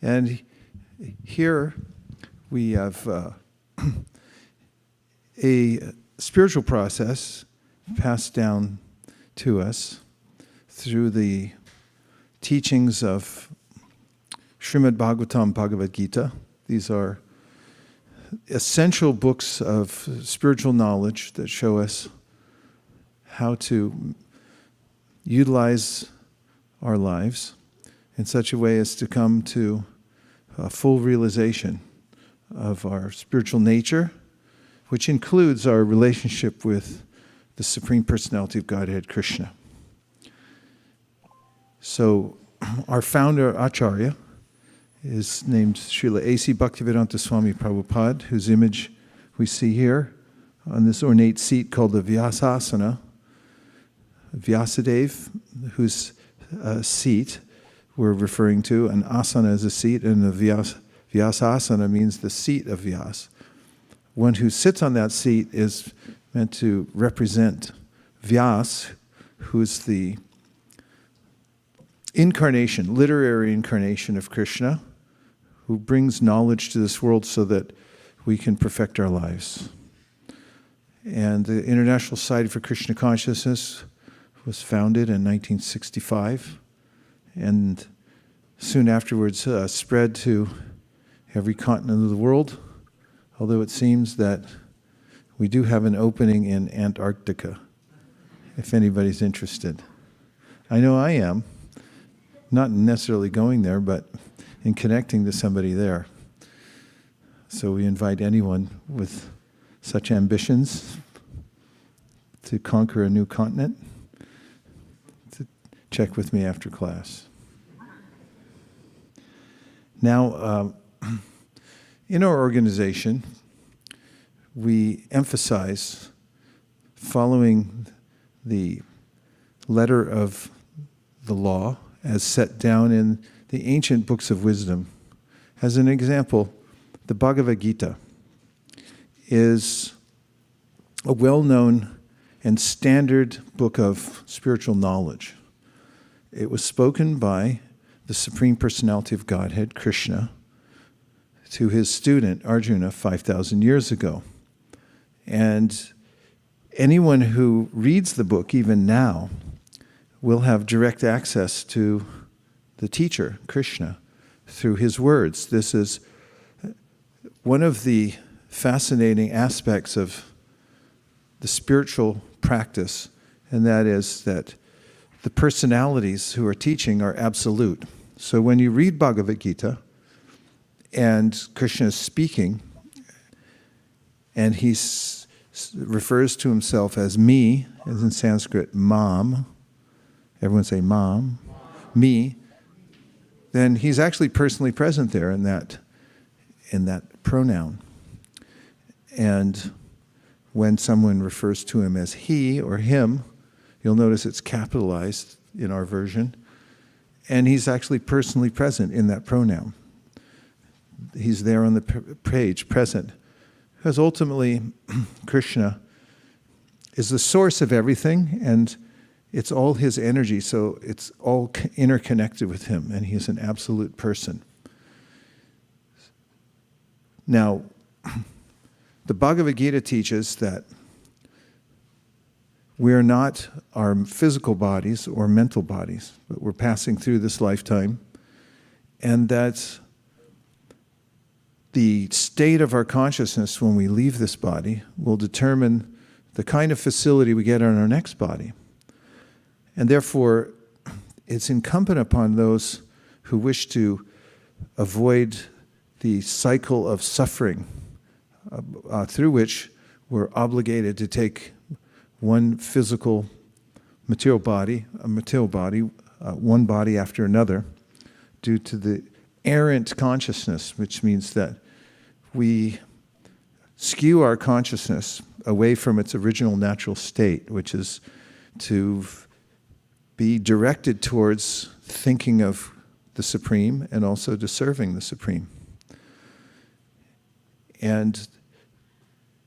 And here we have a spiritual process passed down to us through the teachings of Srimad Bhagavatam, Bhagavad-gita. These are essential books of spiritual knowledge that show us how to utilize our lives in such a way as to come to a full realization of our spiritual nature, which includes our relationship with the Supreme Personality of Godhead, Krishna. So our founder, Acharya, is named Srila A.C. Bhaktivedanta Swami Prabhupada, whose image we see here on this ornate seat called the Vyasasana. Vyasadeva, whose seat we're referring to, an asana is a seat, and the Vyasasana means the seat of Vyas. One who sits on that seat is meant to represent Vyas, who's the incarnation, literary incarnation of Krishna, who brings knowledge to this world so that we can perfect our lives. And the International Society for Krishna Consciousness was founded in 1965, and soon afterwards spread to every continent of the world, although it seems that we do have an opening in Antarctica, if anybody's interested. I know I am, not necessarily going there, but in connecting to somebody there. So we invite anyone with such ambitions to conquer a new continent to check with me after class. Now, in our organization, we emphasize following the letter of the law as set down in the ancient books of wisdom. As an example, the Bhagavad-gita is a well-known and standard book of spiritual knowledge. It was spoken by the Supreme Personality of Godhead, Krishna, to his student Arjuna 5,000 years ago. And anyone who reads the book, even now, will have direct access to the teacher, Krishna, through his words. This is one of the fascinating aspects of the spiritual practice, and that is that the personalities who are teaching are absolute. So when you read Bhagavad-gita, and Krishna is speaking, and he refers to himself as me, as in Sanskrit, mam. Everyone say mam. Me. Then he's actually personally present there in that pronoun. And when someone refers to him as he or him, you'll notice it's capitalized in our version, and he's actually personally present in that pronoun. He's there on the page, present. Because ultimately, Krishna is the source of everything, and it's all his energy, so it's all interconnected with him, and he is an absolute person. Now, the Bhagavad-gita teaches that we're not our physical bodies or mental bodies, but we're passing through this lifetime, and that the state of our consciousness when we leave this body will determine the kind of facility we get on our next body. And therefore, it's incumbent upon those who wish to avoid the cycle of suffering through which we're obligated to take one physical material body, one body after another, due to the errant consciousness, which means that we skew our consciousness away from its original natural state, which is to be directed towards thinking of the Supreme and also to serving the Supreme. And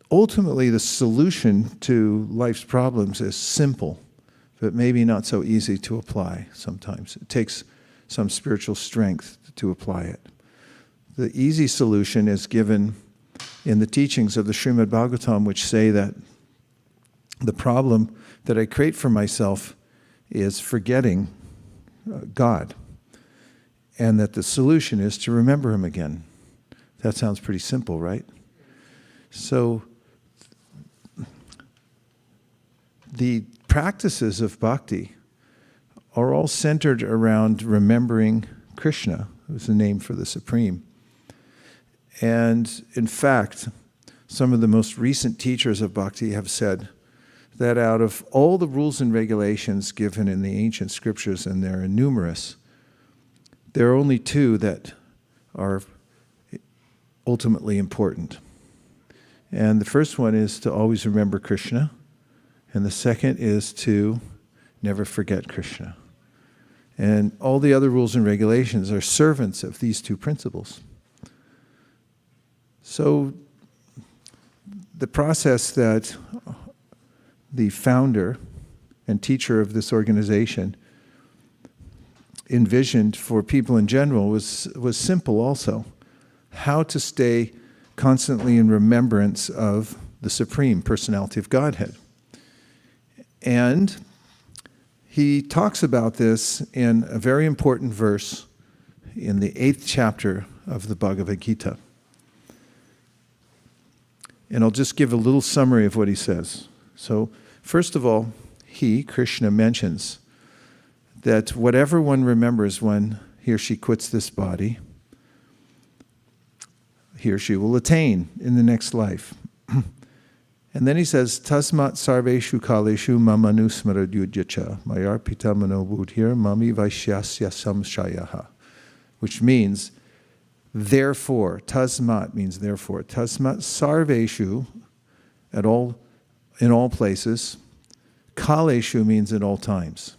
ultimately, the solution to life's problems is simple, but maybe not so easy to apply sometimes. It takes some spiritual strength to apply it. The easy solution is given in the teachings of the Srimad Bhagavatam, which say that the problem that I create for myself is forgetting God, and that the solution is to remember Him again. That sounds pretty simple, right? So the practices of bhakti are all centered around remembering Krishna, who's the name for the Supreme. And in fact, some of the most recent teachers of bhakti have said that out of all the rules and regulations given in the ancient scriptures, and there are numerous, there are only two that are ultimately important. And the first one is to always remember Krishna, and the second is to never forget Krishna. And all the other rules and regulations are servants of these two principles. So the process that the founder and teacher of this organization envisioned for people in general was simple also. How to stay constantly in remembrance of the Supreme Personality of Godhead. And he talks about this in a very important verse in the 8th chapter of the Bhagavad-gita. And I'll just give a little summary of what he says. So, first of all, Krishna, mentions that whatever one remembers when he or she quits this body, he or she will attain in the next life. And then he says, Tasmat sarveshu kaleshu mamanusmaradyudyacha mayarpita manobudhir mami vaishyasya samshayaha. Which means, therefore, tasmat means therefore. Tasmat sarveshu, in all places. Kaleshu means at all times.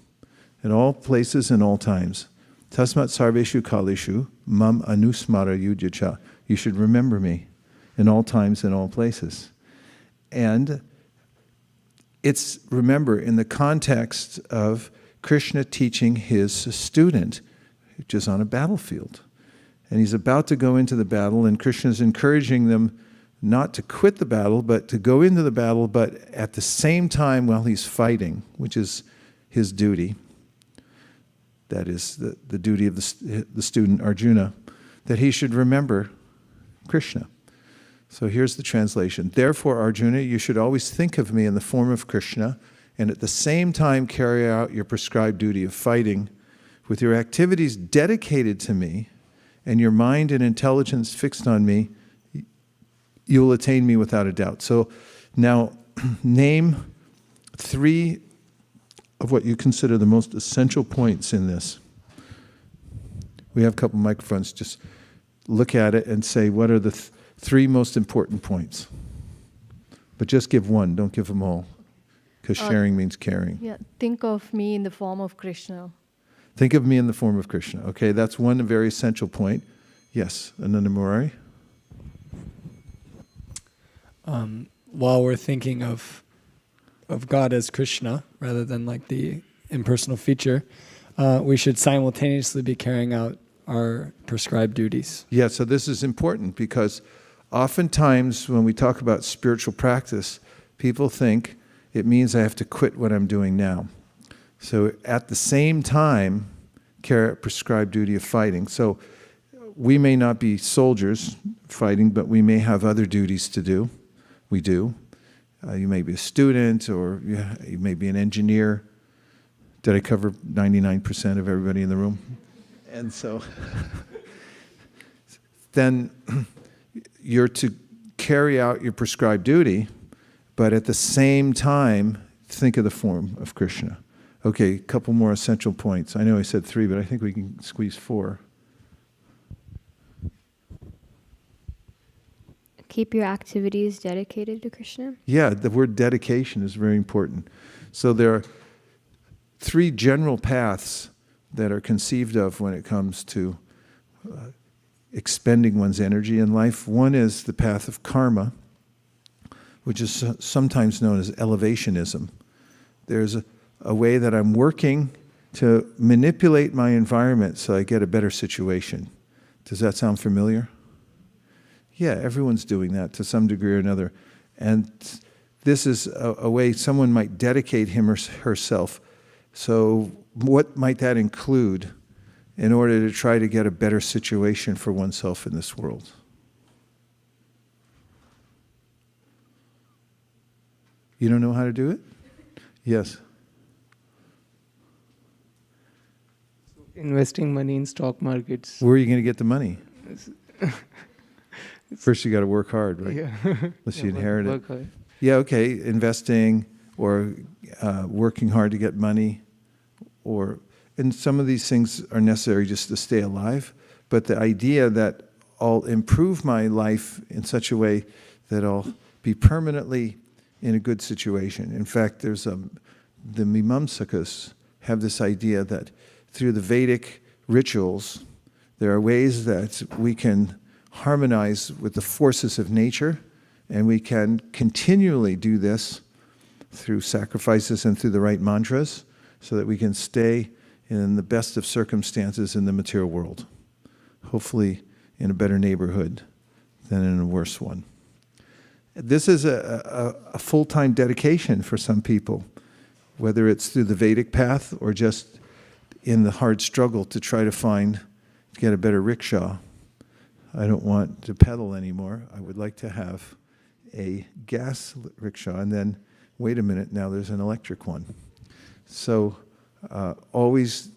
In all places, in all times. Tasmat sarveshu kaleshu mam anusmara yudyacha. You should remember me in all times, in all places. And it's, remember, in the context of Krishna teaching his student, which is on a battlefield. And he's about to go into the battle, and Krishna's encouraging them not to quit the battle, but to go into the battle, but at the same time while he's fighting, which is his duty. That is the duty of the student Arjuna, that he should remember Krishna. So here's the translation. Therefore, Arjuna, you should always think of me in the form of Krishna, and at the same time carry out your prescribed duty of fighting with your activities dedicated to me and your mind and intelligence fixed on me. You will attain me without a doubt. So now name 3 of what you consider the most essential points in this. We have a couple microphones. Just look at it and say, what are the 3 most important points? But just give one, don't give them all, because sharing means caring. Yeah, think of me in the form of Krishna. Think of me in the form of Krishna. Okay, that's one very essential point. Yes, Ananda Murari? While we're thinking of God as Krishna, rather than like the impersonal feature, we should simultaneously be carrying out our prescribed duties. Yeah, so this is important because oftentimes when we talk about spiritual practice, people think it means I have to quit what I'm doing now. So at the same time, carry out prescribed duty of fighting. So we may not be soldiers fighting, but we may have other duties to do. We do. You may be a student, or you may be an engineer. Did I cover 99% of everybody in the room? And so then you're to carry out your prescribed duty, but at the same time, think of the form of Krishna. Okay, a couple more essential points. I know I said 3, but I think we can squeeze 4. Keep your activities dedicated to Krishna? Yeah, the word dedication is very important. So there are 3 general paths that are conceived of when it comes to expending one's energy in life. One is the path of karma, which is sometimes known as elevationism. There's a way that I'm working to manipulate my environment so I get a better situation. Does that sound familiar? Yeah, everyone's doing that to some degree or another. And this is a way someone might dedicate him or herself. So what might that include in order to try to get a better situation for oneself in this world? You don't know how to do it? Yes. Investing money in stock markets. Where are you going to get the money? First, you got to work hard, right? Yeah. Unless you inherit work it. hard. Yeah, okay. Investing or working hard to get money, and some of these things are necessary just to stay alive. But the idea that I'll improve my life in such a way that I'll be permanently in a good situation. In fact, there's the Mimamsakas have this idea that through the Vedic rituals, there are ways that we can harmonize with the forces of nature, and we can continually do this through sacrifices and through the right mantras so that we can stay in the best of circumstances in the material world, hopefully in a better neighborhood than in a worse one. This is a full-time dedication for some people, whether it's through the Vedic path or just in the hard struggle to try to get a better rickshaw. I don't want to pedal anymore. I would like to have a gas rickshaw, and then, wait a minute, now there's an electric one. So always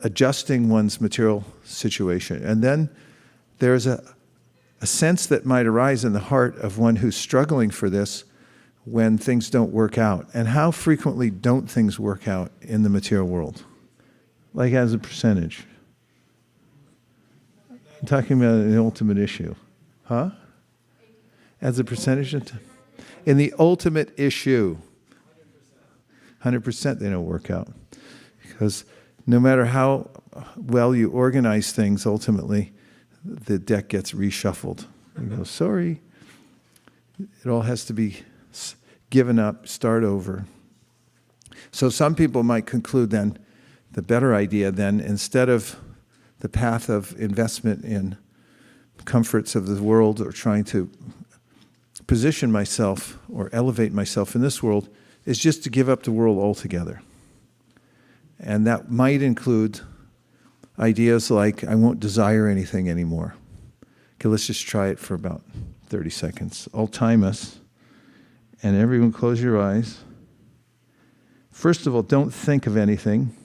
adjusting one's material situation. And then there's a sense that might arise in the heart of one who's struggling for this when things don't work out. And how frequently don't things work out in the material world? Like as a percentage. I'm talking about an ultimate issue. Huh? As a percentage of in the ultimate issue, 100% they don't work out. Because no matter how well you organize things, ultimately, the deck gets reshuffled. You go, sorry. It all has to be given up, start over. So some people might conclude then, the better idea then, instead of the path of investment in comforts of the world or trying to position myself or elevate myself in this world, is just to give up the world altogether. And that might include ideas like, I won't desire anything anymore. Okay, let's just try it for about 30 seconds. I'll time us. And everyone close your eyes. First of all, don't think of anything.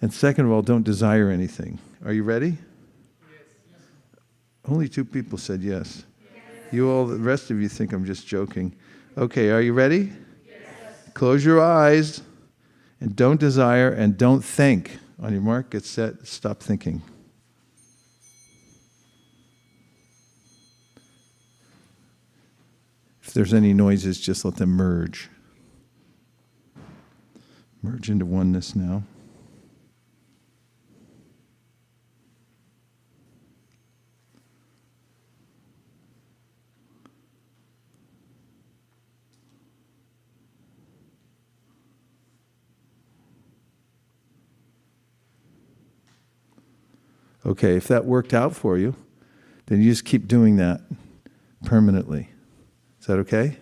And second of all, don't desire anything. Are you ready? Yes. Only 2 people said yes. You all, the rest of you think I'm just joking. Okay, are you ready? Yes. Close your eyes and don't desire and don't think. On your mark, get set, stop thinking. If there's any noises, just let them merge. Merge into oneness now. Okay, if that worked out for you, then you just keep doing that permanently. Is that okay?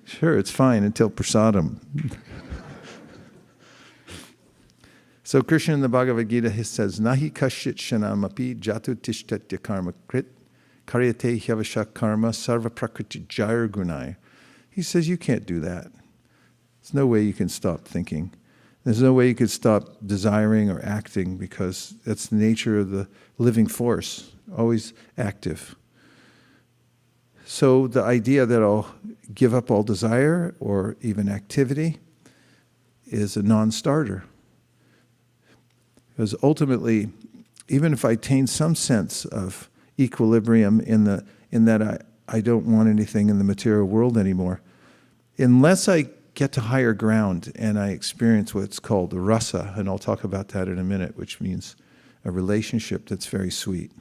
Sure, it's fine until prasadam. So Krishna in the Bhagavad-gita, he says, Nahi kashit shanamapi jatu tishtatya karma krit karyate hyavashak karma sarva prakriti jayar gunai. He says, you can't do that. There's no way you can stop thinking. There's no way you could stop desiring or acting because that's the nature of the living force, always active. So the idea that I'll give up all desire or even activity is a non-starter. Because ultimately, even if I attain some sense of equilibrium in that I don't want anything in the material world anymore, unless I get to higher ground and I experience what's called the rasa, and I'll talk about that in a minute, which means a relationship that's very sweet,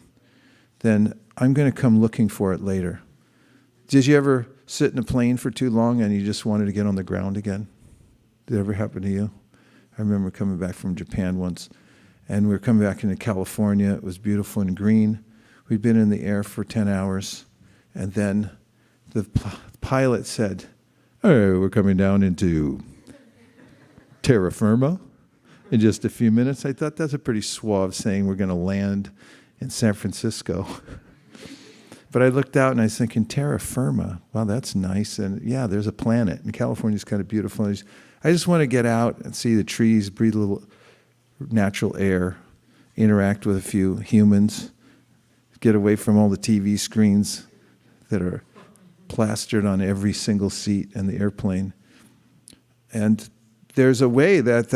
then I'm going to come looking for it later. Did you ever sit in a plane for too long and you just wanted to get on the ground again? Did it ever happen to you? I remember coming back from Japan once, and we were coming back into California. It was beautiful and green. We'd been in the air for 10 hours, and then the pilot said, "Oh, we're coming down into terra firma in just a few minutes." I thought that's a pretty suave saying we're going to land in San Francisco. But I looked out and I was thinking, terra firma, wow, that's nice. And yeah, there's a planet, and California's kind of beautiful. And I just want to get out and see the trees, breathe a little natural air, interact with a few humans, get away from all the TV screens that are plastered on every single seat in the airplane. And there's a way that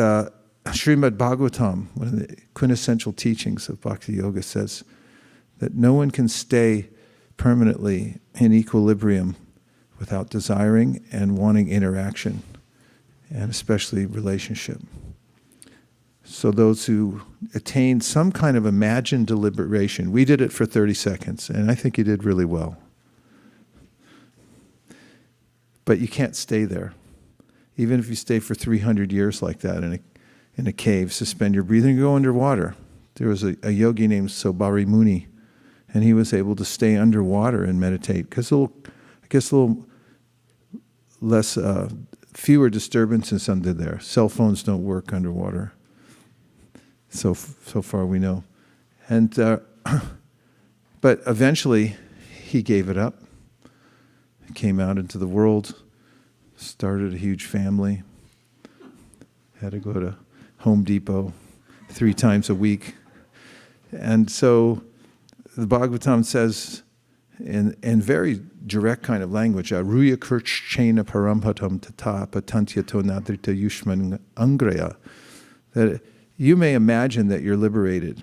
Srimad Bhagavatam, one of the quintessential teachings of Bhakti Yoga, says that no one can stay permanently in equilibrium without desiring and wanting interaction, and especially relationship. So those who attain some kind of imagined deliberation, we did it for 30 seconds, and I think you did really well. But you can't stay there. Even if you stay for 300 years like that in a cave, suspend your breathing, go underwater. There was a yogi named Sobari Muni, and he was able to stay underwater and meditate, because a little less, fewer disturbances under there. Cell phones don't work underwater, so far we know. And but eventually he gave it up. He came out into the world, started a huge family, had to go to Home Depot 3 times a week. And so the Bhagavatam says, in very direct kind of language, Ruya Kirchena Parampatam Tata Patantyato Nadrita Yushman Angraya, that you may imagine that you're liberated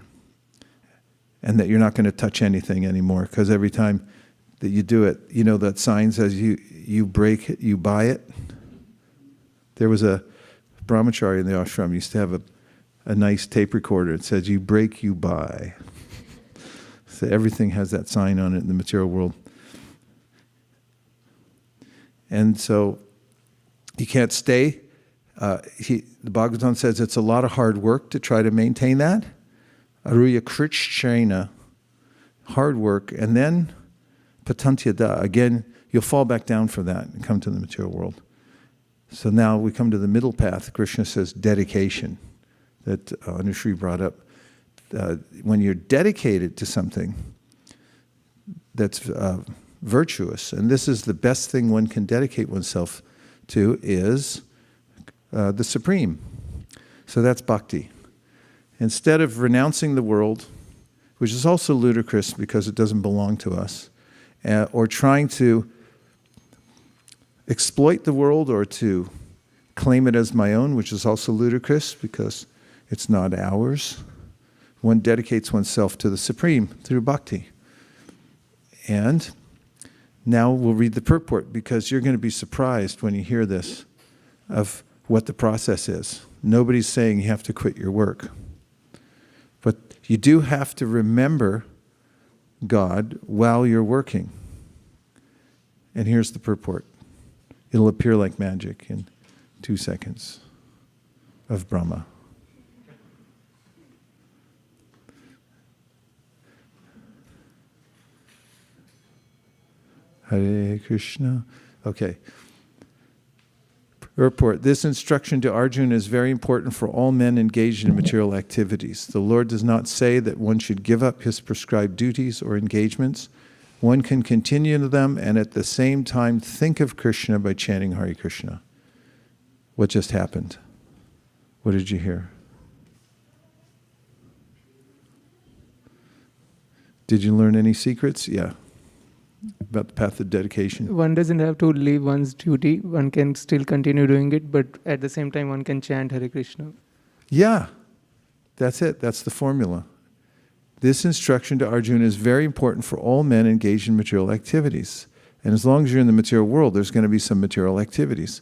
and that you're not going to touch anything anymore, because every time that you do it, you know that sign says you break it, you buy it. There was a brahmachari in the ashram used to have a nice tape recorder. It says, "You break, you buy." So everything has that sign on it in the material world. And so you can't stay. The Bhagavatam says it's a lot of hard work to try to maintain that. Aruya Krishna, hard work, and then patantyada, again, you'll fall back down from that and come to the material world. So now we come to the middle path. Krishna says dedication, that Anushree brought up. When you're dedicated to something that's virtuous, and this is the best thing one can dedicate oneself to, is the Supreme. So that's bhakti. Instead of renouncing the world, which is also ludicrous because it doesn't belong to us, or trying to exploit the world or to claim it as my own, which is also ludicrous because it's not ours, one dedicates oneself to the Supreme through bhakti. And now we'll read the purport, because you're going to be surprised when you hear this of what the process is. Nobody's saying you have to quit your work. But you do have to remember God while you're working. And here's the purport. It'll appear like magic in 2 seconds of Brahma. Hare Krishna. Okay. Purport. This instruction to Arjuna is very important for all men engaged in material activities. The Lord does not say that one should give up his prescribed duties or engagements. One can continue them and at the same time think of Krishna by chanting Hare Krishna. What just happened? What did you hear? Did you learn any secrets? Yeah. About the path of dedication. One doesn't have to leave one's duty. One can still continue doing it, but at the same time, one can chant Hare Krishna. Yeah, that's it. That's the formula. This instruction to Arjuna is very important for all men engaged in material activities. And as long as you're in the material world, there's going to be some material activities.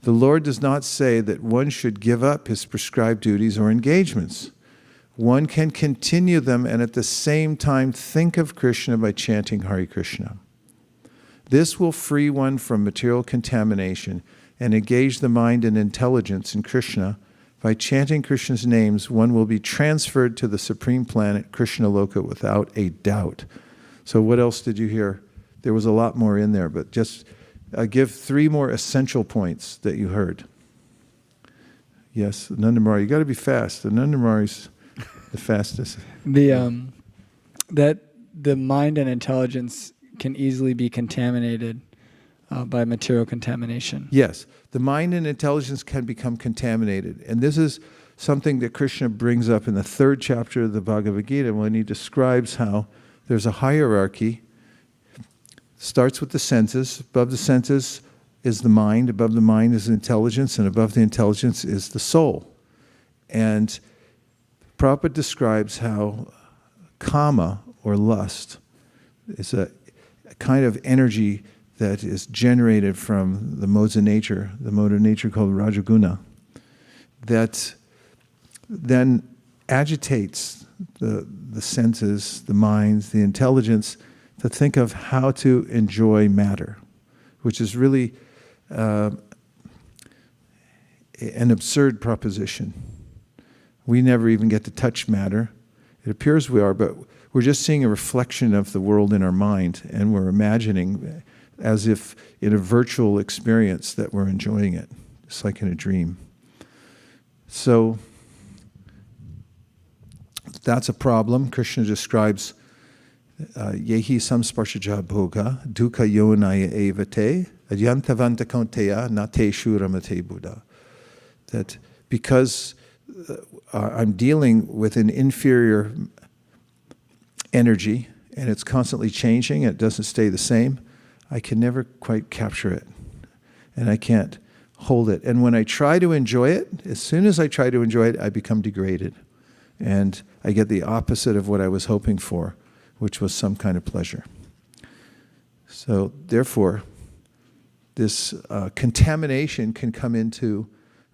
The Lord does not say that one should give up his prescribed duties or engagements. One can continue them and at the same time think of Krishna by chanting Hare Krishna. This will free one from material contamination and engage the mind and intelligence in Krishna. By chanting Krishna's names, one will be transferred to the supreme planet, Krishna Loka, without a doubt. So what else did you hear? There was a lot more in there, but just give 3 more essential points that you heard. Yes, Nandamari, you got to be fast. The Nandamari's the fastest. That the mind and intelligence can easily be contaminated by material contamination. Yes, the mind and intelligence can become contaminated. And this is something that Krishna brings up in the 3rd chapter of the Bhagavad-gita when he describes how there's a hierarchy. Starts with the senses. Above the senses is the mind. Above the mind is intelligence. And above the intelligence is the soul. And Prabhupada describes how kama, or lust, is a kind of energy that is generated from the modes of nature, the mode of nature called Rajaguna, that then agitates the senses, the minds, the intelligence to think of how to enjoy matter, which is really an absurd proposition. We never even get to touch matter. It appears we are, but we're just seeing a reflection of the world in our mind, and we're imagining as if in a virtual experience that we're enjoying it. It's like in a dream. So that's a problem. Krishna describes yehi samsparshaja bhoga dukkha yonaya evate adyantavanta kaunteya nateshu ramate buddha. That because I'm dealing with an inferior energy and it's constantly changing, it doesn't stay the same, I can never quite capture it. And I can't hold it. And when I try to enjoy it, as soon as I try to enjoy it, I become degraded. And I get the opposite of what I was hoping for, which was some kind of pleasure. So therefore, this contamination can come into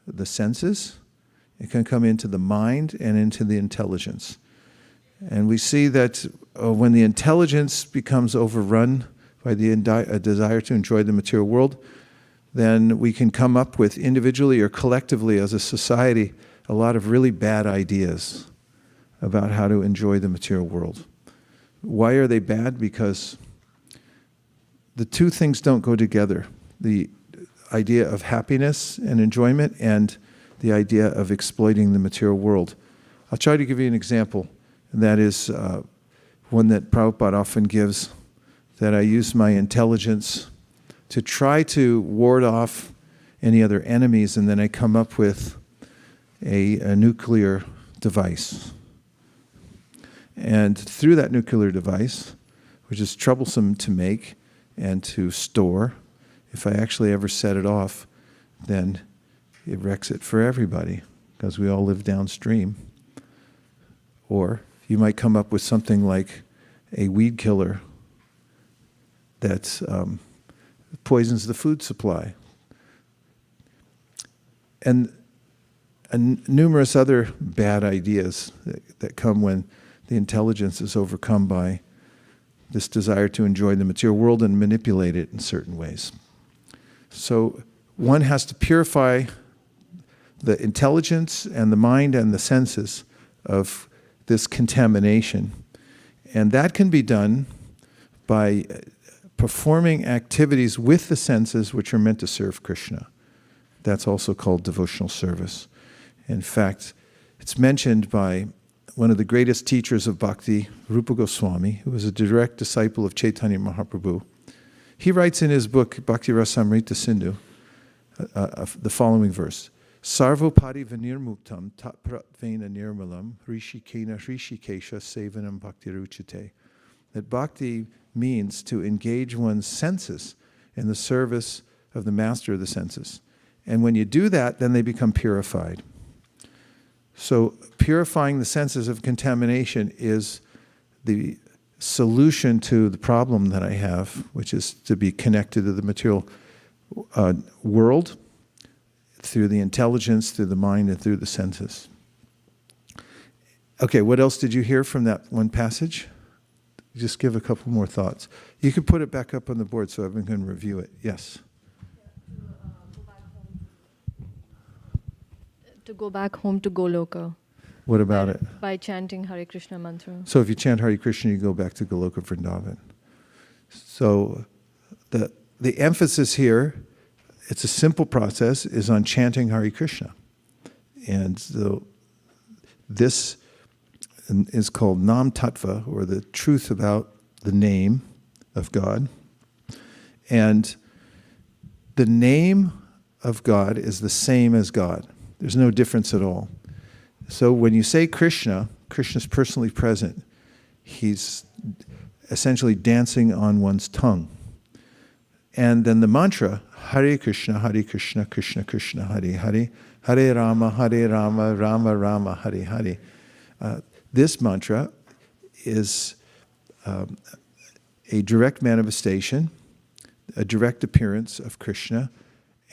the senses, it can come into the mind and into the intelligence. And we see that when the intelligence becomes overrun by the desire to enjoy the material world, then we can come up with individually or collectively as a society a lot of really bad ideas about how to enjoy the material world. Why are they bad? Because the two things don't go together. The idea of happiness and enjoyment and the idea of exploiting the material world. I'll try to give you an example, and that is one that Prabhupada often gives, that I use my intelligence to try to ward off any other enemies, and then I come up with a nuclear device. And through that nuclear device, which is troublesome to make and to store, if I actually ever set it off, then it wrecks it for everybody, because we all live downstream. Or you might come up with something like a weed killer that poisons the food supply. And numerous other bad ideas that come when the intelligence is overcome by this desire to enjoy the material world and manipulate it in certain ways. So one has to purify the intelligence and the mind and the senses of this contamination. And that can be done by performing activities with the senses which are meant to serve Krishna. That's also called devotional service. In fact, it's mentioned by one of the greatest teachers of Bhakti, Rupa Goswami, who was a direct disciple of Chaitanya Mahaprabhu. He writes in his book, Bhakti Rasamrita Sindhu, the following verse: Sarvopadi vinirmuktam tatpratvena nirmalam rishikena rishikesha sevanam bhakti ruchite. That bhakti means to engage one's senses in the service of the master of the senses. And when you do that, then they become purified. So purifying the senses of contamination is the solution to the problem that I have, which is to be connected to the material world through the intelligence, through the mind, and through the senses. Okay, what else did you hear from that one passage? Just give a couple more thoughts. You can put it back up on the board so everyone can review it. Yes? To go back home to Goloka. What about it? By chanting Hare Krishna mantra. So if you chant Hare Krishna, you go back to Goloka Vrindavan. So the emphasis here, it's a simple process, is on chanting Hare Krishna. And so this is called Nam Tattva, or the truth about the name of God. And the name of God is the same as God. There's no difference at all. So when you say Krishna, Krishna's personally present. He's essentially dancing on one's tongue. And then the mantra, Hare Krishna, Krishna Krishna, Hare Hare, Hare Rama, Rama Rama, Hare Hare. This mantra is a direct manifestation, a direct appearance of Krishna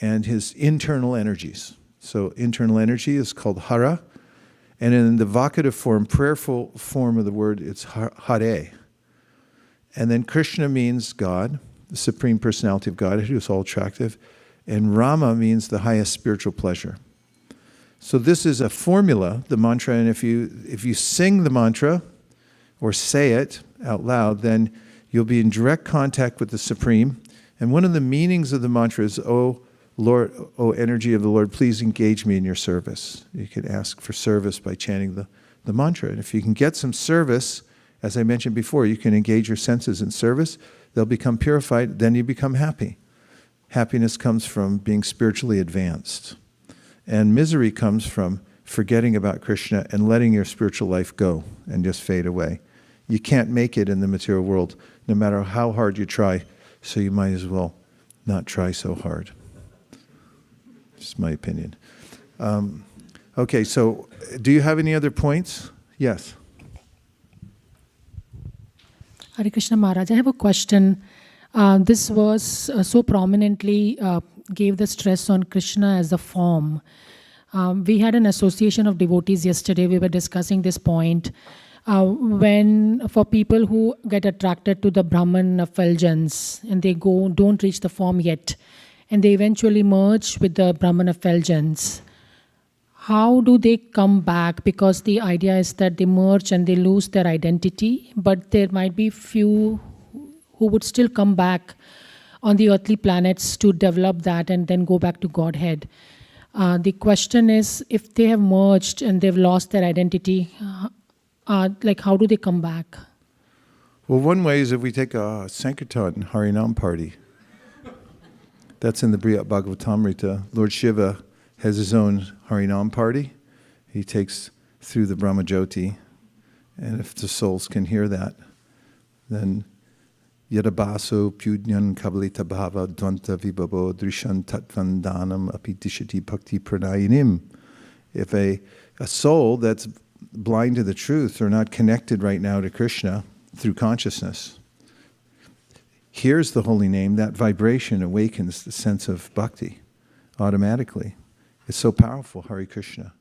and his internal energies. So internal energy is called Hara, and in the vocative form, prayerful form of the word, it's Hare. And then Krishna means God, the Supreme Personality of God, who is all attractive, and Rama means the highest spiritual pleasure. So this is a formula, the mantra, and if you sing the mantra or say it out loud, then you'll be in direct contact with the Supreme. And one of the meanings of the mantra is, "Oh Lord, oh energy of the Lord, please engage me in your service." You can ask for service by chanting the mantra. And if you can get some service, as I mentioned before, you can engage your senses in service, they'll become purified, then you become happy. Happiness comes from being spiritually advanced. And misery comes from forgetting about Krishna and letting your spiritual life go and just fade away. You can't make it in the material world, no matter how hard you try, so you might as well not try so hard. Just my opinion. Okay, so do you have any other points? Yes. Hare Krishna Maharaj, I have a question. This verse so prominently gave the stress on Krishna as the form. We had an association of devotees yesterday. We were discussing this point. When for people who get attracted to the Brahman effulgence and they don't reach the form yet, and they eventually merge with the Brahman effulgence, how do they come back? Because the idea is that they merge and they lose their identity, but there might be few who would still come back on the earthly planets to develop that and then go back to Godhead. The question is, if they have merged and they've lost their identity, how do they come back? Well, one way is if we take a Sankirtan Harinam party. That's in the Bhagavatamrita. Lord Shiva has his own Harinam party. He takes through the Brahmajyoti. And if the souls can hear that, then Yadabaso Pyudnyan Kabalita Bhava Dvanta Vibhavo Drishan Tatvandanam Apitishati Bhakti Pranayinim. If a soul that's blind to the truth or not connected right now to Krishna through consciousness hears the holy name, that vibration awakens the sense of bhakti automatically. It's so powerful, Hare Krishna.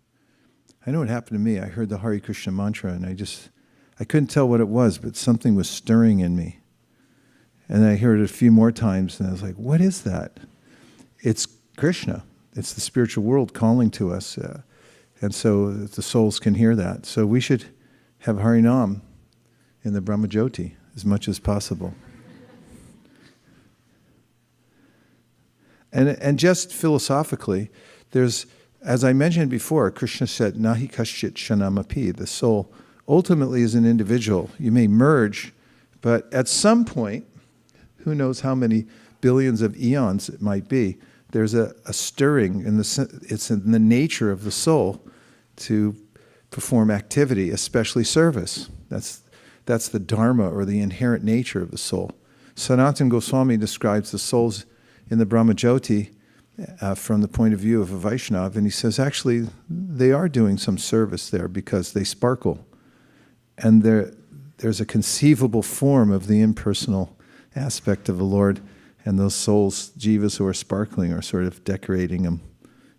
I know what happened to me. I heard the Hare Krishna mantra and I couldn't tell what it was, but something was stirring in me. And I heard it a few more times and I was like, what is that? It's Krishna. It's the spiritual world calling to us. And so the souls can hear that. So we should have Harinam in the Brahmajyoti as much as possible. And just philosophically, there's, as I mentioned before, Krishna said, Nahi kaschit shanamapi. The soul ultimately is an individual. You may merge, but at some point, who knows how many billions of eons it might be, there's a stirring, it's in the nature of the soul to perform activity, especially service. That's the dharma or the inherent nature of the soul. Sanatana Goswami describes the souls in the Brahmajyoti from the point of view of a Vaishnava, and he says actually they are doing some service there because they sparkle. And there's a conceivable form of the impersonal aspect of the Lord, and those souls, jivas who are sparkling, are sort of decorating them,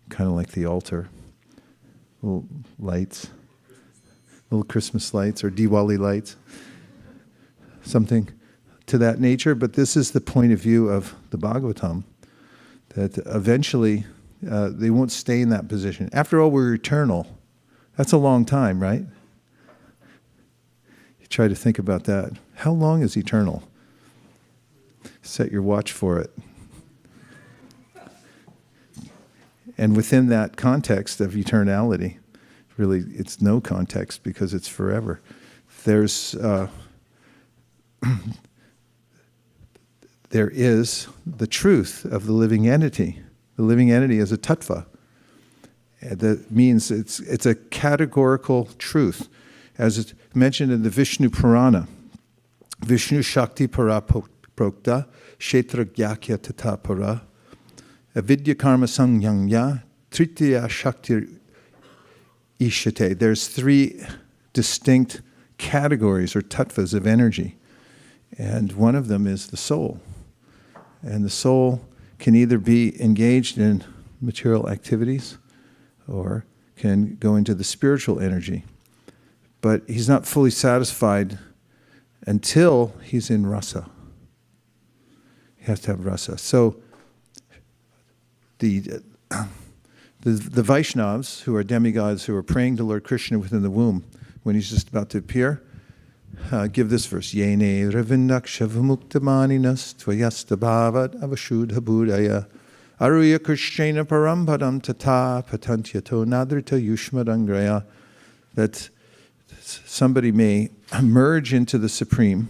kind of like the altar. Little lights, little Christmas lights or Diwali lights, something to that nature. But this is the point of view of the Bhagavatam, that eventually they won't stay in that position. After all, we're eternal. That's a long time, right? You try to think about that. How long is eternal? Set your watch for it. And within that context of eternality, really, it's no context because it's forever. There's there is the truth of the living entity. The living entity is a tattva. That means it's a categorical truth. As it's mentioned in the Vishnu Purana, Vishnu Shakti Para Prokta, Kshetra Gyakya Tata Para, Avidya Karma Sangyanya, Tritiya Shakti Ishate. There's 3 distinct categories or tattvas of energy. And one of them is the soul. And the soul can either be engaged in material activities or can go into the spiritual energy. But he's not fully satisfied until he's in rasa. He has to have rasa. So the Vaishnavas, who are demigods, who are praying to Lord Krishna within the womb, when he's just about to appear, give this verse: Yene ravindakshavamuktamaninas tvayasta bhavat avashudha budaya aruya krishna parampadam tata patantyato nadrita yushmadangraya. That somebody may merge into the Supreme,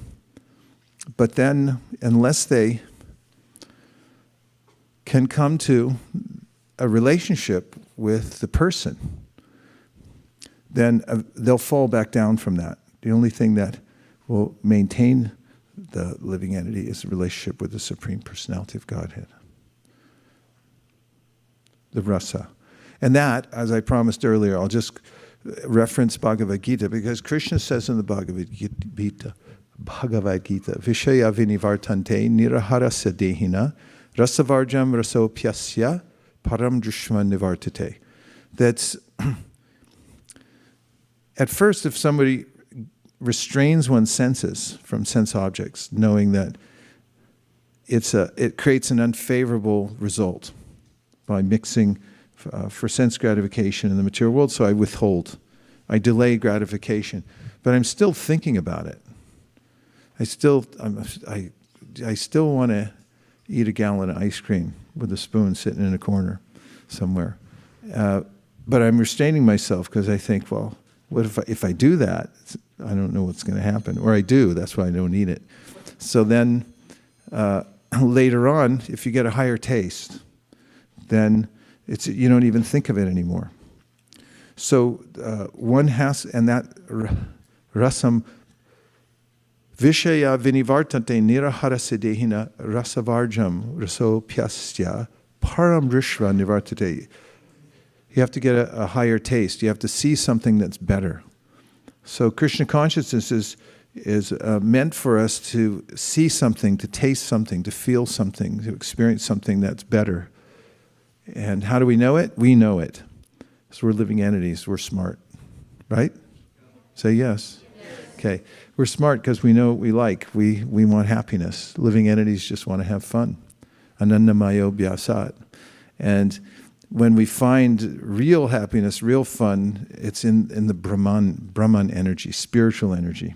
but then, unless they can come to a relationship with the person, then they'll fall back down from that. The only thing that will maintain the living entity is the relationship with the Supreme Personality of Godhead. The rasa. And that, as I promised earlier, I'll just reference Bhagavad-gita, because Krishna says in the Bhagavad-gita, Vishaya vinivartante nirahara sadehina rasavarjam rasopyasya param drishma nivartate. That's, at first, if somebody restrains one's senses from sense objects, knowing that it creates an unfavorable result by mixing for sense gratification in the material world, so I withhold. I delay gratification. But I'm still thinking about it. I still want to eat a gallon of ice cream with a spoon sitting in a corner somewhere. But I'm restraining myself because I think, well, what if I do that? I don't know what's going to happen. Or I do, that's why I don't eat it. So then later on, if you get a higher taste, then you don't even think of it anymore. So one has, and that rasam vishaya vinivartante nirahara sedehina rasavarjam rasopyasya param rishva nivartate. You have to get a higher taste. You have to see something that's better. So Krishna consciousness is meant for us to see something, to taste something, to feel something, to experience something that's better. And how do we know it? We know it. So we're living entities. We're smart. Right? Say yes. Okay. We're smart because we know what we like. We want happiness. Living entities just want to have fun. Anandamayo bhyasat. And when we find real happiness, real fun, it's in the Brahman energy, spiritual energy.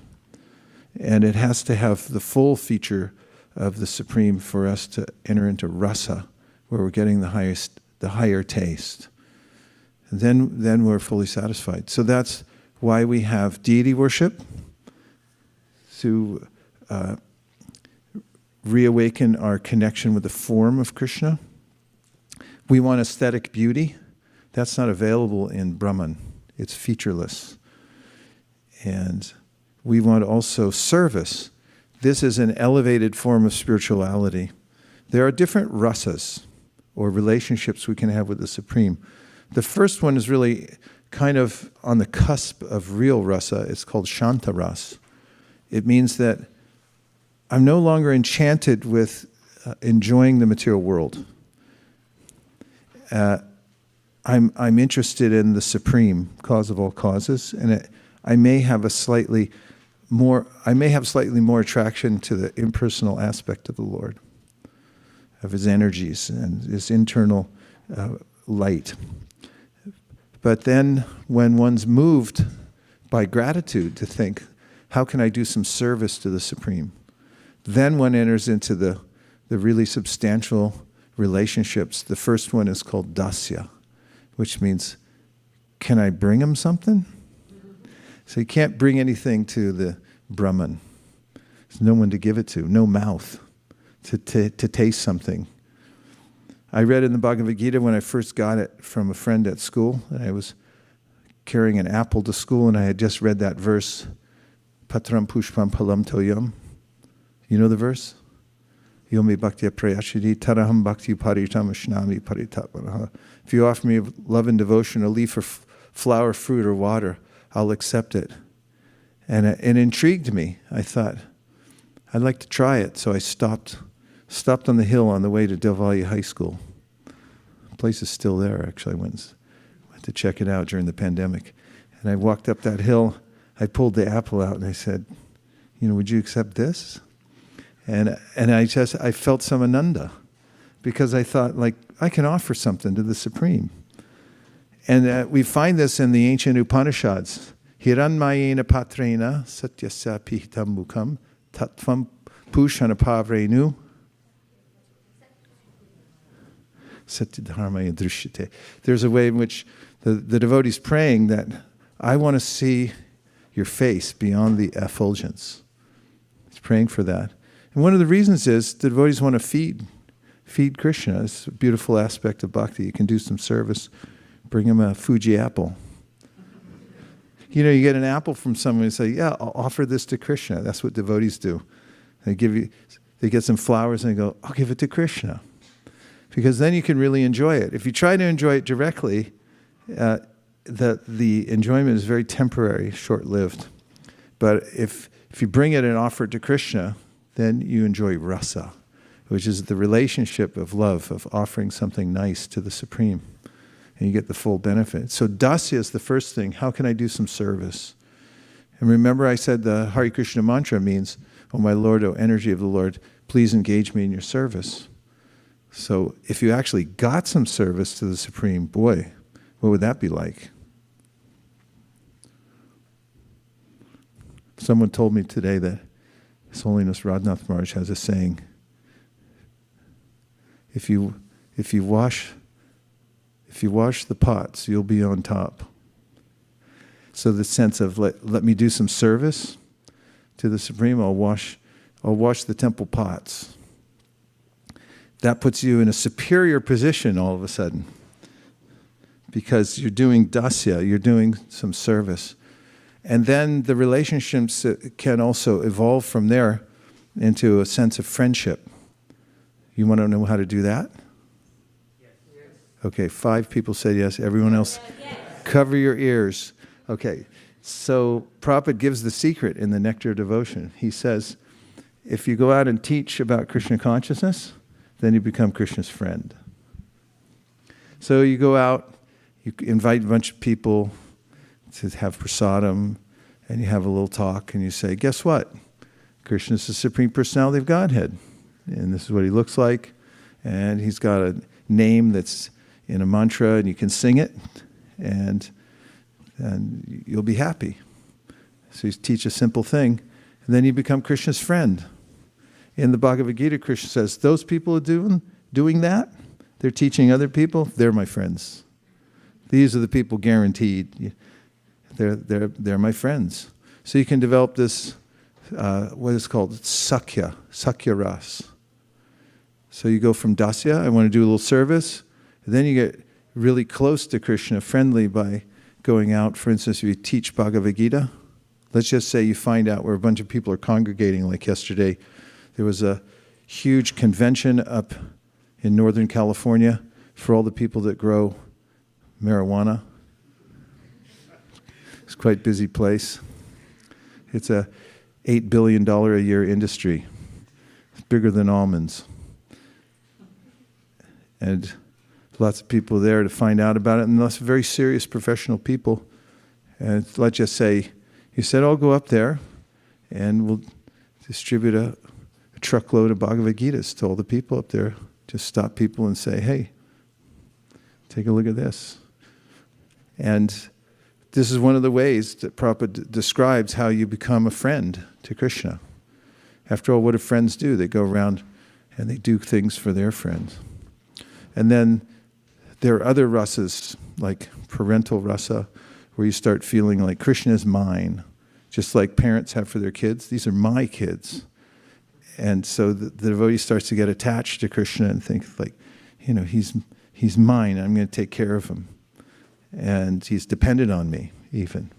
And it has to have the full feature of the Supreme for us to enter into rasa, where we're getting the higher taste. And then we're fully satisfied. So that's why we have deity worship, to reawaken our connection with the form of Krishna. We want aesthetic beauty. That's not available in Brahman. It's featureless. And we want also service. This is an elevated form of spirituality. There are different rasas, or relationships we can have with the Supreme. The first one is really kind of on the cusp of real rasa. It's called Shanta ras. It means that I'm no longer enchanted with enjoying the material world. I'm interested in the Supreme, cause of all causes, and I may have slightly more attraction to the impersonal aspect of the Lord, of His energies and His internal light. But then when one's moved by gratitude to think, how can I do some service to the Supreme? Then one enters into the really substantial relationships. The first one is called Dasa, which means, can I bring him something? So you can't bring anything to the Brahman. There's no one to give it to, no mouth to taste something. I read in the Bhagavad-gita when I first got it from a friend at school, and I was carrying an apple to school, and I had just read that verse, Patram pushpam palam toyam. You know the verse? Yomi bhakti prayashidi taraham bhakti paritam ashnami paritapanaha. If you offer me love and devotion, a leaf or flower, fruit, or water, I'll accept it. And it intrigued me. I thought, I'd like to try it. So I stopped on the hill on the way to Del Valle High School. The place is still there, actually. I went to check it out during the pandemic. And I walked up that hill. I pulled the apple out and I said, would you accept this? And I felt some ananda, because I thought, I can offer something to the Supreme. And we find this in the ancient Upanishads. Hiranmayena patrena satyasya pihitam mukam tattvam pushanapavrenu satyadharmaya drishyate. There's a way in which the devotee's praying that I want to see your face beyond the effulgence. He's praying for that. And one of the reasons is the devotees want to feed Krishna. It's a beautiful aspect of bhakti. You can do some service, bring him a Fuji apple. You get an apple from someone and say, yeah, I'll offer this to Krishna. That's what devotees do. They get some flowers and they go, I'll give it to Krishna. Because then you can really enjoy it. If you try to enjoy it directly, the enjoyment is very temporary, short-lived. But if you bring it and offer it to Krishna, then you enjoy rasa, which is the relationship of love, of offering something nice to the Supreme. And you get the full benefit. So Dasya is the first thing. How can I do some service? And remember I said the Hare Krishna mantra means, oh my Lord, oh energy of the Lord, please engage me in your service. So if you actually got some service to the Supreme, boy, what would that be like? Someone told me today that His Holiness Radhanath Maharaj has a saying, if you wash the pots, you'll be on top. So the sense of let me do some service to the Supreme, I'll wash the temple pots. That puts you in a superior position all of a sudden, because you're doing dasya, you're doing some service. And then the relationships can also evolve from there into a sense of friendship. You want to know how to do that? Yes. Okay, 5 people said yes. Everyone else, yes. Cover your ears. Okay, so Prabhupada gives the secret in the Nectar of Devotion. He says, if you go out and teach about Krishna consciousness, then you become Krishna's friend. So you go out, you invite a bunch of people to have prasadam, and you have a little talk, and you say, guess what? Krishna is the Supreme Personality of Godhead. And this is what he looks like. And he's got a name that's in a mantra, and you can sing it, and you'll be happy. So you teach a simple thing, and then you become Krishna's friend. In the Bhagavad-gita, Krishna says, those people are doing that, they're teaching other people, they're my friends. These are the people guaranteed. They're my friends. So you can develop this, what is called sakya ras. So you go from dasya, I want to do a little service, and then you get really close to Krishna, friendly, by going out. For instance, if you teach Bhagavad-gita, let's just say you find out where a bunch of people are congregating, like yesterday. There was a huge convention up in Northern California for all the people that grow marijuana. It's quite a busy place. It's a $8 billion a year industry. It's bigger than almonds. And lots of people there to find out about it, and lots of very serious professional people. And let's just say, he said, I'll go up there and we'll distribute a truckload of Bhagavad-gitas to all the people up there. Just stop people and say, hey, take a look at this. And this is one of the ways that Prabhupada describes how you become a friend to Krishna. After all, what do friends do? They go around and they do things for their friends. And then there are other rasas, like parental rasa, where you start feeling like Krishna is mine, just like parents have for their kids. These are my kids. And so the devotee starts to get attached to Krishna and think like, he's mine, I'm going to take care of him. And he's dependent on me, even.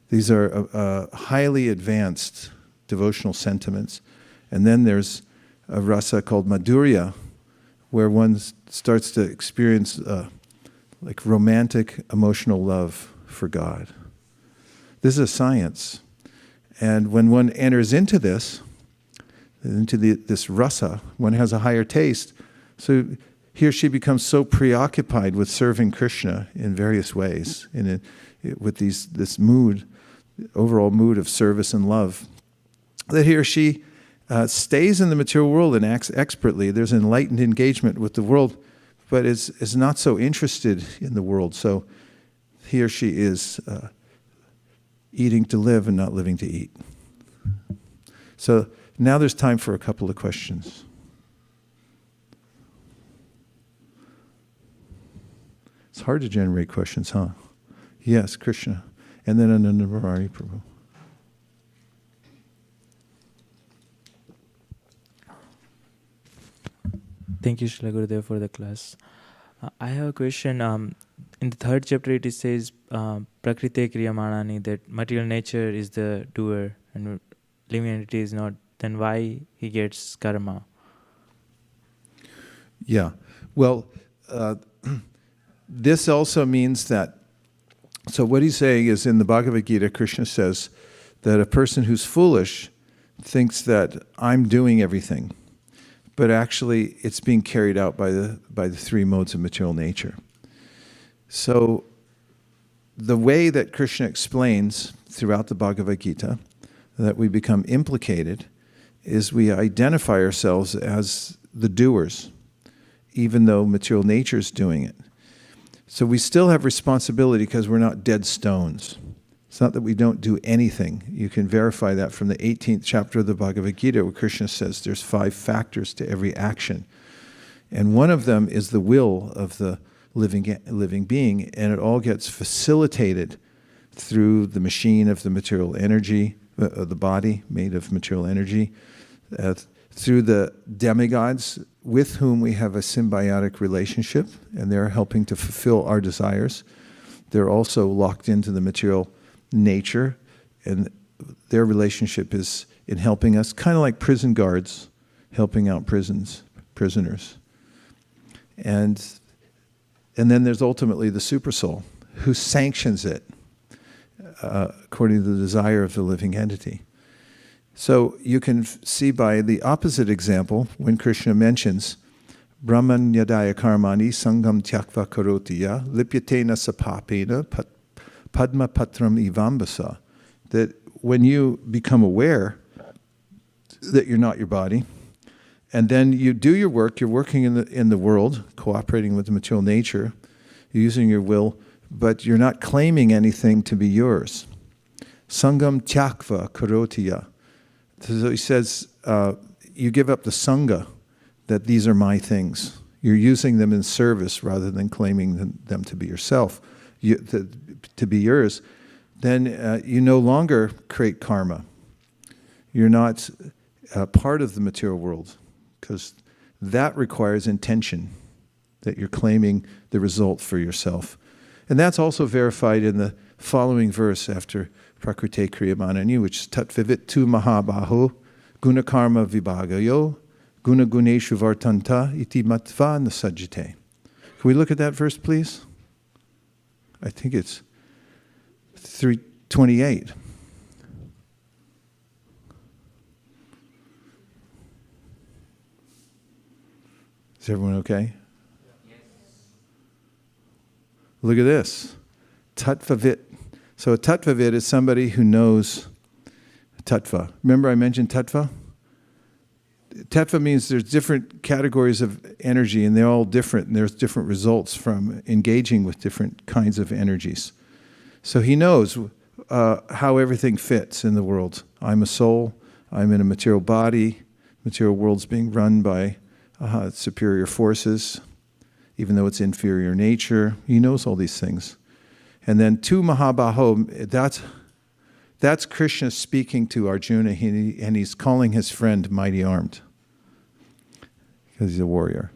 These are highly advanced devotional sentiments. And then there's a rasa called madhurya, where one starts to experience like romantic emotional love for God. This is a science. And when one enters into this rasa, one has a higher taste. So he or she becomes so preoccupied with serving Krishna in various ways, with this mood, overall mood of service and love, that he or she stays in the material world and acts expertly. There's enlightened engagement with the world, but is not so interested in the world. So he or she is eating to live and not living to eat. So now there's time for a couple of questions. It's hard to generate questions, huh? Yes, Krishna. And then Ananda Murari Prabhu. Thank you, Srila Gurudev, for the class. I have a question. In the 3rd chapter, it says, Prakrite Kriyamanani, that material nature is the doer and living entity is not. Then why he gets karma? Yeah. Well, this also means that, so what he's saying is in the Bhagavad-gita, Krishna says that a person who's foolish thinks that I'm doing everything, but actually it's being carried out by the 3 modes of material nature. So the way that Krishna explains throughout the Bhagavad-gita that we become implicated is we identify ourselves as the doers, even though material nature is doing it. So we still have responsibility because we're not dead stones. It's not that we don't do anything. You can verify that from the 18th chapter of the Bhagavad-gita, where Krishna says there's 5 factors to every action. And one of them is the will of the living being, and it all gets facilitated through the machine of the material energy, of the body made of material energy, through the demigods with whom we have a symbiotic relationship, and they're helping to fulfill our desires. They're also locked into the material nature, and their relationship is in helping us, kind of like prison guards helping out prisoners. And then there's ultimately the supersoul, who sanctions it according to the desire of the living entity. So you can see by the opposite example, when Krishna mentions Brahman yadaya karmani sangam tyakva karotiya lipyatena sapapena padma patram ivambasa, that when you become aware that you're not your body, and then you do your work, you're working in the world, cooperating with the material nature, you're using your will, but you're not claiming anything to be yours. Sangam tyakva karotiya. So he says, you give up the sangha, that these are my things. You're using them in service rather than claiming them to be yourself, to be yours. Then you no longer create karma. You're not part of the material world, because that requires intention, that you're claiming the result for yourself. And that's also verified in the following verse after Prakrite Kriyamanani, which is Tatvivit tu mahabaho gunakarma vibhagayo gunaguneshu vartanta iti matva nasajjate. Can we look at that verse, please? I think it's 328. Is everyone okay? Yes. Look at this. Tattvavit. So a tattvavit is somebody who knows tattva. Remember I mentioned tattva? Tattva means there's different categories of energy, and they're all different, and there's different results from engaging with different kinds of energies. So he knows how everything fits in the world. I'm a soul. I'm in a material body. Material world's being run by superior forces, even though it's inferior nature. He knows all these things. And then tu Mahabaho, that's Krishna speaking to Arjuna, and he's calling his friend mighty armed, because he's a warrior.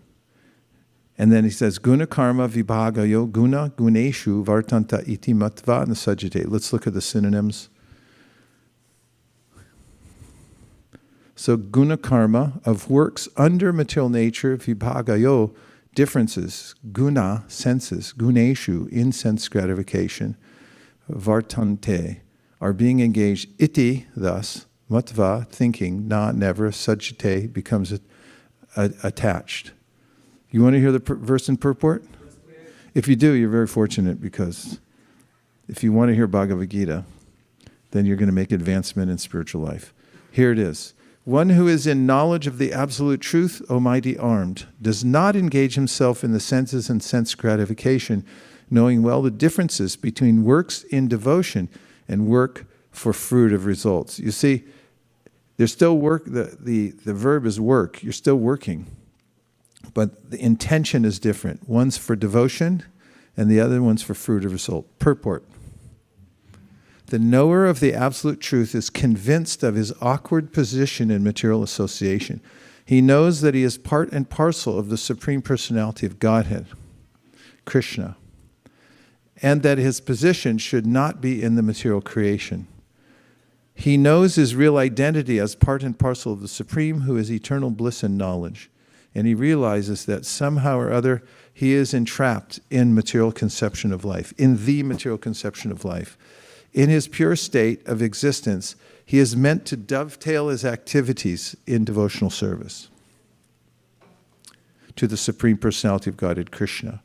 And then he says, Guna karma vibhagayo guna guneshu vartanta iti matva nasajjate. Let's look at the synonyms. So guna karma, of works under material nature, vibhagayo, differences, guna, senses, guneshu, in sense gratification, vartante, are being engaged, iti, thus, matva, thinking, na, never, sajjate, becomes attached. You want to hear the verse in purport? If you do, you're very fortunate, because if you want to hear Bhagavad-gita, then you're going to make advancement in spiritual life. Here it is. One who is in knowledge of the absolute truth, O mighty armed, does not engage himself in the senses and sense gratification, knowing well the differences between works in devotion and work for fruit of results. You see, there's still work, the verb is work, you're still working, but the intention is different. One's for devotion, and the other one's for fruit of result. Purport. The knower of the absolute truth is convinced of his awkward position in material association. He knows that he is part and parcel of the Supreme Personality of Godhead, Krishna, and that his position should not be in the material creation. He knows his real identity as part and parcel of the Supreme, who is eternal bliss and knowledge. And he realizes that somehow or other he is entrapped in material conception of life, in the material conception of life. In his pure state of existence, he is meant to dovetail his activities in devotional service to the Supreme Personality of Godhead, Krishna.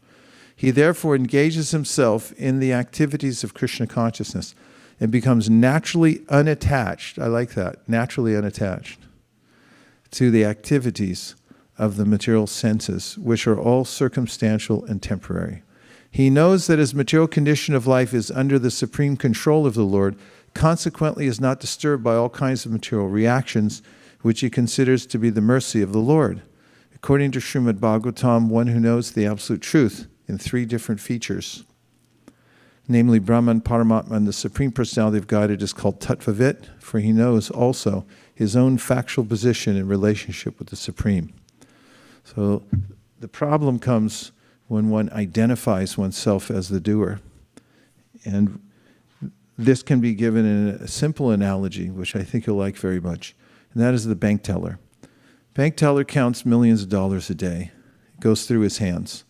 He therefore engages himself in the activities of Krishna consciousness and becomes naturally unattached, I like that, naturally unattached, to the activities of the material senses, which are all circumstantial and temporary. He knows that his material condition of life is under the supreme control of the Lord, consequently is not disturbed by all kinds of material reactions, which he considers to be the mercy of the Lord. According to Srimad Bhagavatam, one who knows the absolute truth in three different features, namely Brahman, Paramatma, and the Supreme Personality of Godhead, is called Tattvavit, for he knows also his own factual position in relationship with the Supreme. So the problem comes when one identifies oneself as the doer. And this can be given in a simple analogy, which I think you'll like very much, and that is the bank teller. Bank teller counts millions of dollars a day. It goes through his hands.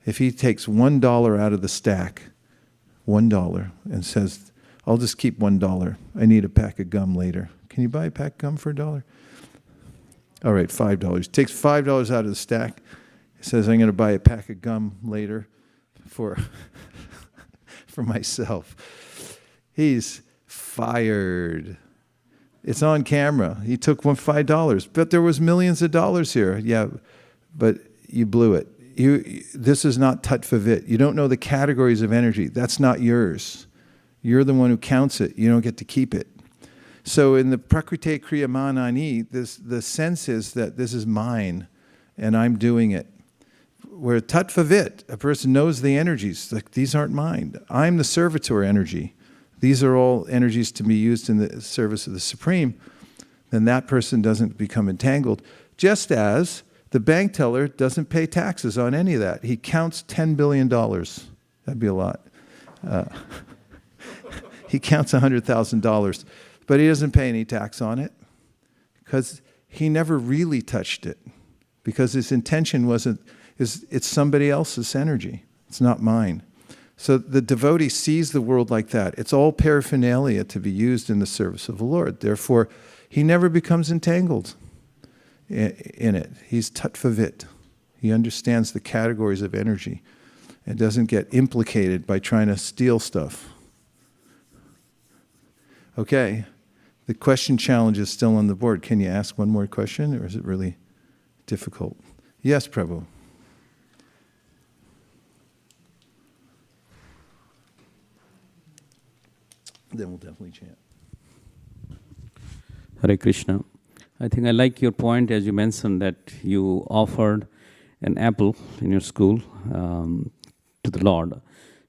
If he takes $1 out of the stack, $1, and says, I'll just keep $1. I need a pack of gum later. Can you buy a pack of gum for $1? All right, $5. Takes $5 out of the stack. He says, I'm going to buy a pack of gum later for myself. He's fired. It's on camera. He took $5, but there was millions of dollars here. Yeah, but you blew it. This is not tattvavit. You don't know the categories of energy. That's not yours. You're the one who counts it. You don't get to keep it. So in the prakrite kriyamanani, the sense is that this is mine and I'm doing it. Where tattvavit, a person knows the energies, like these aren't mine. I'm the servitor energy. These are all energies to be used in the service of the Supreme. Then that person doesn't become entangled. Just as the bank teller doesn't pay taxes on any of that. He counts $10 billion. That'd be a lot. He counts $100,000. But he doesn't pay any tax on it because he never really touched it, because his intention it's somebody else's energy. It's not mine. So the devotee sees the world like that. It's all paraphernalia to be used in the service of the Lord. Therefore, he never becomes entangled in it. He's tattvavit. He understands the categories of energy and doesn't get implicated by trying to steal stuff. Okay, The question challenge is still on the board. Can you ask one more question, or is it really difficult? Yes, Prabhu. Then we'll definitely chant. Hare Krishna. I think I like your point as you mentioned that you offered an apple in your school to the Lord.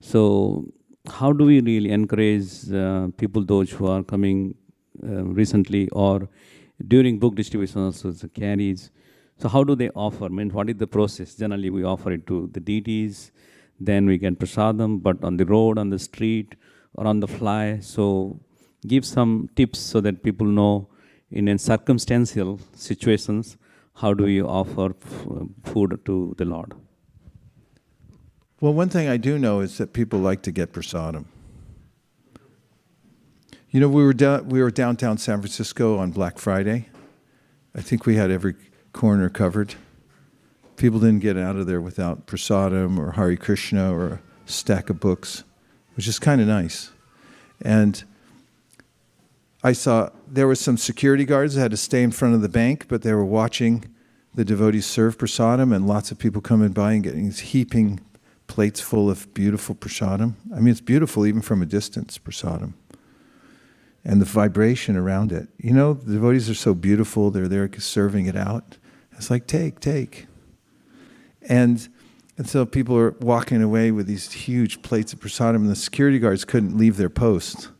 So how do we really encourage people, those who are coming recently or during book distribution also, the carries? So how do they offer? I mean, what is the process? Generally, we offer it to the deities, then we get prasadam, but on the road, on the street, or on the fly. So give some tips so that people know in circumstantial situations, how do you offer food to the Lord? Well, one thing I do know is that people like to get prasadam. You know, we were downtown San Francisco on Black Friday. I think we had every corner covered. People didn't get out of there without prasadam or Hare Krishna or a stack of books, which is kind of nice. And I saw there were some security guards that had to stay in front of the bank, but they were watching the devotees serve prasadam, and lots of people coming by and getting these heaping plates full of beautiful prasadam. I mean, it's beautiful even from a distance, prasadam. And the vibration around it. You know, the devotees are so beautiful, they're there serving it out. It's like, take. And so people are walking away with these huge plates of prasadam, and the security guards couldn't leave their post.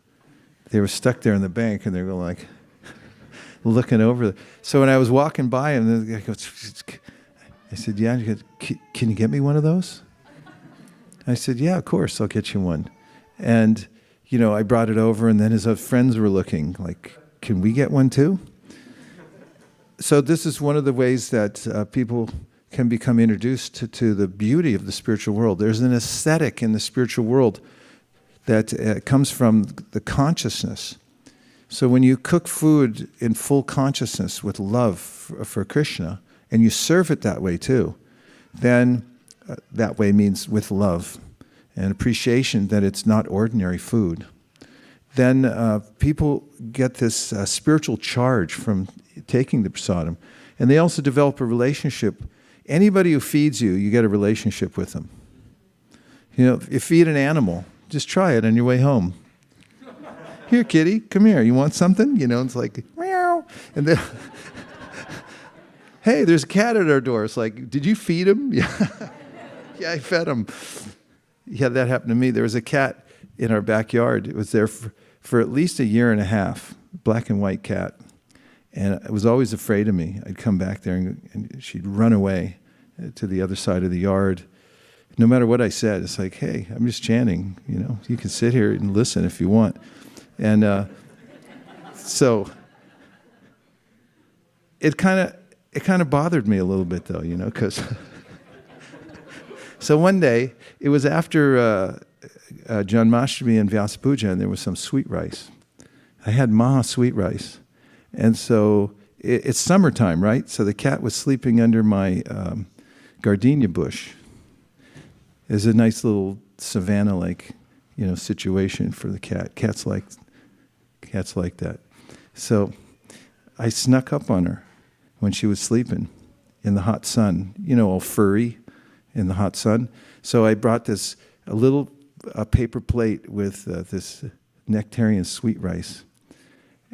They were stuck there in the bank, and they were like, looking over. So when I was walking by him, the guy goes, I said, yeah, can you get me one of those? I said, yeah, of course, I'll get you one. And, you know, I brought it over, and then his friends were looking like, can we get one too? So this is one of the ways that people can become introduced to the beauty of the spiritual world. There's an aesthetic in the spiritual world that comes from the consciousness. So when you cook food in full consciousness with love for Krishna, and you serve it that way too, then that way means with love and appreciation that it's not ordinary food, then people get this spiritual charge from taking the prasadam. And they also develop a relationship. Anybody who feeds you, you get a relationship with them. You know, if you feed an animal, just try it on your way home. Here, kitty, come here. You want something? You know, it's like, meow. And then, hey, there's a cat at our door. It's like, did you feed him? Yeah, yeah, I fed him. Yeah, that happened to me. There was a cat in our backyard. It was there for at least a year and a half, black and white cat. And it was always afraid of me. I'd come back there and she'd run away to the other side of the yard. No matter what I said, it's like, hey, I'm just chanting, you know. You can sit here and listen if you want. And so it kind of bothered me a little bit, though, you know, because so one day, it was after Janmashtami and Vyasa Puja, and there was some sweet rice. I had Maha sweet rice. And so it's summertime, right? So the cat was sleeping under my gardenia bush. It's a nice little savanna-like, you know, situation for the cat. Cats like that. So I snuck up on her when she was sleeping in the hot sun, you know, all furry in the hot sun. So I brought a little paper plate with this nectarian sweet rice.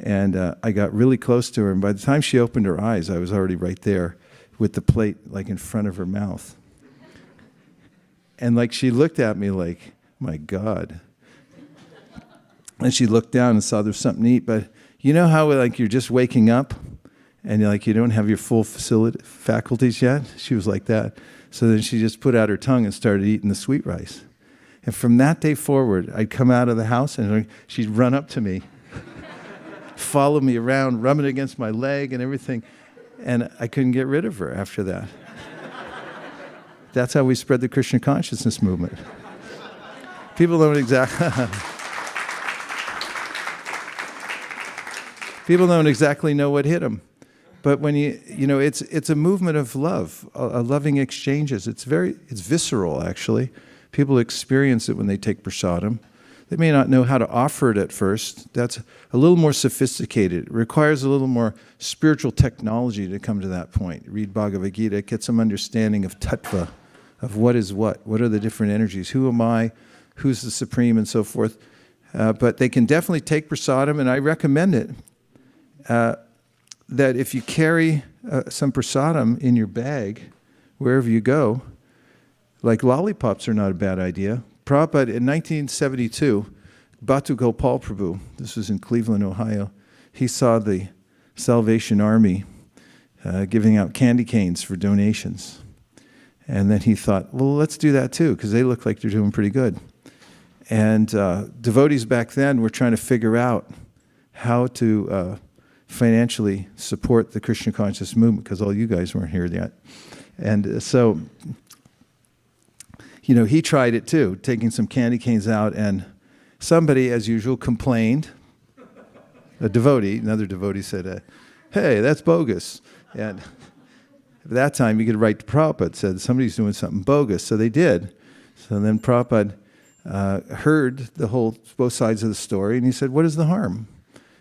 And I got really close to her, and by the time she opened her eyes, I was already right there with the plate like in front of her mouth. And like she looked at me like, my God. And she looked down and saw there's something to eat. But you know how like you're just waking up and like you don't have your full faculties yet? She was like that. So then she just put out her tongue and started eating the sweet rice. And from that day forward, I'd come out of the house and she'd run up to me, follow me around, rubbing against my leg and everything. And I couldn't get rid of her after that. That's how we spread the Krishna consciousness movement. People don't exactly know what hit them. But when you know, it's a movement of love, a loving exchanges. It's visceral, actually. People experience it when they take prasadam. They may not know how to offer it at first. That's a little more sophisticated. It requires a little more spiritual technology to come to that point. Read Bhagavad-gita, get some understanding of tattva, of what is what are the different energies, who am I, who's the supreme, and so forth. But they can definitely take prasadam, and I recommend it, that if you carry some prasadam in your bag, wherever you go, like lollipops are not a bad idea. Prabhupada, in 1972, Bhatu Gopal Prabhu, this was in Cleveland, Ohio, he saw the Salvation Army giving out candy canes for donations. And then he thought, well, let's do that too, because they look like they're doing pretty good. And devotees back then were trying to figure out how to financially support the Krishna conscious movement, because all you guys weren't here yet. And so, he tried it too, taking some candy canes out, and somebody, as usual, complained. Another devotee said, hey, that's bogus. And at that time, you could write to Prabhupada, said, somebody's doing something bogus. So they did. So then Prabhupada heard both sides of the story, and he said, what is the harm?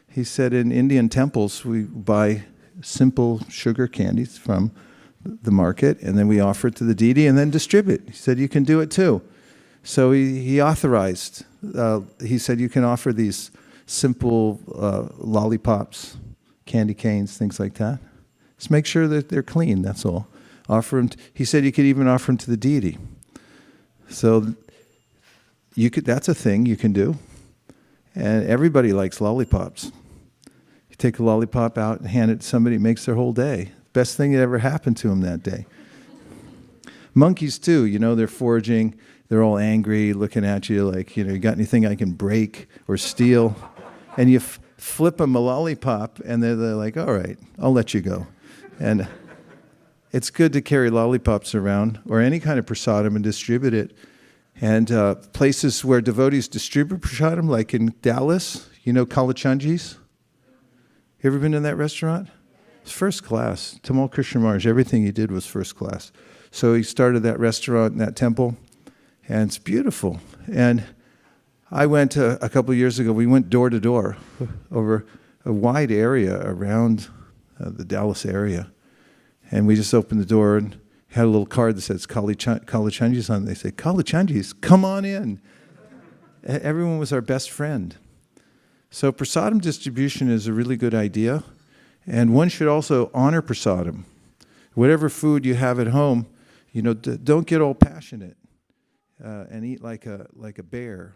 He said, in Indian temples, we buy simple sugar candies from the market, and then we offer it to the deity and then distribute. He said, you can do it too. So he authorized, he said, you can offer these simple lollipops, candy canes, things like that. Just make sure that they're clean, that's all. Offer them. He said you could even offer them to the deity. So that's a thing you can do. And everybody likes lollipops. You take a lollipop out and hand it to somebody, it makes their whole day. Best thing that ever happened to them that day. Monkeys too, they're foraging, they're all angry, looking at you like, you got anything I can break or steal? And you flip them a lollipop, and they're like, all right, I'll let you go. And it's good to carry lollipops around, or any kind of prasadam, and distribute it. And places where devotees distribute prasadam, like in Dallas, Kalachandji's? You ever been in that restaurant? It's first class. Tamal Krishna Maharaj, everything he did was first class. So he started that restaurant in that temple, and it's beautiful. And I went a couple of years ago, we went door to door over a wide area around the Dallas area. And we just opened the door and had a little card that says Kalachandji's on it. They say, Kalachandji's, come on in. Everyone was our best friend. So prasadam distribution is a really good idea. And one should also honor prasadam. Whatever food you have at home, don't get all passionate and eat like a bear.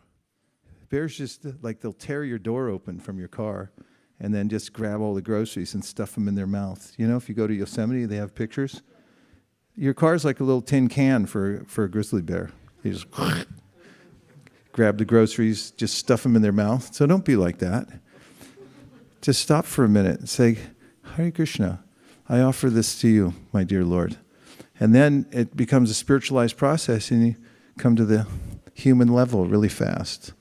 Bears just, they'll tear your door open from your car and then just grab all the groceries and stuff them in their mouth. If you go to Yosemite, they have pictures. Your car's like a little tin can for a grizzly bear. You just grab the groceries, just stuff them in their mouth. So don't be like that. Just stop for a minute and say, Hare Krishna, I offer this to you, my dear Lord. And then it becomes a spiritualized process, and you come to the human level really fast.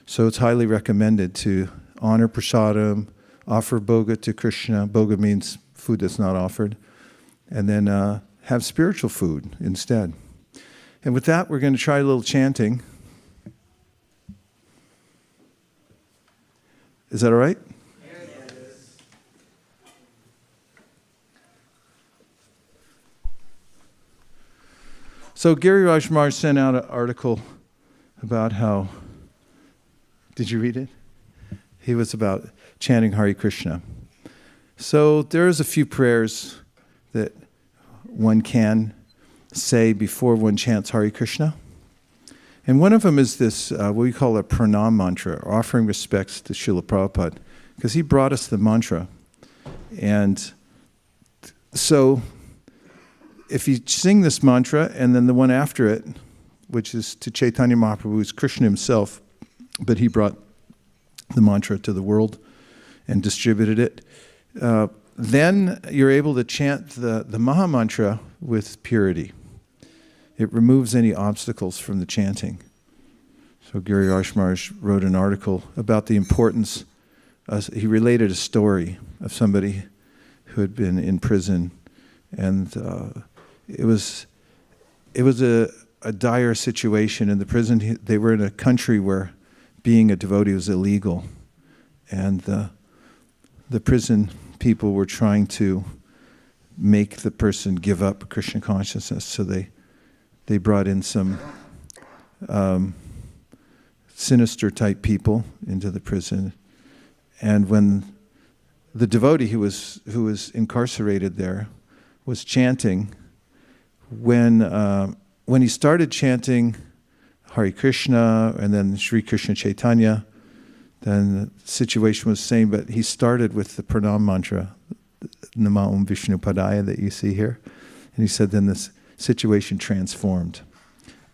So it's highly recommended to honor prasadam, offer bhoga to Krishna. Bhoga means food that's not offered. And then have spiritual food instead. And with that, we're going to try a little chanting. Is that all right? Yes. So Giri Raj Maharaj sent out an article about how, did you read it? He was about chanting Hare Krishna. So there's a few prayers that one can say before one chants Hare Krishna. And one of them is this, what we call a pranam mantra, offering respects to Srila Prabhupada, because he brought us the mantra. And so if you sing this mantra, and then the one after it, which is to Chaitanya Mahaprabhu, who's Krishna himself, but he brought the mantra to the world and distributed it, then you're able to chant the Maha Mantra with purity. It removes any obstacles from the chanting. So Giri Raj Maharaj wrote an article about the importance. He related a story of somebody who had been in prison, and it was a dire situation in the prison. They were in a country where being a devotee was illegal. And the prison people were trying to make the person give up Krishna consciousness. So they brought in some sinister type people into the prison. And when the devotee who was incarcerated there was chanting, when he started chanting Hare Krishna and then Sri Krishna Chaitanya, then the situation was the same, but he started with the pranam mantra, Nama Om Vishnu Padaya, that you see here. And he said then this situation transformed.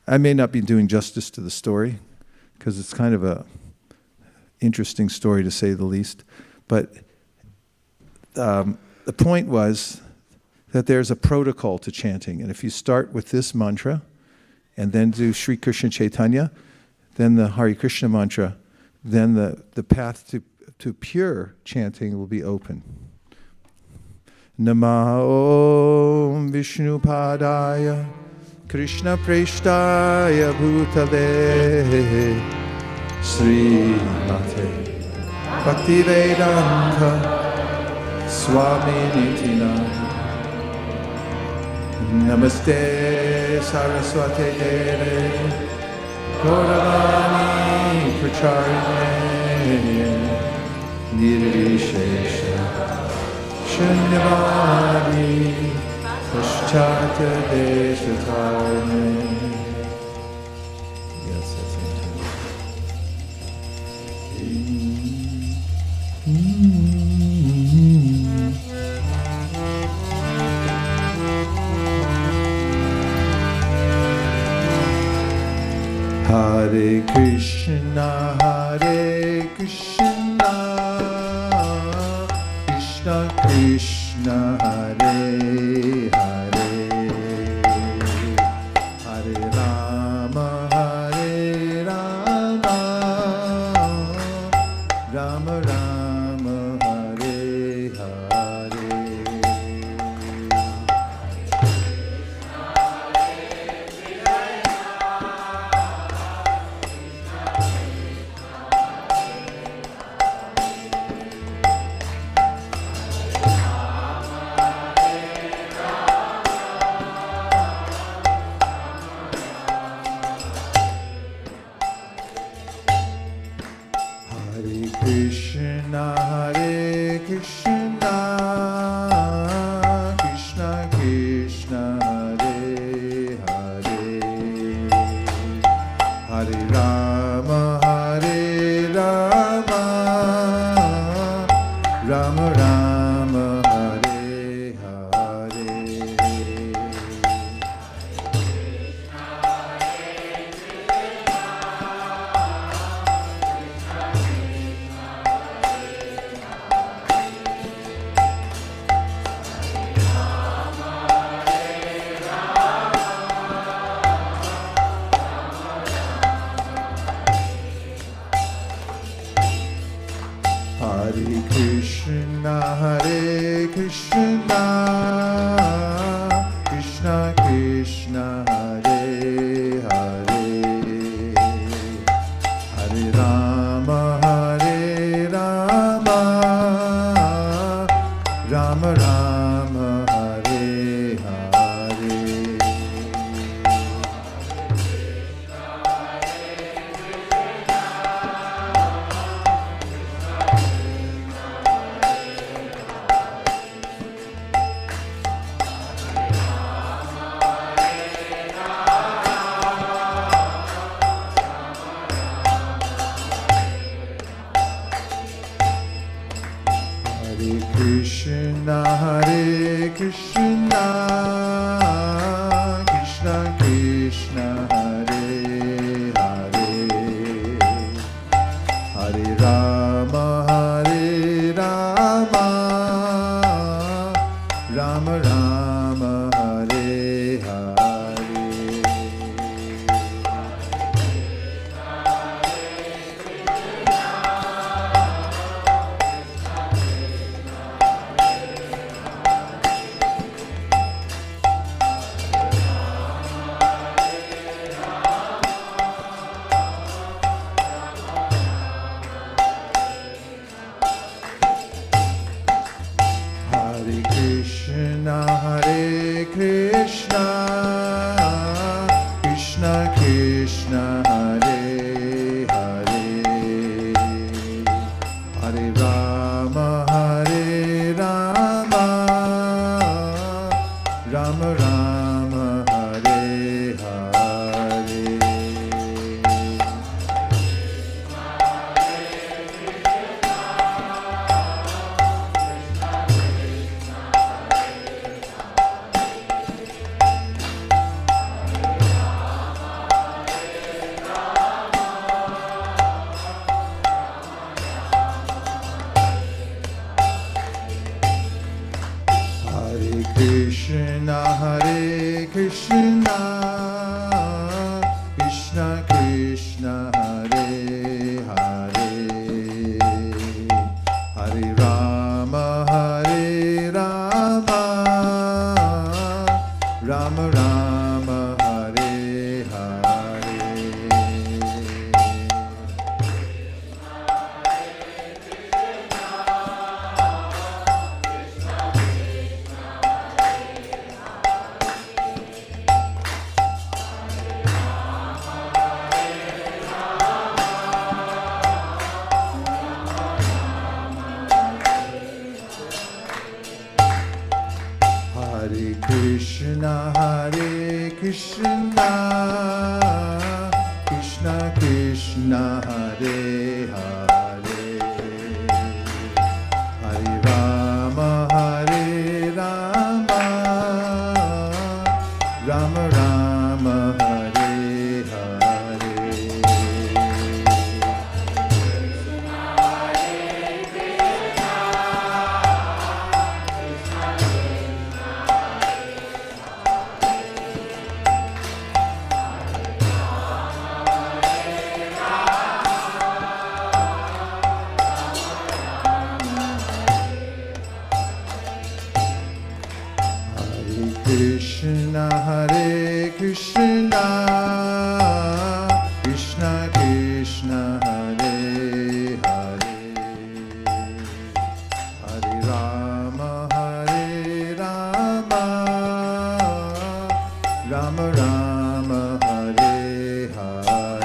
I may not be doing justice to the story, because it's kind of a interesting story to say the least. But the point was that there's a protocol to chanting. And if you start with this mantra, and then do Sri Krishna Chaitanya, then the Hare Krishna mantra, then the path to pure chanting will be open. Nama Om Vishnu Padaya Krishna Preshtaya Bhutale Sri Mate Bhakti Vedanta Swami Nitina Namaste Saraswati Deve Gauravani Pracharine Nirvishesha Shunyavani Paschata Deshatarne. Yes, that's Hare Krishna, Hare Krishna, Krishna Krishna, Hare Hare, Hare Rama, Hare Rama, Rama Rama, Hare Hare. Hare Krishna, Krishna Krishna, Hare Hare, Hare Rama, Rama Rama, Hare Hare. Hare Krishna, Krishna Krishna, Hare Hare, Hare Rama, Rama Rama, Hare Hare. Hare Krishna, Krishna Krishna, Hare Hare, Hare Rama, Rama Rama, Hare Hare. Krishna, Krishna Krishna, Hare Hare, Hare Rama, Rama Rama, Hare Hare.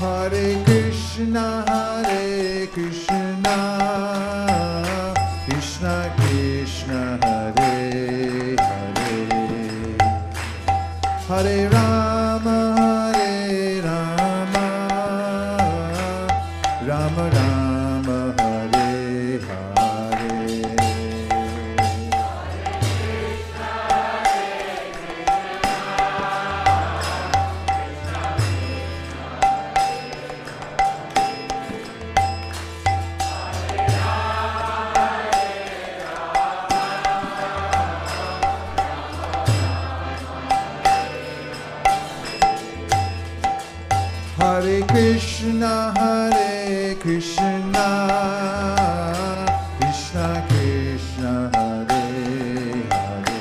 Hare Krishna, Krishna Krishna, Hare Hare, Hare Rama, Rama Rama, Hare Hare. Hare Krishna, Krishna Krishna, Hare Hare,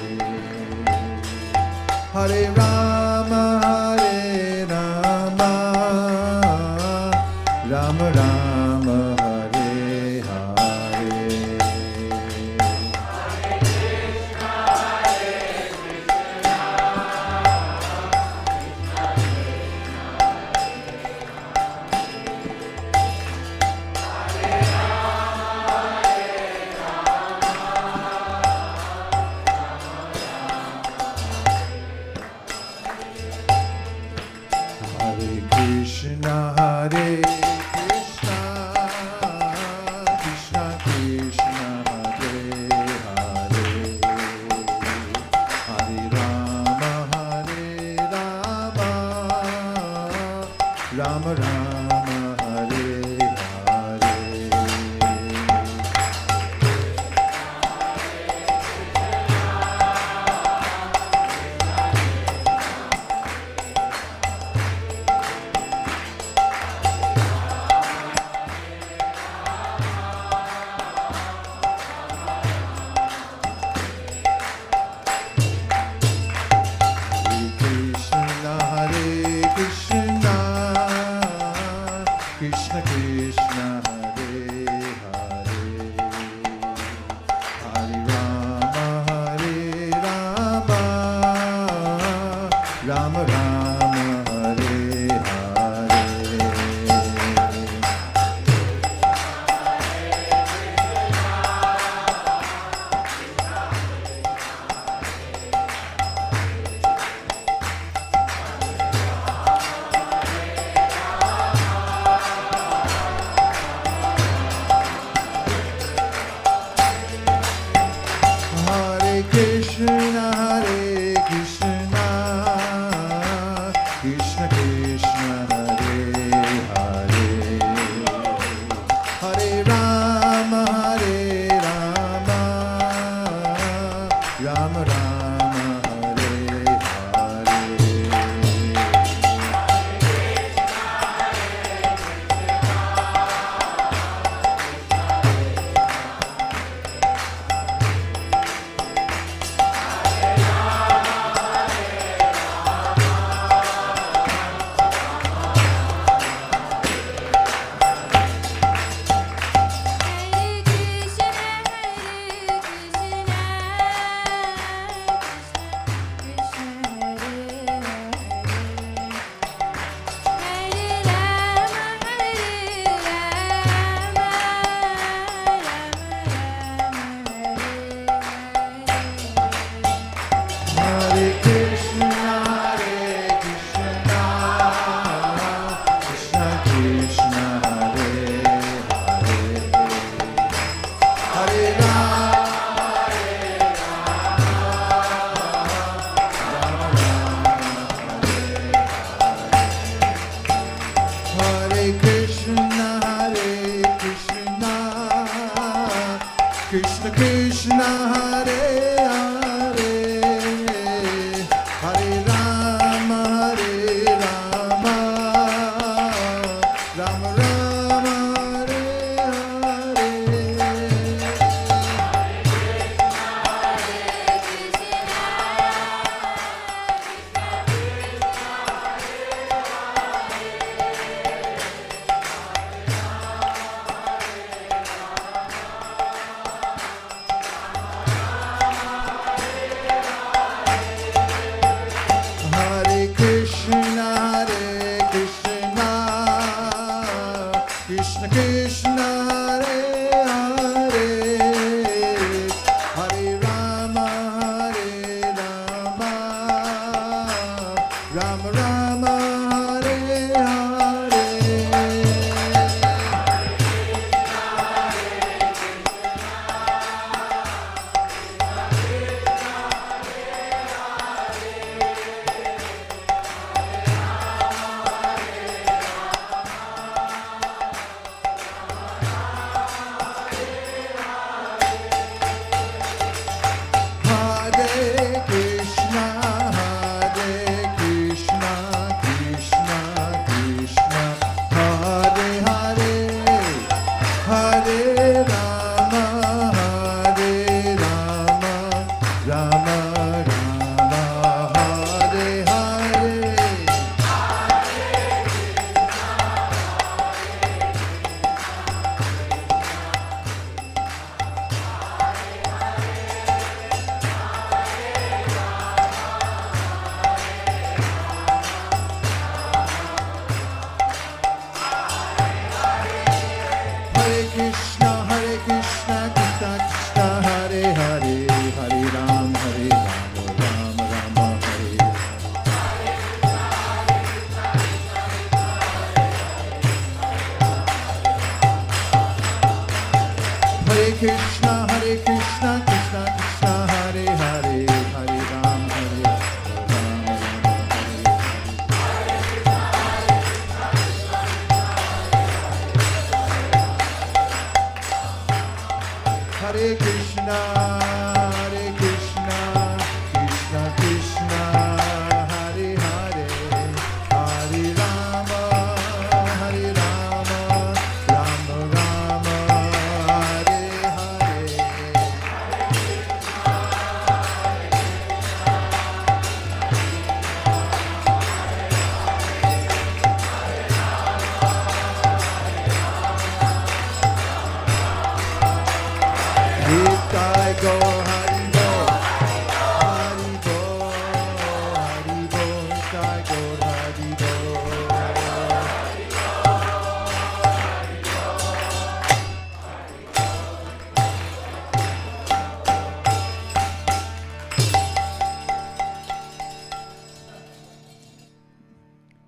Hare Rama, Rama Rama, Hare Hare. Hare Krishna, Krishna Krishna, Hare Hare, Hare Rama, Rama Rama, Hare Hare. Krishna Krishna, Hare Hare, Hare Rama, Rama Rama, Hare Hare. Hare Krishna, Krishna Krishna, Hare Hare, Hare Rama, Rama Rama, Hare Hare. Hare Krishna, Krishna Krishna, Hare Hare, Hare Rama, Hare Krishna, Krishna Krishna, Hare Hare, Hare Rama, Rama Rama, Hare Hare. Krishna, Krishna Krishna, Hare Hare, Hare Ram, Hare Ram, Hare Krishna, Krishna Krishna, Hare Hare, Hare Rama, Rama Rama, Hare Hare. Nitai go Hari Bo, Hari Bo, Hari Bo, Nitai go Hari Bo.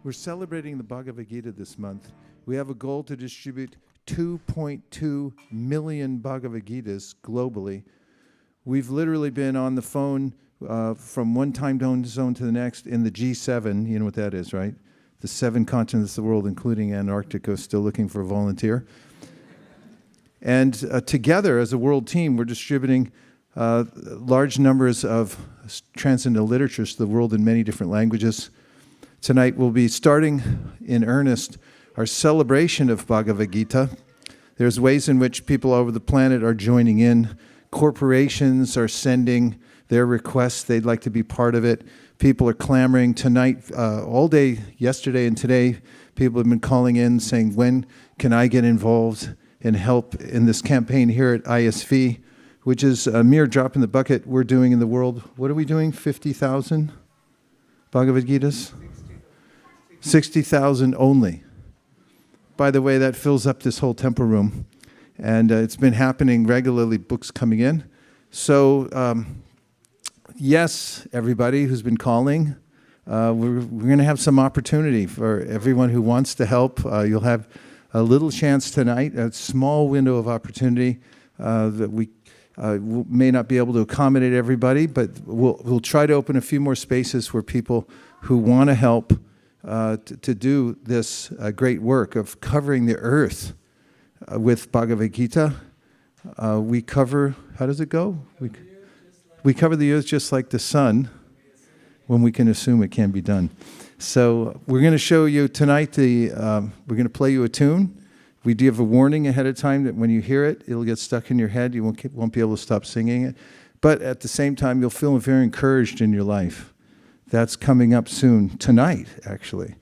We're celebrating the Bhagavad-gita this month. We have a goal to distribute 2.2 million Bhagavad-gitas globally. We've literally been on the phone from one time zone to the next in the G7. You know what that is, right? The 7 continents of the world, including Antarctica, still looking for a volunteer. And together as a world team, we're distributing large numbers of transcendental literatures to the world in many different languages. Tonight we'll be starting in earnest our celebration of Bhagavad-gita. There's ways in which people all over the planet are joining in. Corporations are sending their requests. They'd like to be part of it. People are clamoring tonight, all day, yesterday and today. People have been calling in saying, when can I get involved and help in this campaign here at ISV, which is a mere drop in the bucket we're doing in the world. What are we doing? 50,000 Bhagavad-gitas? 60,000 only. By the way, that fills up this whole temple room. And it's been happening regularly, books coming in. So, yes, everybody who's been calling, we're going to have some opportunity for everyone who wants to help. You'll have a little chance tonight, a small window of opportunity that we may not be able to accommodate everybody, but we'll try to open a few more spaces for people who want to help to do this great work of covering the earth with Bhagavad-gita. We cover, how does it go? We cover the earth just like the sun when we can assume it can be done. So we're going to show you tonight, we're going to play you a tune. We do have a warning ahead of time that when you hear it, it'll get stuck in your head. You won't be able to stop singing it. But at the same time, you'll feel very encouraged in your life. That's coming up soon, tonight, actually.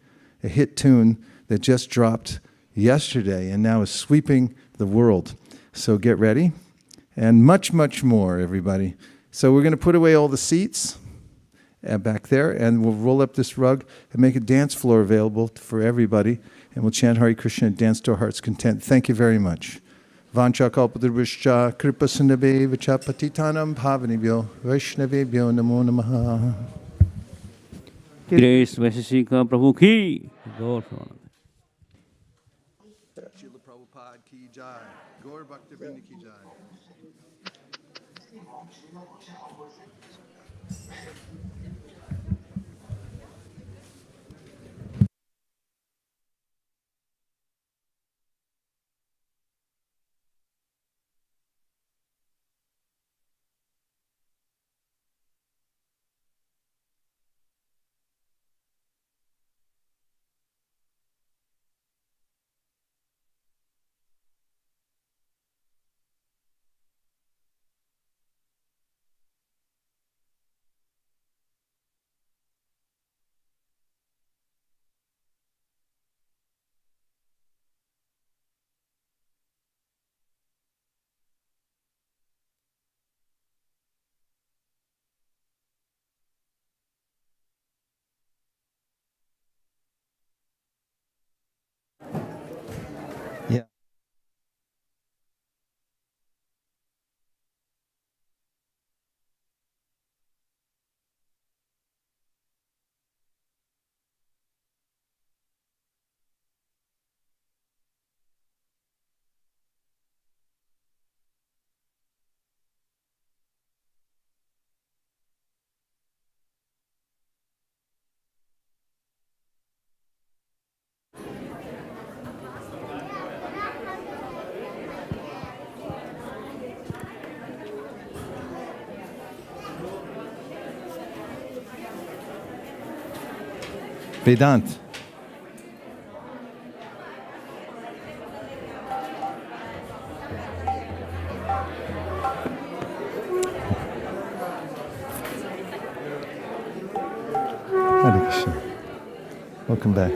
A hit tune that just dropped yesterday and now is sweeping the world. So get ready. And much, much more, everybody. So we're going to put away all the seats back there, and we'll roll up this rug and make a dance floor available for everybody. And we'll chant Hare Krishna and dance to our heart's content. Thank you very much. Vancha kalpadrvishcha kripa sindhabe vacha patitanam bhavanibhyo vaishnavebhyo namo namaha. Grace Vaisesika Prabhu ki. Gaur Pranam. Srila Prabhupada ki jai. Gaur Bhakti Vrinda ki jai. Vedant. Hare Krishna. Welcome back.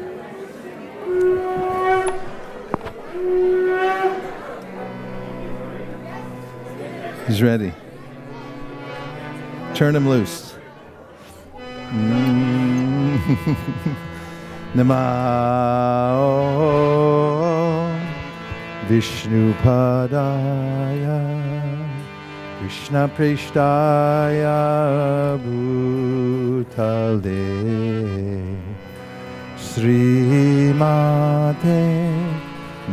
He's ready. Turn him loose. Namo Vishnu Padaya Krishna Preshtaya Bhutale Srimate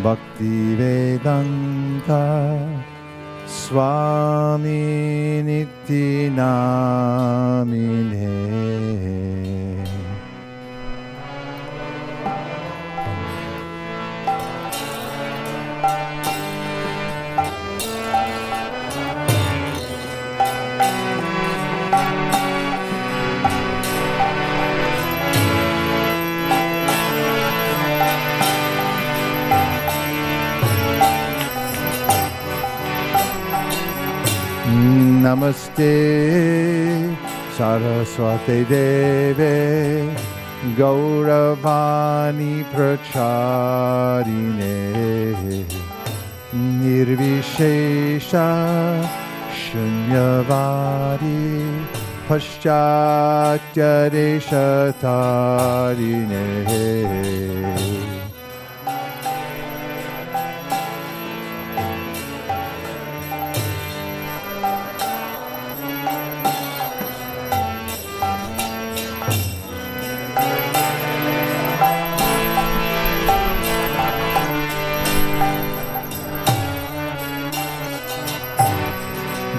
Bhakti Vedanta Swami Niti Namine. Namaste Saraswati Deve Gauravani Pracharine Nirvishesha Shunyavadi Paschatya Deshatarine.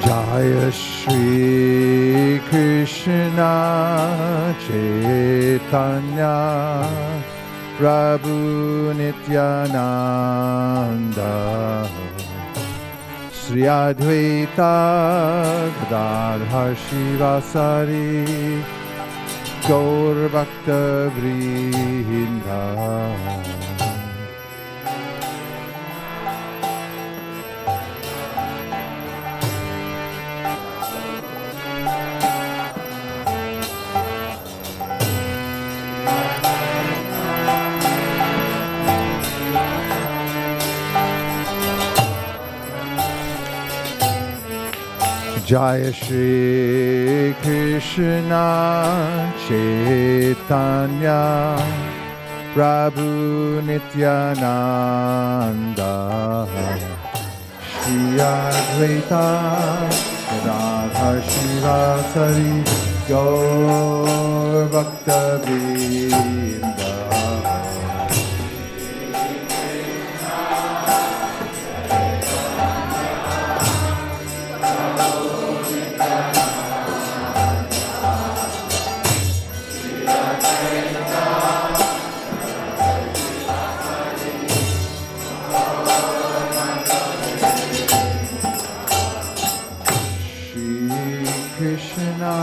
Jaya Shri Krishna Chaitanya Prabhu Nityananda Sri Advaita Gadadhar Shivasari Gaur Bhakta Vrinda. Jaya Shri Krishna Chaitanya Prabhu Nityananda Shri Advaita Gadadhar Shivasari Gaur Bhakta Vrinda. Krishna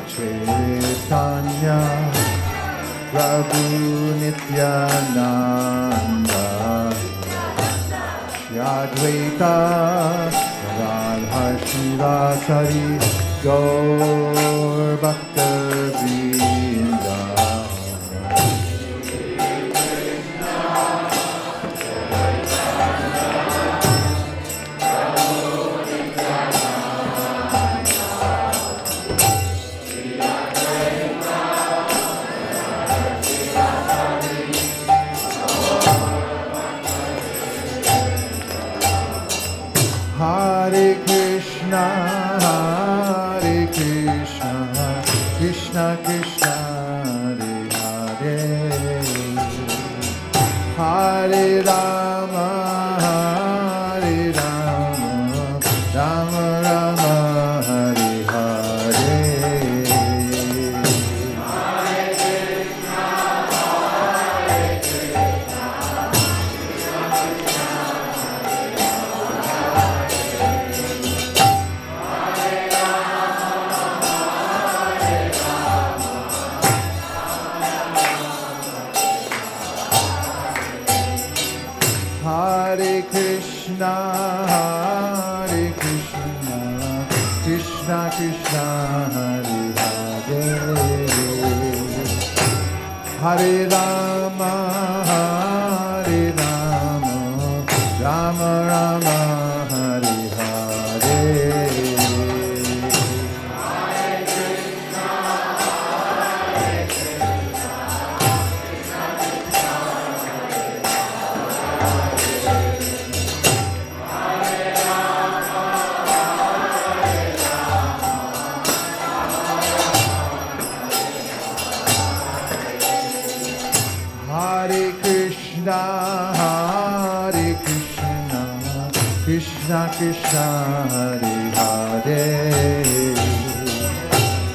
Chaitanya Prabhu Nityananda Shri Advaita Gadadhar Shivasari Gaur Bhakta Vrinda. Hare Krishna, Krishna Krishna, Hare Hare, Hare Rama, Rama Rama, Hare Hare. Hare Krishna, Krishna Krishna, Hare Hare, Hare Rama, Rama Rama, Hare Hare. Hare Krishna, Krishna Krishna, Hare Hare,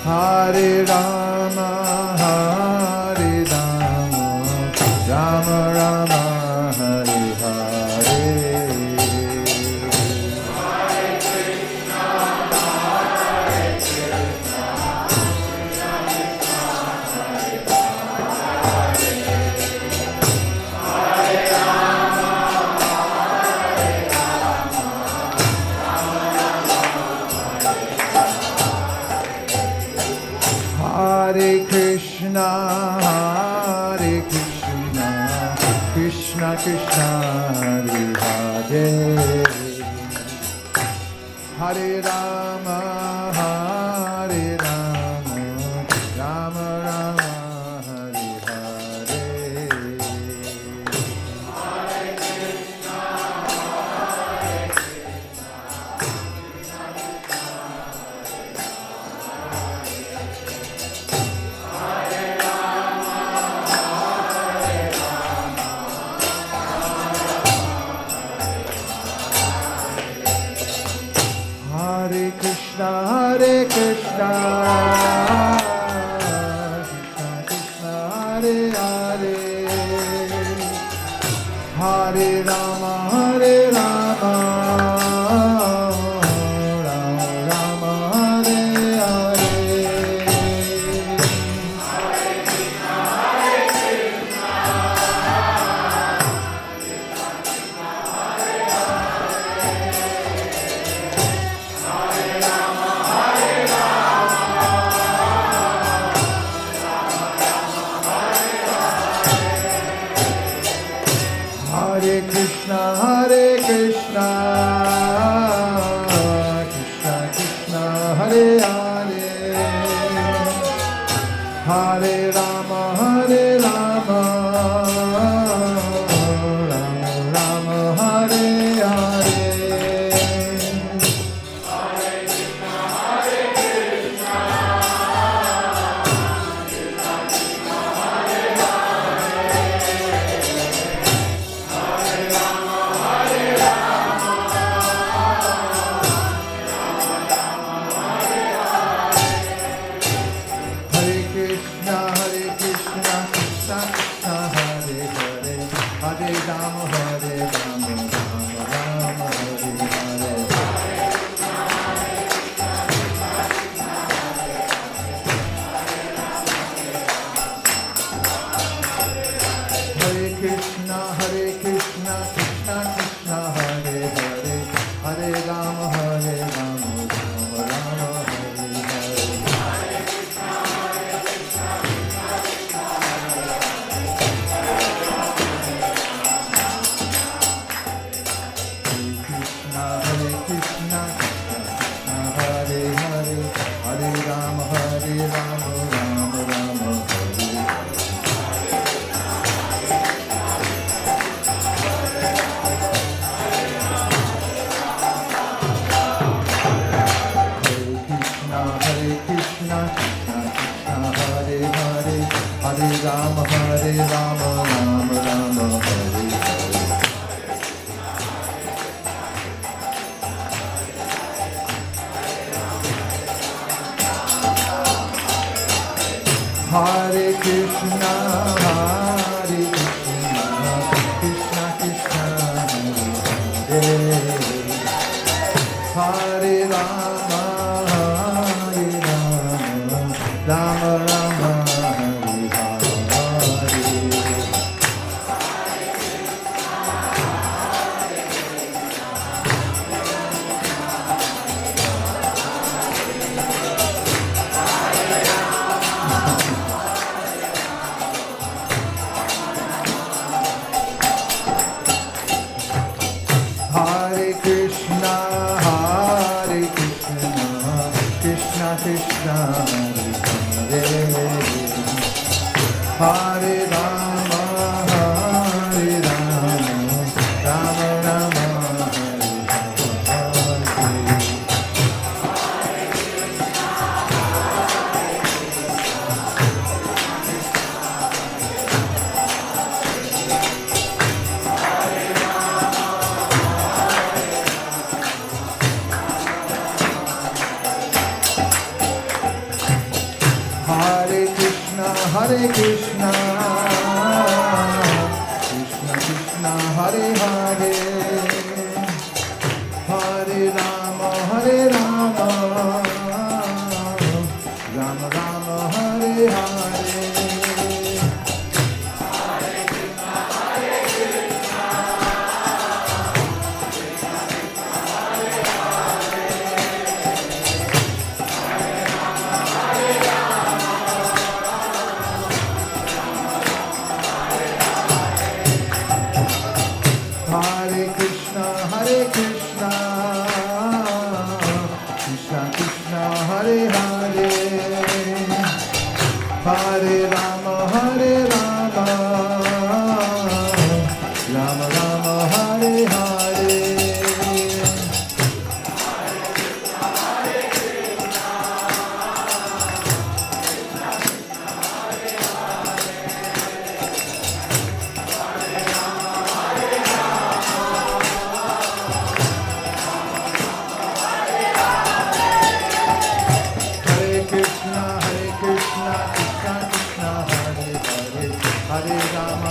Hare Rama, Rama Rama, Hare Hare. Hare Krishna, Krishna Krishna, Hare Hare, Hare Rama, Rama Rama, Hare Hare. Hare Krishna, Krishna Krishna, Hare Hare, Hare Rama, Rama Rama, Hare Hare. Hare Krishna, Krishna Krishna, Hare Hare, Hare Rama, Rama Rama, Hare Hare. Hare Krishna, Krishna Krishna, Hare Hare, Hare Rama, Rama Rama, Hare Hare. Hare Krishna, Krishna Krishna, Hare Hare, Hare Rama, Rama Rama, Hare Hare. Hare Krishna, Hare Hare, Hare Rama, Rama Rama, Hare Hare. Hare Krishna, Hare Hare, Hare Rama, Rama Rama, Hare Hare. Hare Krishna, Krishna Krishna, Hare Hare, Hare Rama, Rama Rama, Hare Hare. Krishna, Hare Hare Rama, Hare Rama, Rama Rama, Hare Hare. Hare Krishna, Hare Krishna, Krishna Krishna, Hare Hare, Hare Rama, Hare Rama, Rama Rama, Hare Hare. Hare Krishna, Hare Krishna, Krishna Krishna, Hare Hare, Hare Rama, Hare Rama, Rama Rama, Hare Hare. Hare Krishna, Krishna Krishna, Hare Hare, Hare Rama, Rama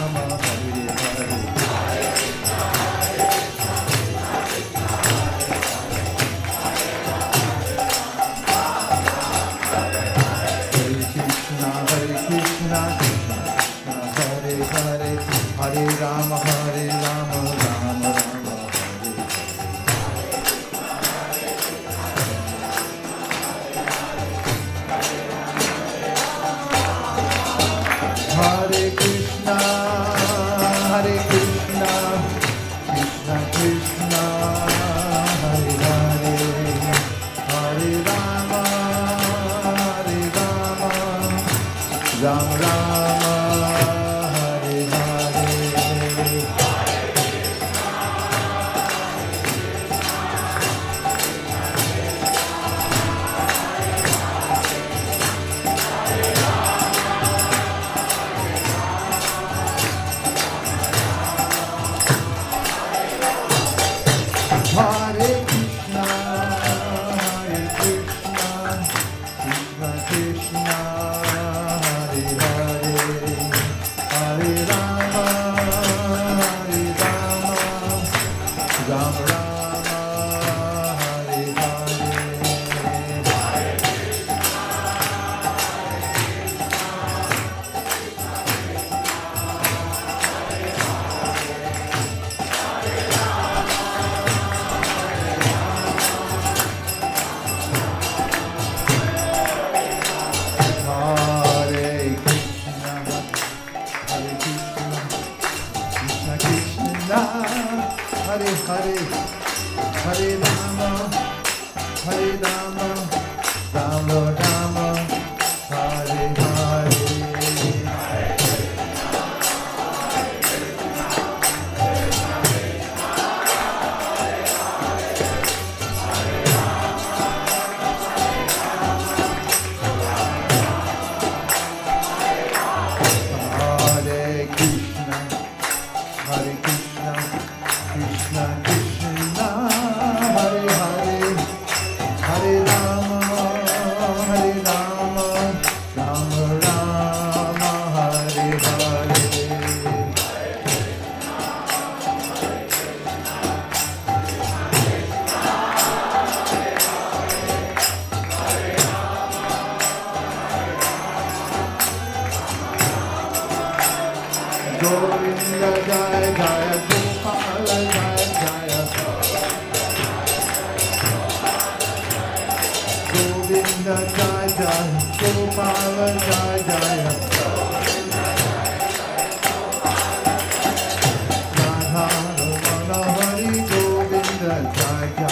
Rama, Hare Hare. Hare Krishna, Krishna Krishna, Hare Hare, Hare Rama, Rama Rama, Hare Hare Krishna, Krishna Krishna, Hare Hare, Hare Rama, Rama Rama, Hare Hare. Hare Krishna, Krishna Krishna, Hare Hare, Hare Rama, Rama Rama, Hare Hare. Hare Krishna, Krishna Krishna, Hare Hare, Hare Rama, Rama Rama, Hare Hare. Hare Krishna, Krishna Krishna, Hare Hare, Hare Rama, Rama Rama, Hare Hare. Govinda Jaya Jaya Gopala Jaya Jaya, Govinda Jaya Jaya Gopala Jaya Jaya, Radha Ramana Hari Govinda Jaya Jaya,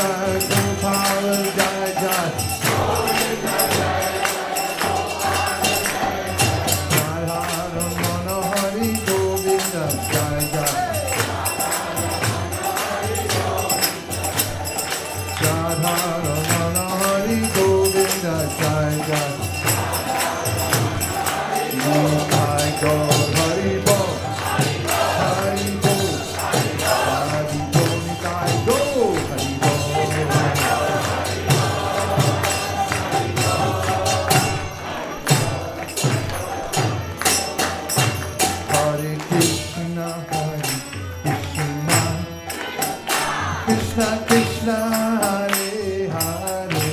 Jai Gopal Jai Jai Radha Ramana Hari Govinda Jai Jai Radha Ramana Hari Govinda Jai Jai Nitai Gaur Hari Bol Hari Bol Hari Bol Nitai Gaur Hari Bol Hare Krishna Krishna Krishna Hare Hare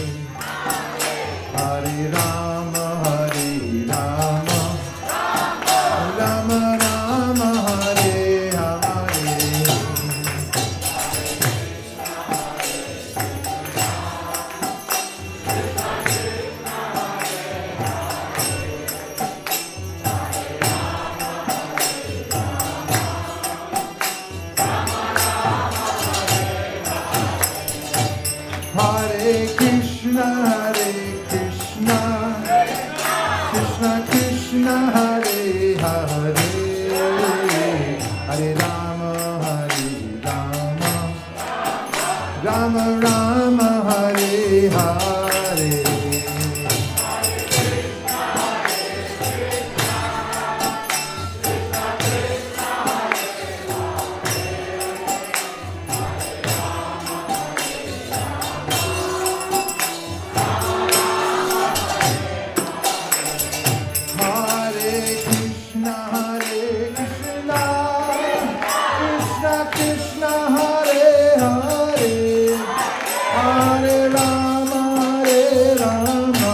Hare Rama Hare Rama Rama Rama Hare Hare Hare Krishna Krishna Krishna Hare Hare Hare Rama Rama Rama Hare Hare Hare Krishna Krishna Krishna Hare Hare Hare Rama Rama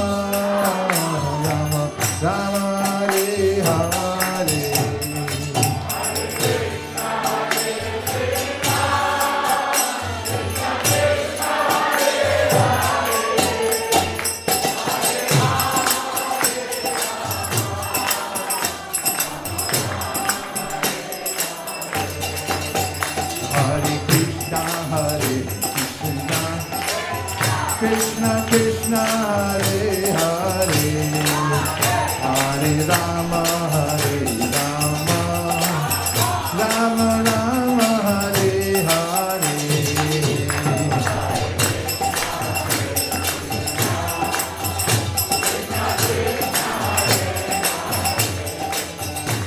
Rama Hare Hare Hare Krishna Krishna Krishna Hare Hare Hare Rama Rama Rama Hare Hare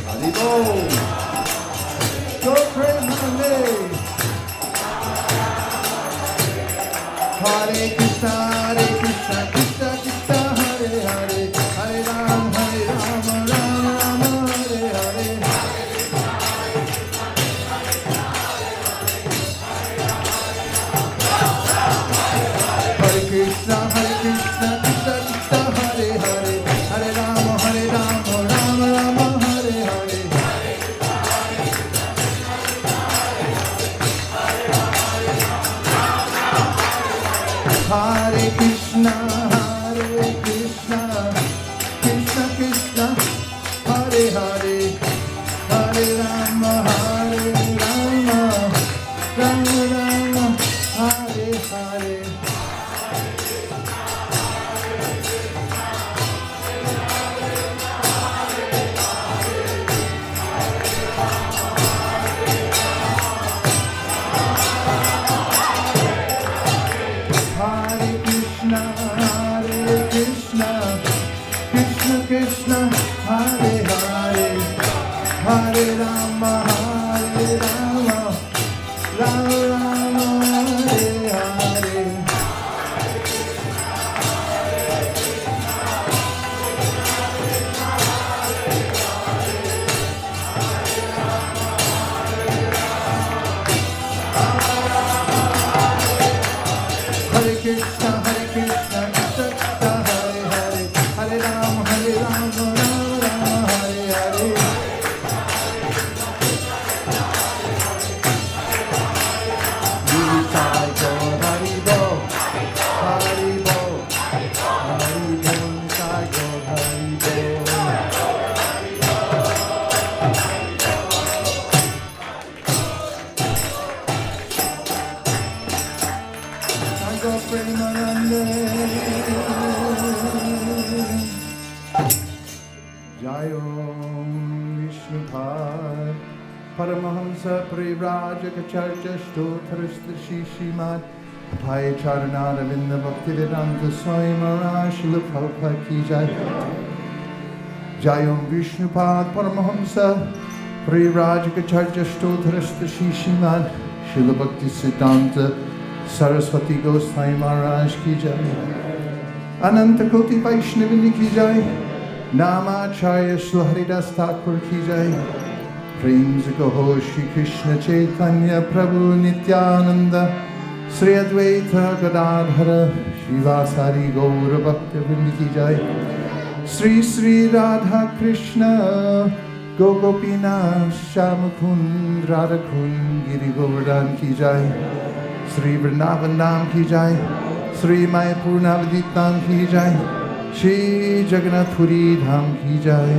Hare Bol Go Krishna Hare Krishna Krishna Krishna Hare Hare Hare Rama Rama Hare Hare Hare Krishna Krishna Krishna Hare Hare Hare Rama Rama Rama Hare Hare Hare Krishna Krishna Krishna Hare Hare Hare Rama Rama Rama Hare Hare Hare Krishna Krishna Krishna Hare Hare Hare Rama Rama Rama Hare Hare Hare Krishna Krishna Krishna Hare Hare Hare Rama Rama Rama Hare Hare Nitai Gaur Hari Bol Hari Bol Hari Bol Nitai Gaur Hari Bol Go Premanande. Jayo Vishnupad Paramahamsa Parivrajaka Stotrista Shishimat Pai Charanada Vinda Bhaktivedanta Swami Maharaj Srila Prabhupada Ki Jai. Jayom Vishnupad Paramahamsa Parivrajaka Stotrista Shishimat Srila Bhakti Siddhanta Saraswati Goswami Maharaj Ki Jai. Ananta Koti Vaishnavini Ki Jai. Namacharya Srila Haridas Thakur Ki Jai. Prem Gaho Shri Krishna Chaitanya Prabhu Nityananda Sri Advaita Gadadhara Shivasari Gaura Bhakta Vrinda Ki Jai. Sri Sri Radha Krishna Gopina Shamakund Radhakund Giri Govardhan Ki Jai. Sri Vrindavan Dham Ki Jai. Sri Mayapur Navadip Dham Ki Jai. Shri Jagannath Puri Dham Ki Jai.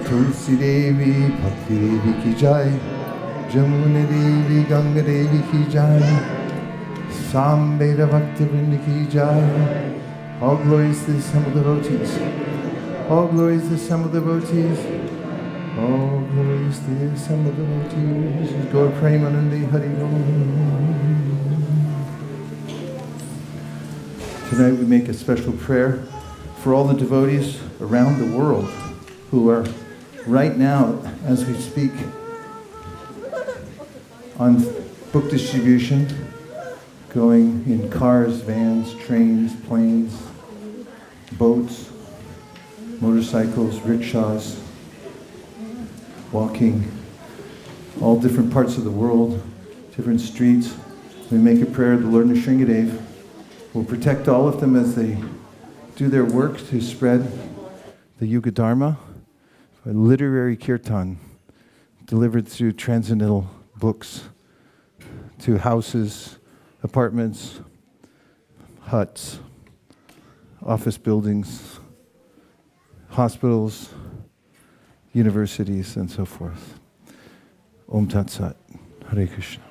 Tulsi Devi Bhakti Devi Ki Jai. Jamuna Devi Ganga Devi Ki Jai. Samveda Bhakti Vrinda Ki Jai. All glories to the assembled devotees. All glories to the assembled devotees. All glories to the assembled devotees. Gaur Premanande Hari Om. Tonight we make a special prayer for all the devotees around the world who are right now, as we speak, on book distribution, going in cars, vans, trains, planes, boats, motorcycles, rickshaws, walking all different parts of the world, different streets. We make a prayer to Lord Nrsingadev will protect all of them as they do their work to spread the Yuga Dharma, a literary kirtan delivered through transcendental books to houses, apartments, huts, office buildings, hospitals, universities, and so forth. Om Tat Sat. Hare Krishna.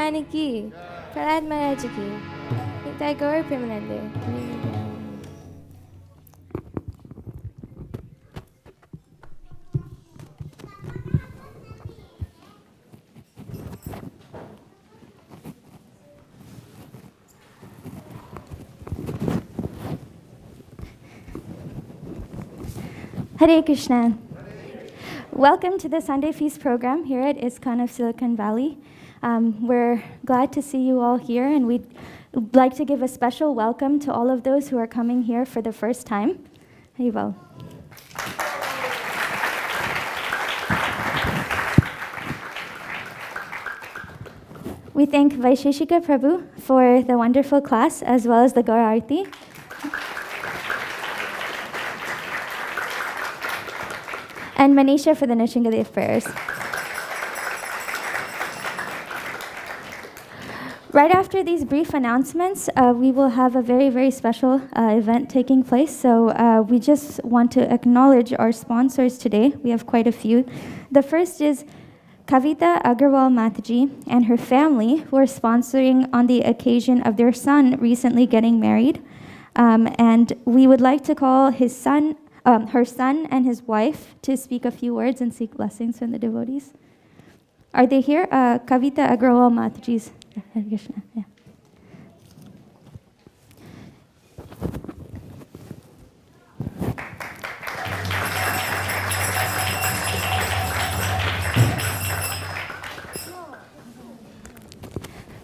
Bhagwan ki, Prahlad Maharaj ki, Nitai Gaur Premanande. Hare Krishna. Welcome to the Sunday Feast program here at ISKCON of Silicon Valley. We're glad to see you all here, and we'd like to give a special welcome to all of those who are coming here for the first time. Haribol. We thank Vaisesika Prabhu for the wonderful class as well as the Gaur Arti. And Manisha for the Nrsingadev prayers. Right after these brief announcements, we will have a very, very special event taking place. So we just want to acknowledge our sponsors today. We have quite a few. The first is Kavita Agarwal Mataji and her family, who are sponsoring on the occasion of their son recently getting married. And we would like to call his son, her son and his wife to speak a few words and seek blessings from the devotees. Are they here? Kavita Agrawal Mataji's. Hare Krishna. Yeah.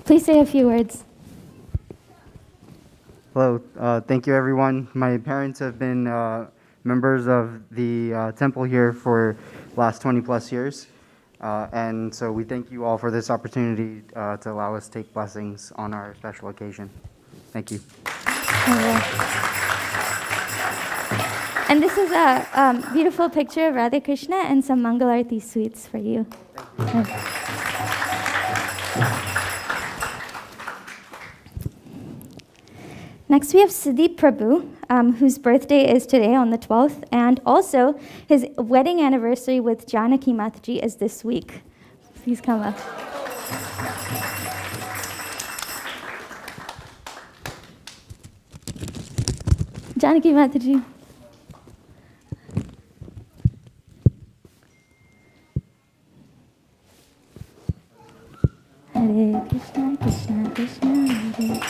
Please say a few words. Hello, thank you everyone. My parents have been members of the temple here for last 20 plus years. And so we thank you all for this opportunity to allow us to take blessings on our special occasion. Thank you. And this is a beautiful picture of Radha Krishna and some Mangalarti sweets for you. Thank you. Next, we have Siddhi Prabhu, whose birthday is today on the 12th, and also his wedding anniversary with Janaki Mataji is this week. Please come up. Janaki Mataji. Hare Krishna, Krishna Krishna, Hare.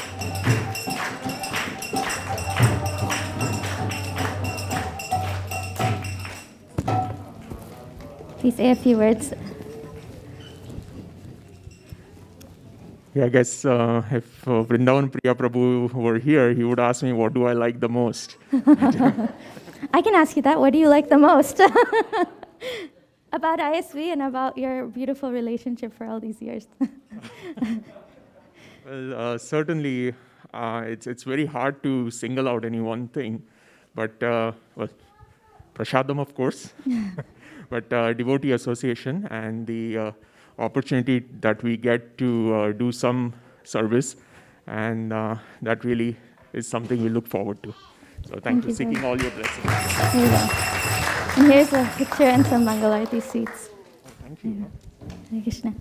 Please say a few words. Yeah, I guess if Vrindavan Priya Prabhu were here, he would ask me, what do I like the most? I can ask you that. What do you like the most? About ISV and about your beautiful relationship for all these years. Well, certainly, it's very hard to single out any one thing. But, well, Prashadam, of course. But devotee association and the opportunity that we get to do some service, and that really is something we look forward to. So thank you, seeking all your blessings. Here you go. And here's a picture and some Mangalarti sweets. Oh, thank you. Hare Krishna.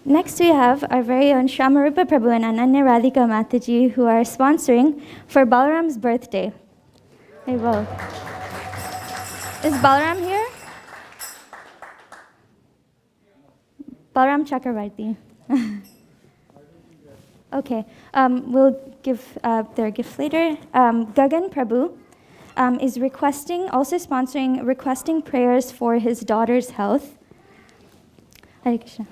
Next, we have our very own Shamarupa Prabhu and Ananya Radhika Mataji, who are sponsoring for Balaram's birthday. Hey, well. Is Balaram here? Balaram Chakravarti. Okay, we'll give their gift later. Gagan Prabhu is also requesting prayers for his daughter's health. Hare Krishna.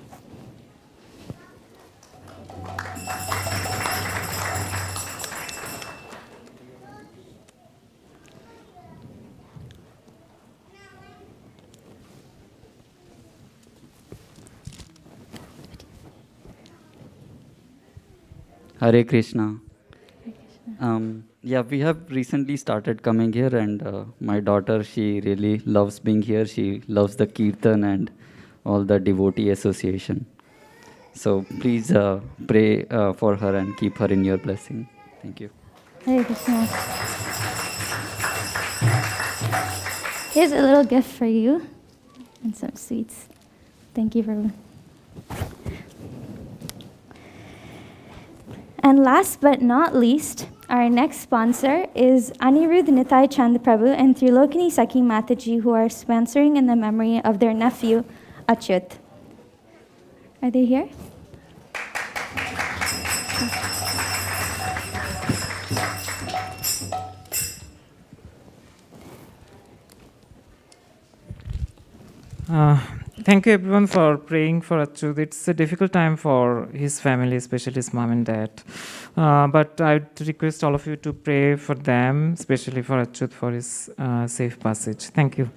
Hare Krishna. Yeah, we have recently started coming here, and my daughter, she really loves being here. She loves the Kirtan and all the devotee association. So please pray for her and keep her in your blessing. Thank you. Hare Krishna. Here's a little gift for you and some sweets. Thank you for. And last but not least, our next sponsor is Anirudh Nitai Chand Prabhu and Trilokini Sakhi Mataji, who are sponsoring in the memory of their nephew, Achyut. Are they here? Thank you everyone for praying for Achyut. It's a difficult time for his family, especially his mom and dad. But I would request all of you to pray for them, especially for Achyut, for his safe passage. Thank you.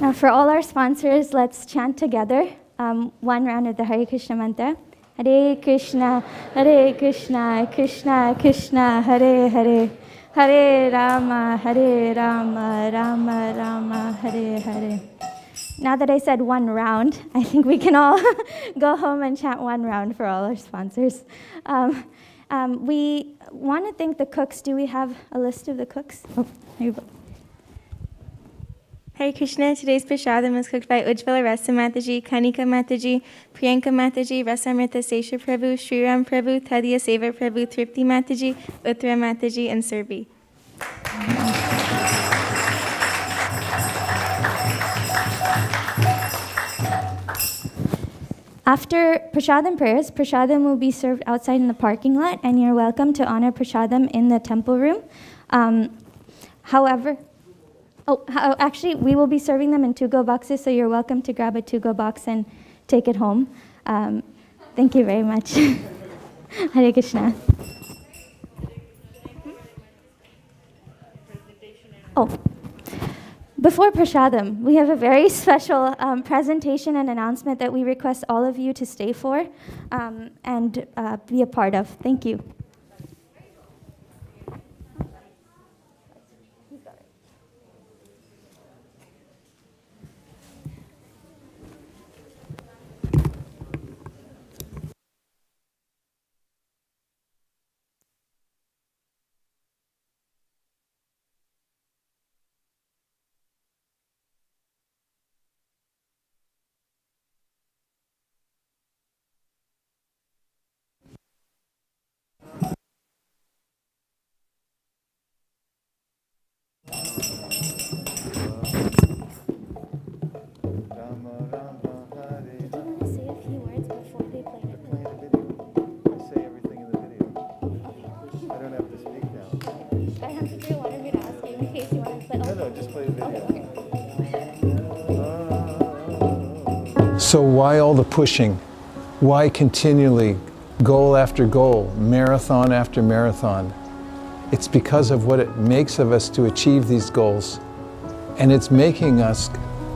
Now for all our sponsors, let's chant together one round of the Hare Krishna mantra. Hare Krishna, Krishna Krishna, Hare Hare, Hare Rama, Rama Rama, Hare Hare. Now that I said one round, I think we can all go home and chant one round for all our sponsors. We want to thank the cooks. Do we have a list of the cooks? Oh, here you go. Hare Krishna, today's prasadam was cooked by Ujjvala Rasa Mataji, Kanika Mataji, Priyanka Mataji, Rasamrita Sesha Prabhu, Sriram Prabhu, Thadiya Seva Prabhu, Tripti Mataji, Uttara Mataji, and Surbi. After prasadam prayers, prasadam will be served outside in the parking lot, and you're welcome to honor prasadam in the temple room. Actually, we will be serving them in to-go boxes, so you're welcome to grab a to-go box and take it home. Thank you very much. Hare Krishna. Before prasadam, we have a very special presentation and announcement that we request all of you to stay for and be a part of. Thank you. So why all the pushing? Why continually goal after goal, marathon after marathon? It's because of what it makes of us to achieve these goals. And it's making us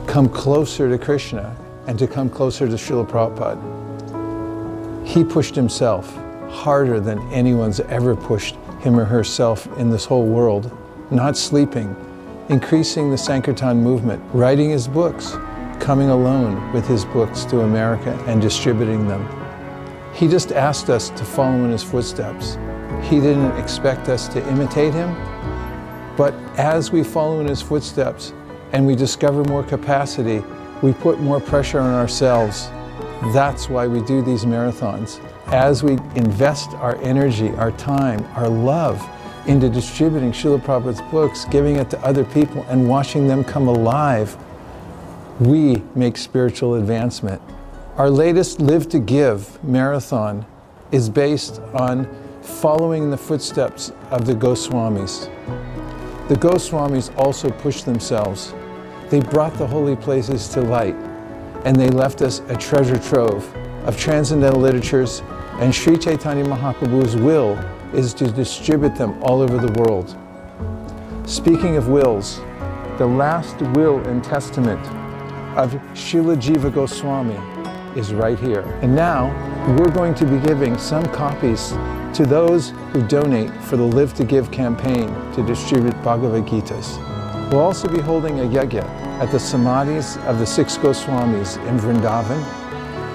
come closer to Krishna and to come closer to Srila Prabhupada. He pushed himself harder than anyone's ever pushed him or herself in this whole world, not sleeping, increasing the Sankirtan movement, writing his books, coming alone with his books to America and distributing them. He just asked us to follow in his footsteps. He didn't expect us to imitate him, but as we follow in his footsteps and we discover more capacity, we put more pressure on ourselves. That's why we do these marathons. As we invest our energy, our time, our love into distributing Srila Prabhupada's books, giving it to other people and watching them come alive, we make spiritual advancement. Our latest Live to Give marathon is based on following in the footsteps of the Goswamis. The Goswamis also pushed themselves. They brought the holy places to light, and they left us a treasure trove of transcendental literatures, and Sri Chaitanya Mahaprabhu's will is to distribute them all over the world. Speaking of wills, the last will and testament of Srila Jiva Goswami is right here. And now we're going to be giving some copies to those who donate for the Live to Give campaign to distribute Bhagavad-gitas. We'll also be holding a yajna at the samadhis of the 6 Goswamis in Vrindavan,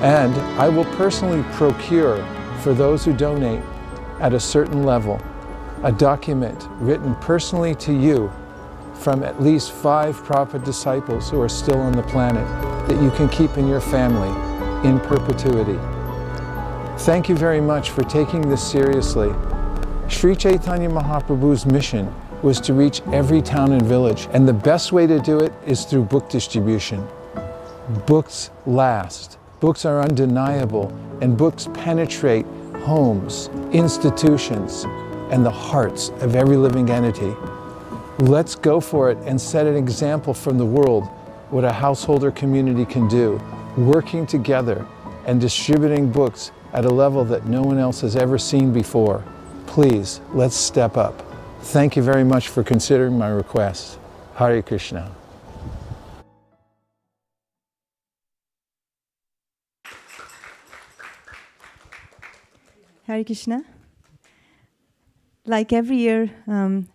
and I will personally procure for those who donate at a certain level, a document written personally to you from at least 5 Prabhupada disciples who are still on the planet that you can keep in your family in perpetuity. Thank you very much for taking this seriously. Sri Chaitanya Mahaprabhu's mission was to reach every town and village, and the best way to do it is through book distribution. Books last. Books are undeniable, and books penetrate homes, institutions, and the hearts of every living entity. Let's go for it and set an example from the world what a householder community can do, working together and distributing books at a level that no one else has ever seen before. Please, let's step up. Thank you very much for considering my request. Hare Krishna. Hare Krishna. Like every year,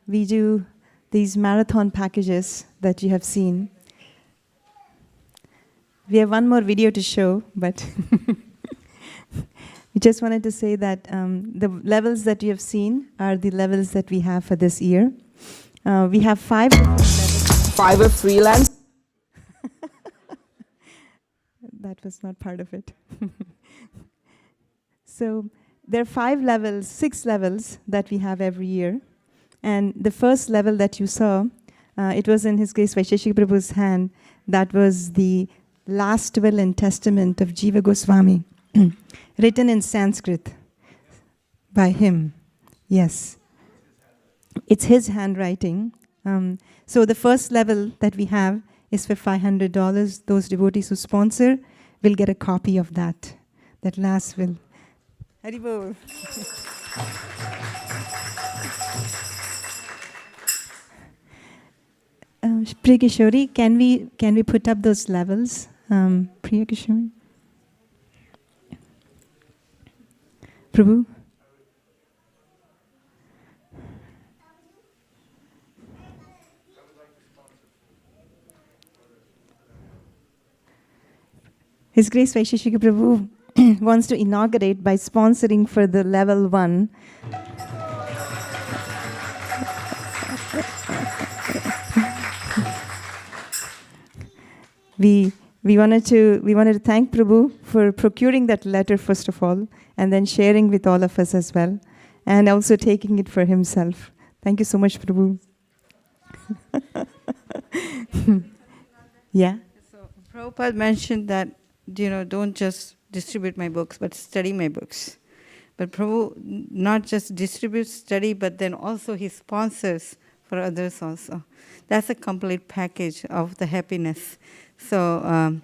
we do these marathon packages that you have seen. We have one more video to show, but we just wanted to say that the levels that you have seen are the levels that we have for this year. We have 5 different levels. Fiverr freelance. That was not part of it. So there are 5 levels, 6 levels that we have every year. And the first level that you saw, it was in His Grace Vaisesika Prabhu's hand. That was the last will and testament of Jiva Goswami, written in Sanskrit by him. Yes. It's his handwriting. So the first level that we have is for $500. Those devotees who sponsor will get a copy of that last will. Haribol. Priya Kishori, can we put up those levels? Priya Kishori. Prabhu. His Grace Vaisesika Prabhu wants to inaugurate by sponsoring for the level 1. We wanted to thank Prabhu for procuring that letter first of all, and then sharing with all of us as well, and also taking it for himself. Thank you so much, Prabhu. Yeah. So Prabhupada mentioned that don't just distribute my books, but study my books. But Prabhu not just distributes, study, but then also he sponsors for others also. That's a complete package of the happiness. So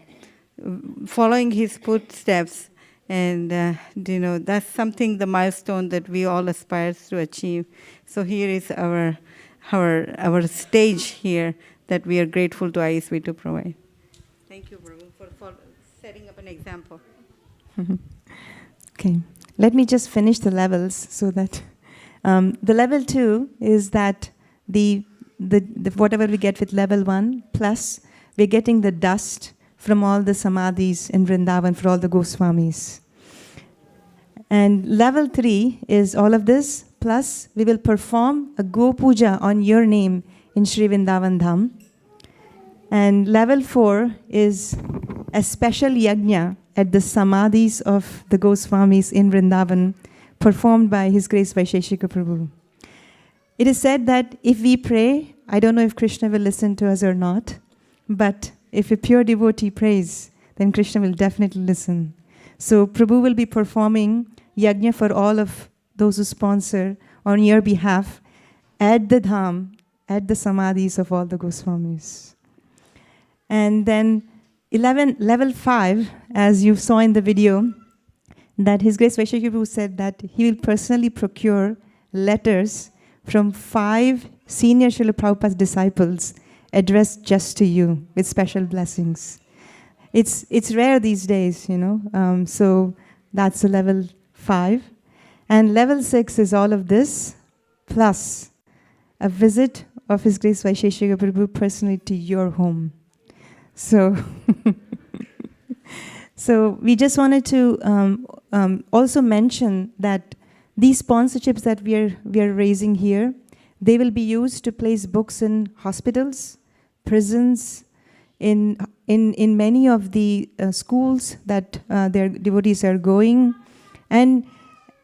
following his footsteps, and that's something, the milestone that we all aspire to achieve. So here is our stage here that we are grateful to ISV to provide. Thank you, Prabhu, for setting up an example. Okay, let me just finish the levels so that the level 2 is that the whatever we get with level 1 plus we're getting the dust from all the samadhis in Vrindavan for all the Goswamis. And level 3 is all of this, plus we will perform a Go Puja on your name in Sri Vrindavan Dham. And level 4 is a special yajna at the samadhis of the Goswamis in Vrindavan, performed by His Grace Vaisesika Prabhu. It is said that if we pray, I don't know if Krishna will listen to us or not, but if a pure devotee prays, then Krishna will definitely listen. So Prabhu will be performing yajna for all of those who sponsor on your behalf at the dham, at the samadhis of all the Goswamis. And then level 5, as you saw in the video, that His Grace Vaisesika Prabhu said that he will personally procure letters from 5 senior Srila Prabhupada's disciples addressed just to you with special blessings. It's rare these days, so that's the level 5. And level 6 is all of this, plus a visit of His Grace Vaisesika Prabhu personally to your home. So, So we just wanted to also mention that these sponsorships that we are raising here, they will be used to place books in hospitals, prisons, in many of the schools that their devotees are going, and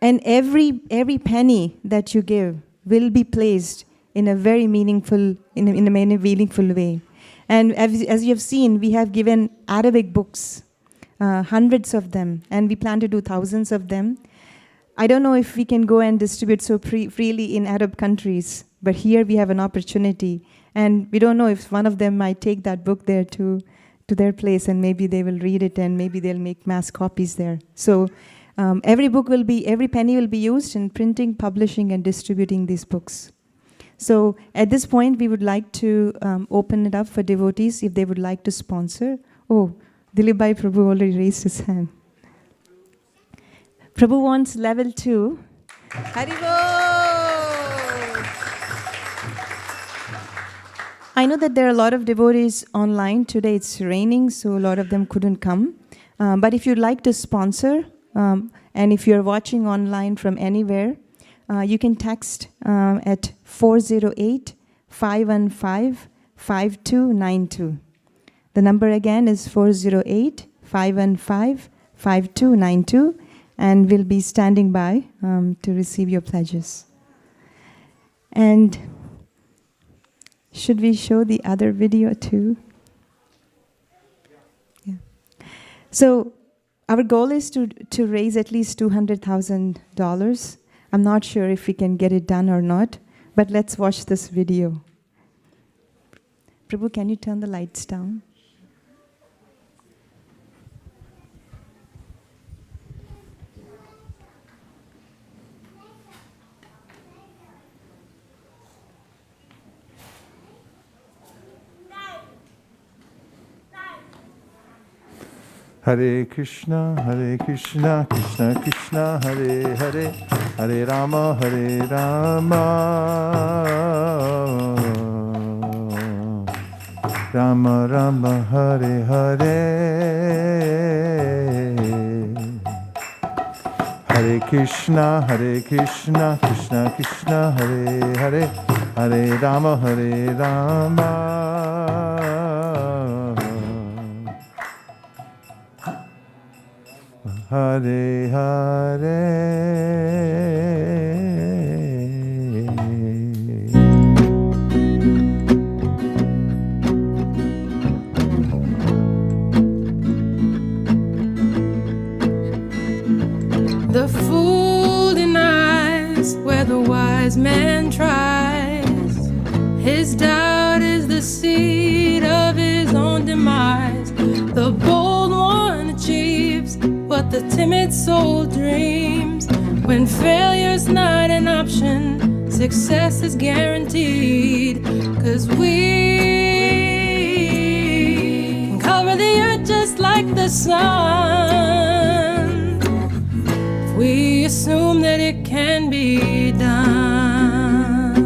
every penny that you give will be placed in a very meaningful way. And as you have seen, we have given Arabic books, hundreds of them, and we plan to do thousands of them. I don't know if we can go and distribute so freely in Arab countries, but here we have an opportunity, and we don't know if one of them might take that book there to their place, and maybe they will read it, and maybe they'll make mass copies there. So every penny will be used in printing, publishing, and distributing these books. So at this point, we would like to open it up for devotees if they would like to sponsor. Oh, Dilip Bhai Prabhu already raised his hand. Prabhu wants level 2. I know that there are a lot of devotees online. Today it's raining, so a lot of them couldn't come. But if you'd like to sponsor, and if you're watching online from anywhere, you can text at 408-515-5292. The number again is 408-515-5292, and we'll be standing by to receive your pledges. And should we show the other video too? Yeah. So our goal is to raise at least $200,000. I'm not sure if we can get it done or not, but let's watch this video. Prabhu, can you turn the lights down? Hare Krishna, Krishna Krishna, Hare Hare, Hare Rama, Rama Rama, Hare Hare. Hare Krishna, Krishna Krishna, Hare Hare, Hare Rama, Hare Hare. The fool denies where the wise man tries. His doubt is the seed of his own demise. The bold one achieves what the timid soul dreams. When failure's not an option, success is guaranteed. 'Cause we can cover the earth just like the sun, if we assume that it can be done.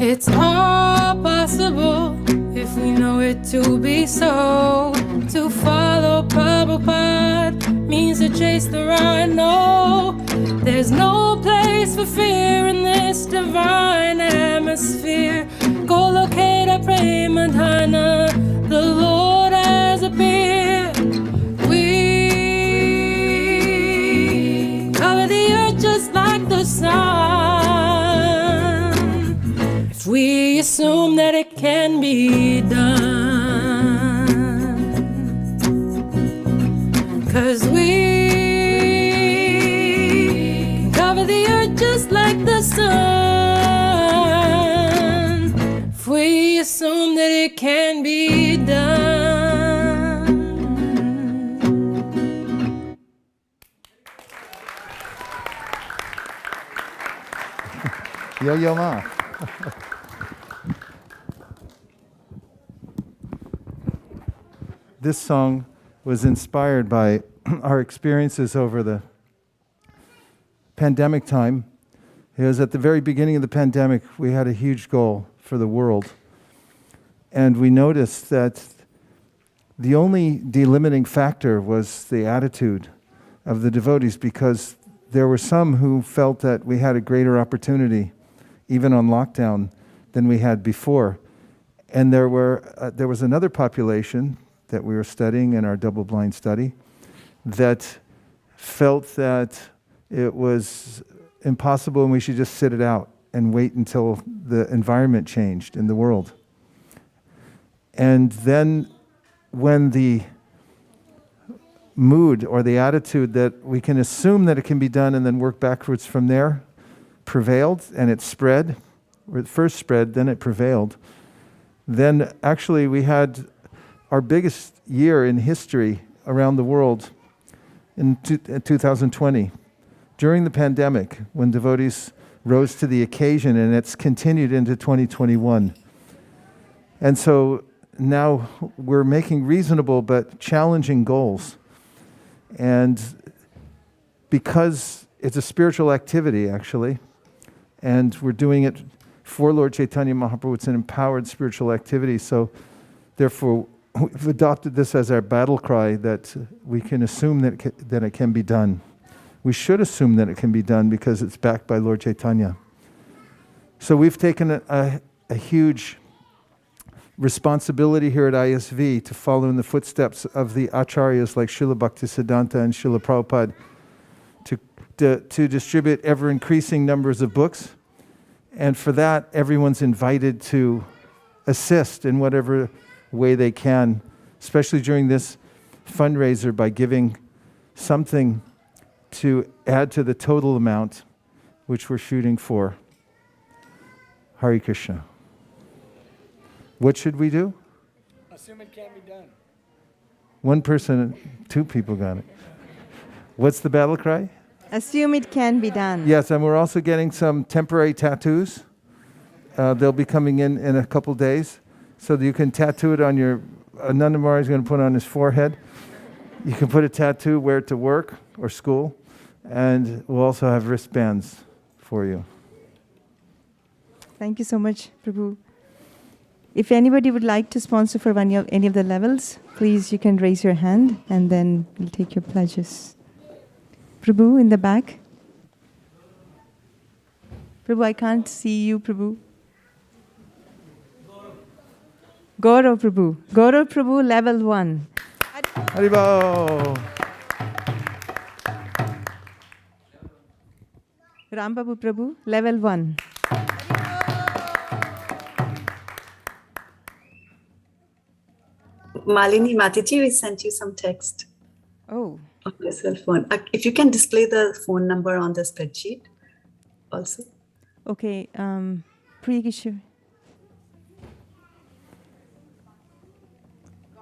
It's all possible if we know it to be so. To follow Prabhupada means to chase the rhino. There's no place for fear in this divine atmosphere. Go locate a prema dana, the Lord has appeared. We cover the earth just like the sun, if we assume that it can be done. 'Cause we can cover the earth just like the sun, if we assume that it can be done. Yo ma. This song was inspired by our experiences over the pandemic time. Because at the very beginning of the pandemic, we had a huge goal for the world. And we noticed that the only delimiting factor was the attitude of the devotees, because there were some who felt that we had a greater opportunity, even on lockdown, than we had before. And there was another population that we were studying in our double-blind study that felt that it was impossible and we should just sit it out and wait until the environment changed in the world. And then when the mood or the attitude that we can assume that it can be done and then work backwards from there prevailed, and it spread, or it first spread, then it prevailed, then actually we had our biggest year in history around the world in 2020, during the pandemic, when devotees rose to the occasion, and it's continued into 2021. And so now we're making reasonable but challenging goals. And because it's a spiritual activity, actually, and we're doing it for Lord Chaitanya Mahaprabhu, it's an empowered spiritual activity. So therefore, we've adopted this as our battle cry, that we can assume that it can be done. We should assume that it can be done because it's backed by Lord Chaitanya. So we've taken a huge responsibility here at ISV to follow in the footsteps of the acharyas like Srila Bhaktisiddhanta and Srila Prabhupada to distribute ever-increasing numbers of books. And for that, everyone's invited to assist in whatever way they can, especially during this fundraiser, by giving something to add to the total amount which we're shooting for. Hare Krishna. What should we do? Assume it can be done. One person, two people got it. What's the battle cry? Assume it can be done. Yes, and we're also getting some temporary tattoos. They'll be coming in a couple days, so that you can tattoo it on your... Nandamari is going to put it on his forehead. You can put a tattoo, wear it to work or school, and we'll also have wristbands for you. Thank you so much, Prabhu. If anybody would like to sponsor for any of the levels, please, you can raise your hand, and then we'll take your pledges. Prabhu, in the back. Prabhu, I can't see you, Prabhu. Gaurav Prabhu. Gaurav Prabhu, level 1. Haribol. Rambabu Prabhu, level 1. Malini Mataji, we sent you some text. Oh. On your cell phone. If you can display the phone number on the spreadsheet also. Okay, Priyakishore.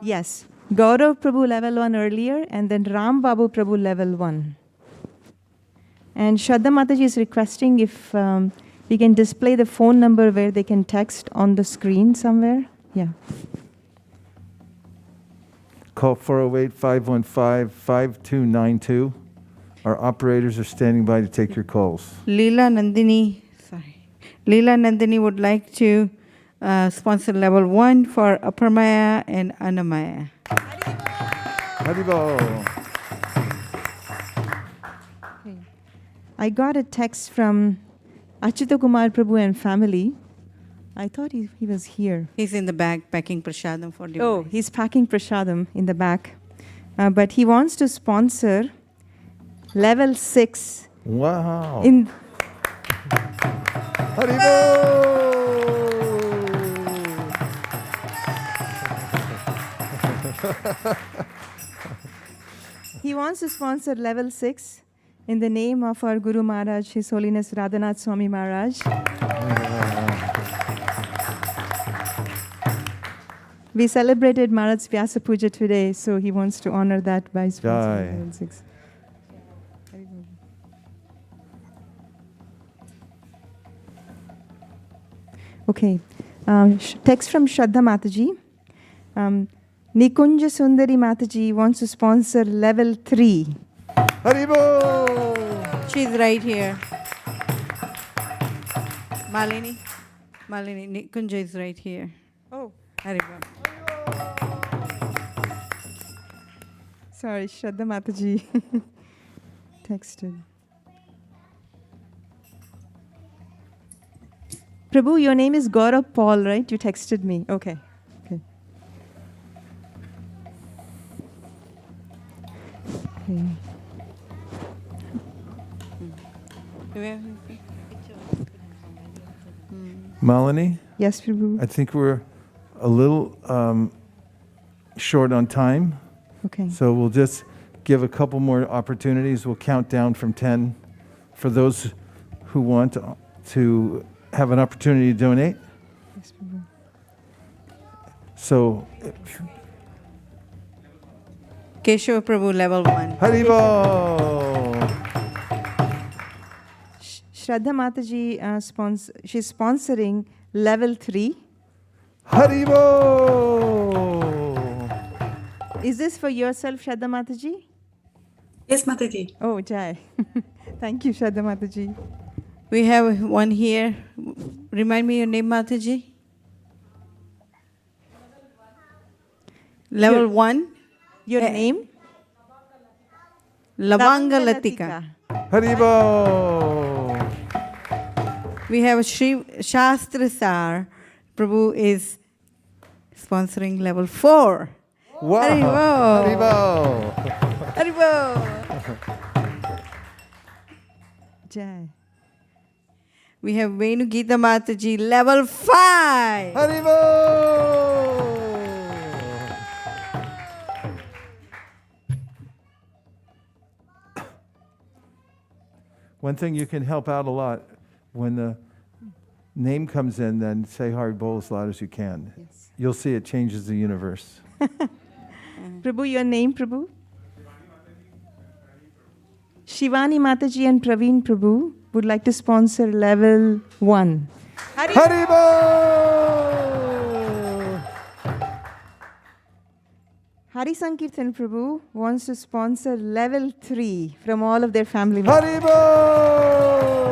Yes, Gaurav Prabhu level 1 earlier, and then Ram Babu Prabhu level 1. And Shraddha Mataji is requesting if we can display the phone number where they can text on the screen somewhere. Yeah. Call 408-515-5292. Our operators are standing by to take your calls. Leela Nandini would like to sponsor level 1 for Aparmaya and Annamaya. Haribol. Okay. I got a text from Achyuta Kumar Prabhu and family. I thought he was here. He's in the back packing prasadam for devotees. Oh, he's packing prasadam in the back. But he wants to sponsor level 6. Wow. In He wants to sponsor level 6 in the name of our Guru Maharaj, His Holiness Radhanath Swami Maharaj. We celebrated Maharaj's Vyasa Puja today, so he wants to honor that by sponsoring level 6. Okay, text from Shraddha Mataji. Nikunja Sundari Mataji wants to sponsor level 3. Haribol! She's right here. Malini, Nikunja is right here. Oh. Haribol. Sorry, Shraddha Mataji texted. Prabhu, your name is Gaurav Paul, right? You texted me. Okay. Okay. Malini? Yes, Prabhu. I think we're a little short on time. Okay. So we'll just give a couple more opportunities. We'll count down from 10 for those who want to have an opportunity to donate. Yes, Prabhu. So, Keshava Prabhu, level 1. Haribo! Shraddha Mataji, she's sponsoring level 3. Haribo! Is this for yourself, Shraddha Mataji? Yes, Mataji. Oh, Jai. Thank you, Shraddha Mataji. We have one here. Remind me your name, Mataji. Level 1. Your name? Lavanga Latika. Haribo! We have Shri Shastra Sar. Prabhu is sponsoring level 4. Wow! Haribo! Haribo! Jai. We have Venu Gita Mataji, level 5. Haribo! One thing you can help out a lot, when the name comes in, then say Haribo as loud as you can. Yes. You'll see it changes the universe. Prabhu, your name, Prabhu? Shivani Mataji and Praveen Prabhu would like to sponsor level 1. Haribo! Hari Sankirtan Prabhu wants to sponsor level 3 from all of their family members. Haribo!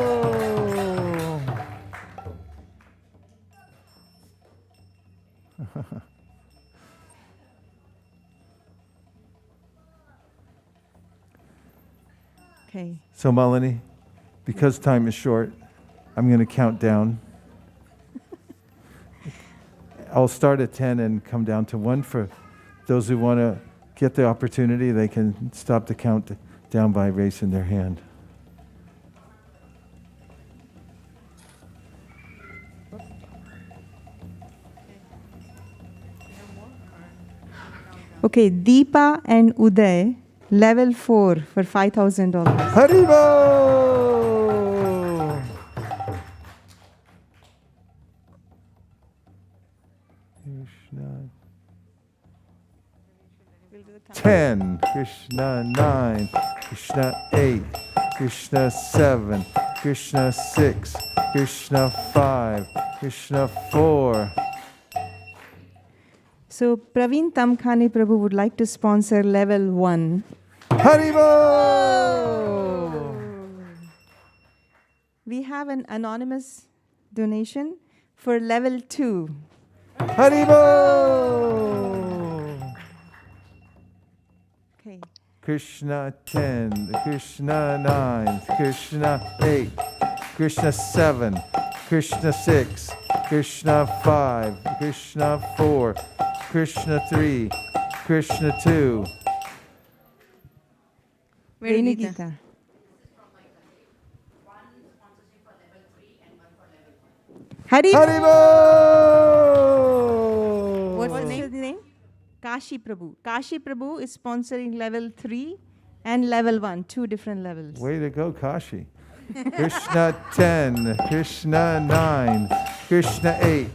'Kay. So Malini, because time is short, I'm going to count down. I'll start at 10 and come down to 1 for those who want to get the opportunity. They can stop the count down by raising their hand. Okay, Deepa and Uday, level 4 for $5,000. Haribo! Krishna. 10, Krishna 9, Krishna 8, Krishna 7, Krishna 6, Krishna 5, Krishna 4. So Praveen Tamkhane Prabhu would like to sponsor level 1. Haribo! We have an anonymous donation for level 2. Haribo! Okay. Krishna 10, Krishna 9, Krishna 8, Krishna 7, Krishna 6, Krishna 5, Krishna 4, Krishna 3, Krishna 2. Venu Gita. Haribo! What's the name? Kashi Prabhu. Kashi Prabhu is sponsoring level 3 and level 1, 2 different levels. Way to go, Kashi. Krishna 10, Krishna 9, Krishna 8,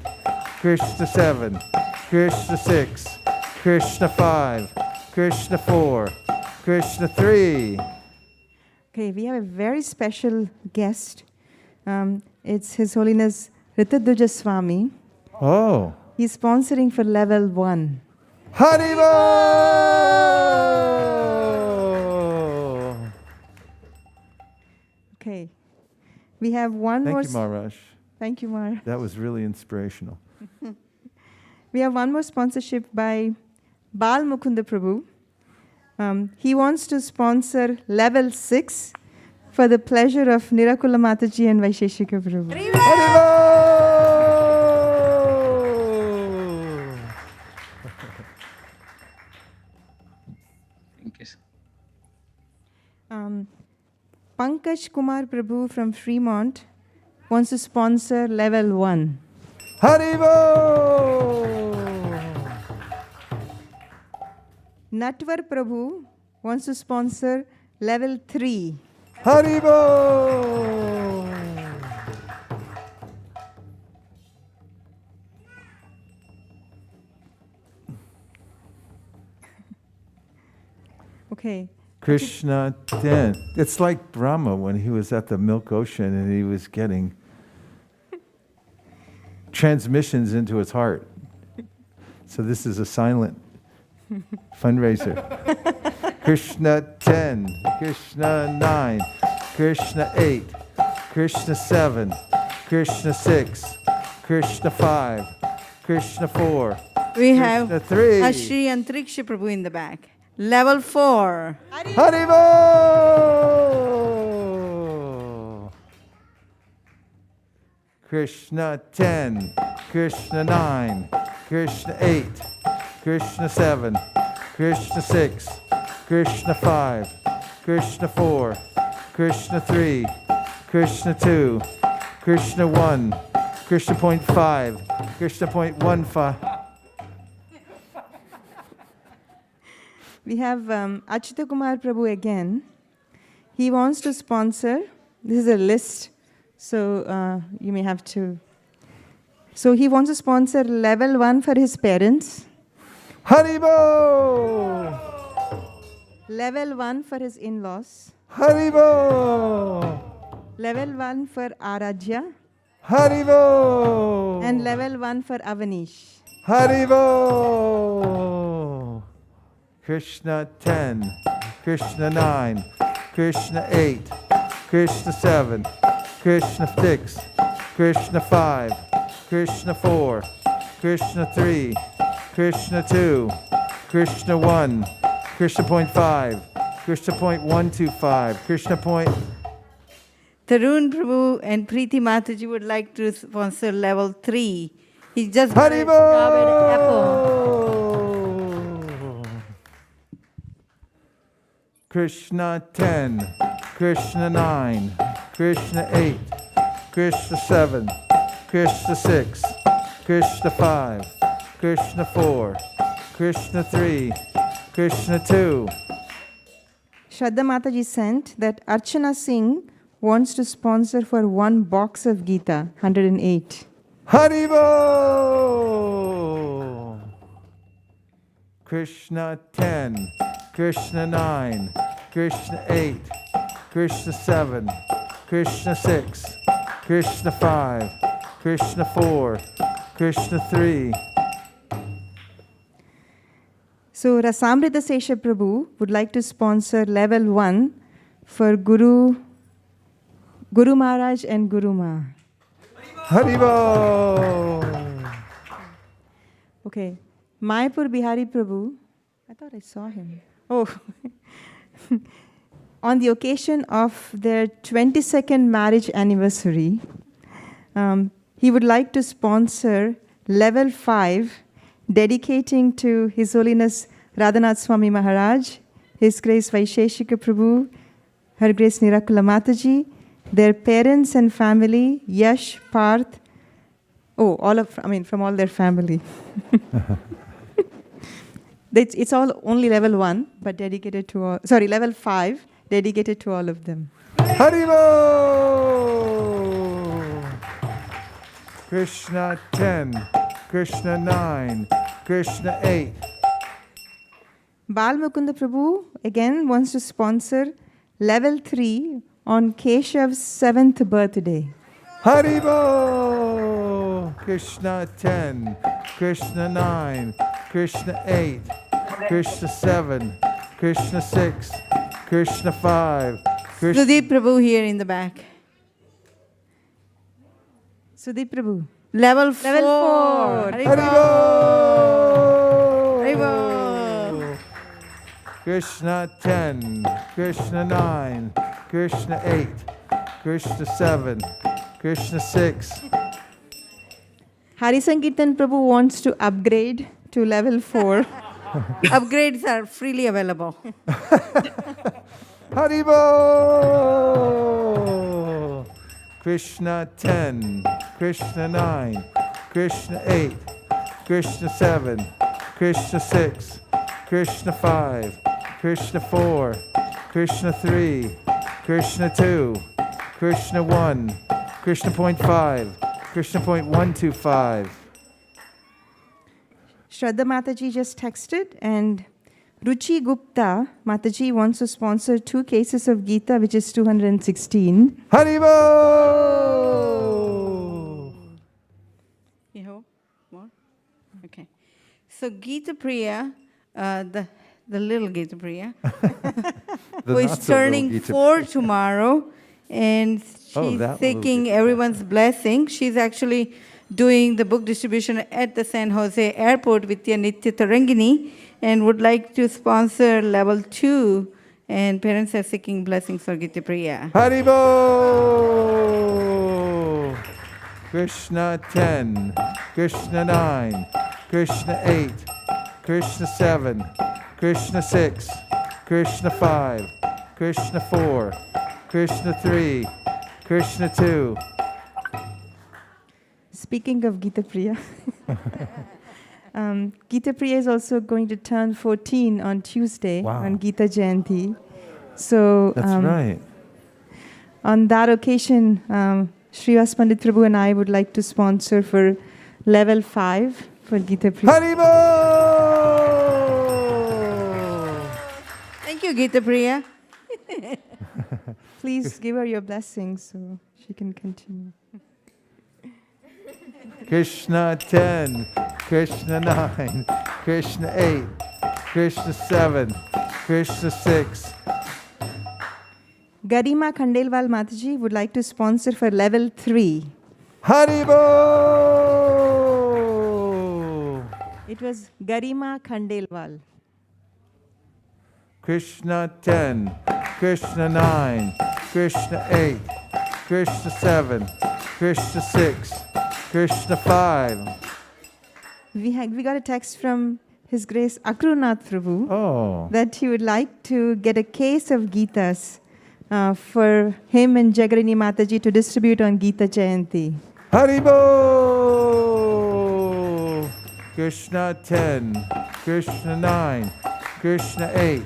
Krishna 7, Krishna 6, Krishna 5, Krishna 4, Krishna 3. Okay, we have a very special guest. It's His Holiness Ritadhuja Swami. Oh. He's sponsoring for level 1. Haribo! Okay. We have one more. Thank you, Maharaj. Thank you, Maharaj. That was really inspirational. We have one more sponsorship by Bal Mukunda Prabhu. He wants to sponsor level 6 for the pleasure of Nirakula Mataji and Vaisesika Prabhu. Thank you. Pankaj Kumar Prabhu from Fremont wants to sponsor level 1. Haribo! Natwar Prabhu wants to sponsor level 3. Haribo! Okay. Krishna 10. It's like Brahma when he was at the Milk Ocean and he was getting transmissions into his heart. So this is a silent fundraiser. Krishna 10, Krishna 9, Krishna 8, Krishna 7, Krishna 6, Krishna 5, Krishna 4, We Krishna have 3. Ashri and Triksha Prabhu in the back. Level 4. Haribo! Krishna 10, Krishna 9, Krishna 8, Krishna 7, Krishna 6, Krishna 5, Krishna 4, Krishna 3, Krishna 2, Krishna 1, Krishna point 5, Krishna point 15. We have Achyuta Kumar Prabhu again. He wants to sponsor, this is a list, so you may have to. So he wants to sponsor level 1 for his parents. Haribo! Level 1 for his in-laws. Haribo! Level 1 for Aradhya. Haribo! And level 1 for Avanish. Haribo! Krishna 10, Krishna 9, Krishna 8, Krishna 7, Krishna 6, Krishna 5, Krishna 4, Krishna 3, Krishna 2, Krishna 1, Krishna point 5, Krishna point 125, Krishna point. Tarun Prabhu and Preeti Mataji would like to sponsor level 3. He just got a job at Apple. Krishna 10, Krishna 9, Krishna 8, Krishna 7, Krishna 6, Krishna 5, Krishna 4, Krishna 3, Krishna 2. Shraddha Mataji sent that Archana Singh wants to sponsor for 1 box of Gita, 108. Haribo! Krishna 10, Krishna 9, Krishna 8, Krishna 7, Krishna 6, Krishna 5, Krishna 4, Krishna 3. So Rasamrita Sesha Prabhu would like to sponsor level 1 for Guru Maharaj and Guru Ma. Haribo! Okay. Mayapur Bihari Prabhu, I thought I saw him. Oh. On the occasion of their 22nd marriage anniversary, he would like to sponsor level 5, dedicating to His Holiness Radhanath Swami Maharaj, His Grace Vaisesika Prabhu, Her Grace Nirakula Mataji, their parents and family, Yash, Parth, from all their family. It's all only level 1, but dedicated to all, level 5, dedicated to all of them. Haribo! Krishna 10, Krishna 9, Krishna 8. Bal Mukunda Prabhu again wants to sponsor level 3 on Keshav's 7th birthday. Haribo! Krishna 10, Krishna 9, Krishna 8, Krishna 7, Krishna 6, Krishna 5. Sudeep Prabhu here in the back. Sudeep Prabhu. Level 4. Haribo! Haribo! Krishna 10, Krishna 9, Krishna 8, Krishna 7, Krishna 6. Hari Sankirtan Prabhu wants to upgrade to level 4. Upgrades are freely available. Haribo! Krishna 10, Krishna 9, Krishna 8, Krishna 7, Krishna 6, Krishna 5, Krishna 4, Krishna 3, Krishna 2, Krishna 1, Krishna point 5, Krishna point 125. Shraddha Mataji just texted, and Ruchi Gupta Mataji wants to sponsor 2 cases of Gita, which is 216. Haribo! You know more? Okay. So Gita Priya, the little Gita Priya, who is turning 4 tomorrow, and she's seeking everyone's blessing. She's actually doing the book distribution at the San Jose airport with Nitya Tarangini, and would like to sponsor level 2, and parents are seeking blessings for Gita Priya. Haribo! Krishna 10, Krishna 9, Krishna 8, Krishna 7, Krishna 6, Krishna 5, Krishna 4, Krishna 3, Krishna 2. Speaking of Gita Priya, Gita Priya is also going to turn 14 on Tuesday on Gita Jayanti. So That's right. On that occasion, Srivas Pandit Prabhu and I would like to sponsor for level 5 for Gita Priya. Haribo! Thank you, Gita Priya. Please give her your blessings so she can continue. Krishna 10, Krishna 9, Krishna 8, Krishna 7, Krishna 6. Garima Khandelwal Mataji would like to sponsor for level 3. Haribo! It was Garima Khandelwal. Krishna 10, Krishna 9, Krishna 8, Krishna 7, Krishna 6, Krishna 5. We got a text from His Grace Akrunath Prabhu that he would like to get a case of Gitas for him and Jagarini Mataji to distribute on Gita Jayanti. Haribo! Krishna 10, Krishna 9, Krishna 8,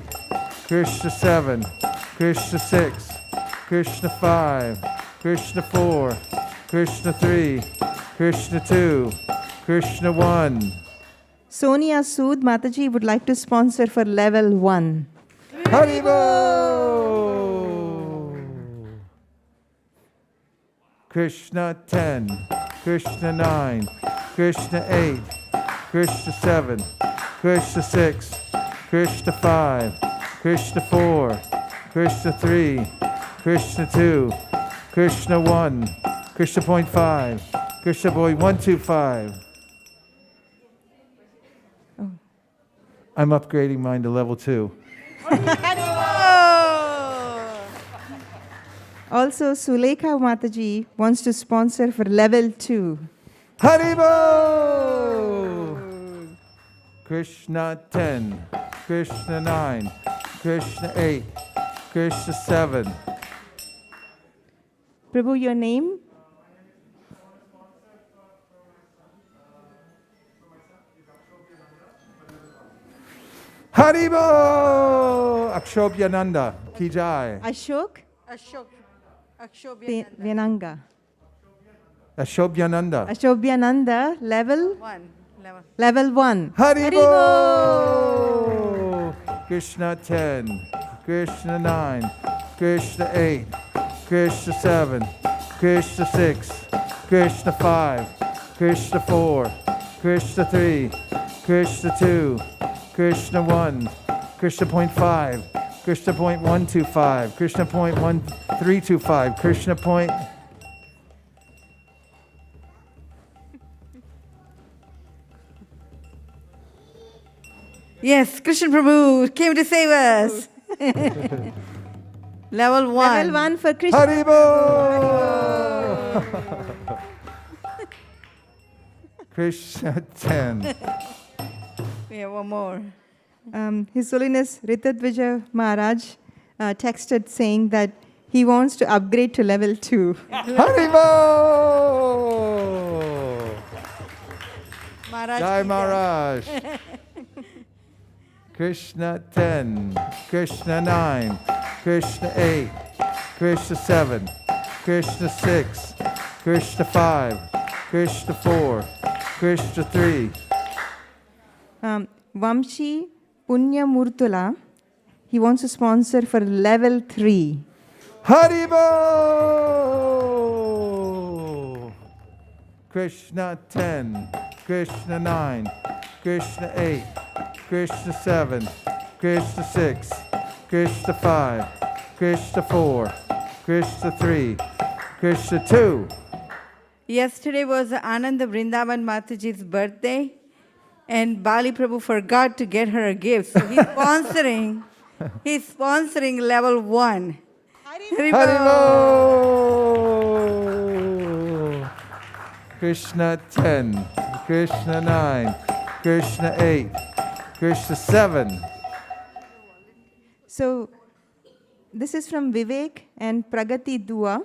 Krishna 7, Krishna 6, Krishna 5, Krishna 4, Krishna 3, Krishna 2, Krishna 1. Sonia Sood Mataji would like to sponsor for level 1. Haribo! Krishna 10, Krishna 9, Krishna 8, Krishna 7, Krishna 6, Krishna 5, Krishna 4, Krishna 3, Krishna 2, Krishna 1, Krishna point 5, Krishna boy 125. I'm upgrading mine to level 2. Also, Sulekha Mataji wants to sponsor for level 2. Haribo! Krishna 10, Krishna 9, Krishna 8, Krishna 7. Prabhu, your name? Haribo! Akshobhyananda, ki jai. Ashok? Akshobhyananda. Venanga. Ashobhyananda. Ashobhyananda, level? 1. Level 1. Haribo! Krishna 10, Krishna 9, Krishna 8, Krishna 7, Krishna 6, Krishna 5, Krishna 4, Krishna 3, Krishna 2, Krishna 1, Krishna point 5, Krishna point 125, Krishna point 1325, Krishna point... Yes, Krishna Prabhu came to save us. Level 1. Level 1 for Krishna. Haribo! Krishna 10. We have one more. His Holiness Ritadvija Maharaj texted saying that he wants to upgrade to level 2. Haribo! Maharaj. Jai Maharaj. Krishna 10, Krishna 9, Krishna 8, Krishna 7, Krishna 6, Krishna 5, Krishna 4, Krishna 3. Vamshi Punya Murtula, he wants to sponsor for level 3. Haribo! Krishna 10, Krishna 9, Krishna 8, Krishna 7, Krishna 6, Krishna 5, Krishna 4, Krishna 3, Krishna 2. Yesterday was Ananda Vrindavan Mataji's birthday, and Bali Prabhu forgot to get her a gift. So he's sponsoring level 1. Haribo! Krishna 10, Krishna 9, Krishna 8, Krishna 7. So this is from Vivek and Pragati Dua.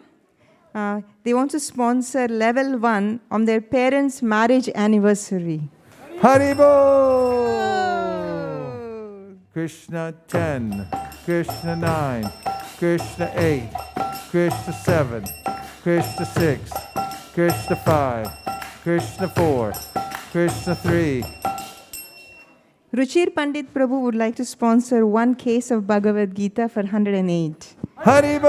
They want to sponsor level 1 on their parents' marriage anniversary. Haribo! Krishna 10, Krishna 9, Krishna 8, Krishna 7, Krishna 6, Krishna 5, Krishna 4, Krishna 3. Ruchir Pandit Prabhu would like to sponsor one case of Bhagavad-gita for 108. Haribo!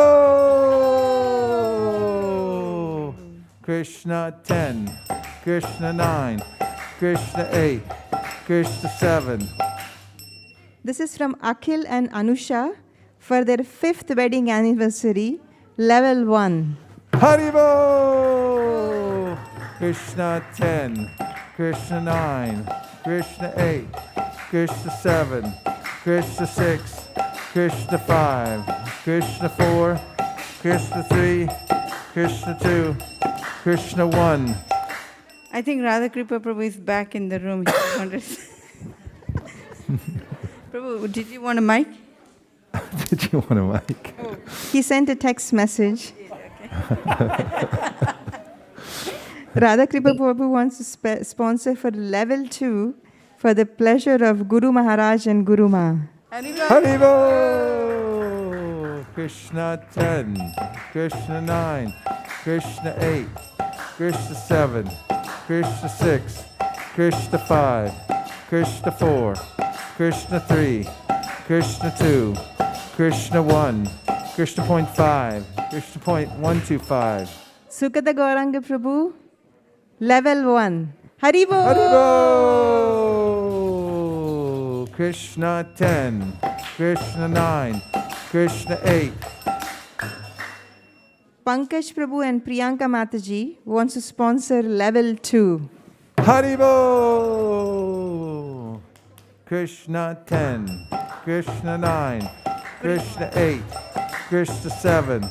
Krishna 10, Krishna 9, Krishna 8, Krishna 7. This is from Akhil and Anusha for their 5th wedding anniversary, level 1. Haribo! Krishna 10, Krishna 9, Krishna 8, Krishna 7, Krishna 6, Krishna 5, Krishna 4, Krishna 3, Krishna 2, Krishna 1. I think Radhakripa Prabhu is back in the room. Prabhu, did you want a mic? Did you want a mic? Oh. He sent a text message. Radhakripa Prabhu wants to sponsor for level 2 for the pleasure of Guru Maharaj and Guru Ma. Haribo! Krishna 10, Krishna 9, Krishna 8, Krishna 7, Krishna 6, Krishna 5, Krishna 4, Krishna 3, Krishna 2, Krishna 1, Krishna point 5, Krishna point 125. Sukada Gauranga Prabhu, level 1. Haribo! Haribo! Krishna 10, Krishna 9, Krishna 8. Pankaj Prabhu and Priyanka Mataji wants to sponsor level 2. Haribo! Krishna 10, Krishna 9, Krishna 8, Krishna 7,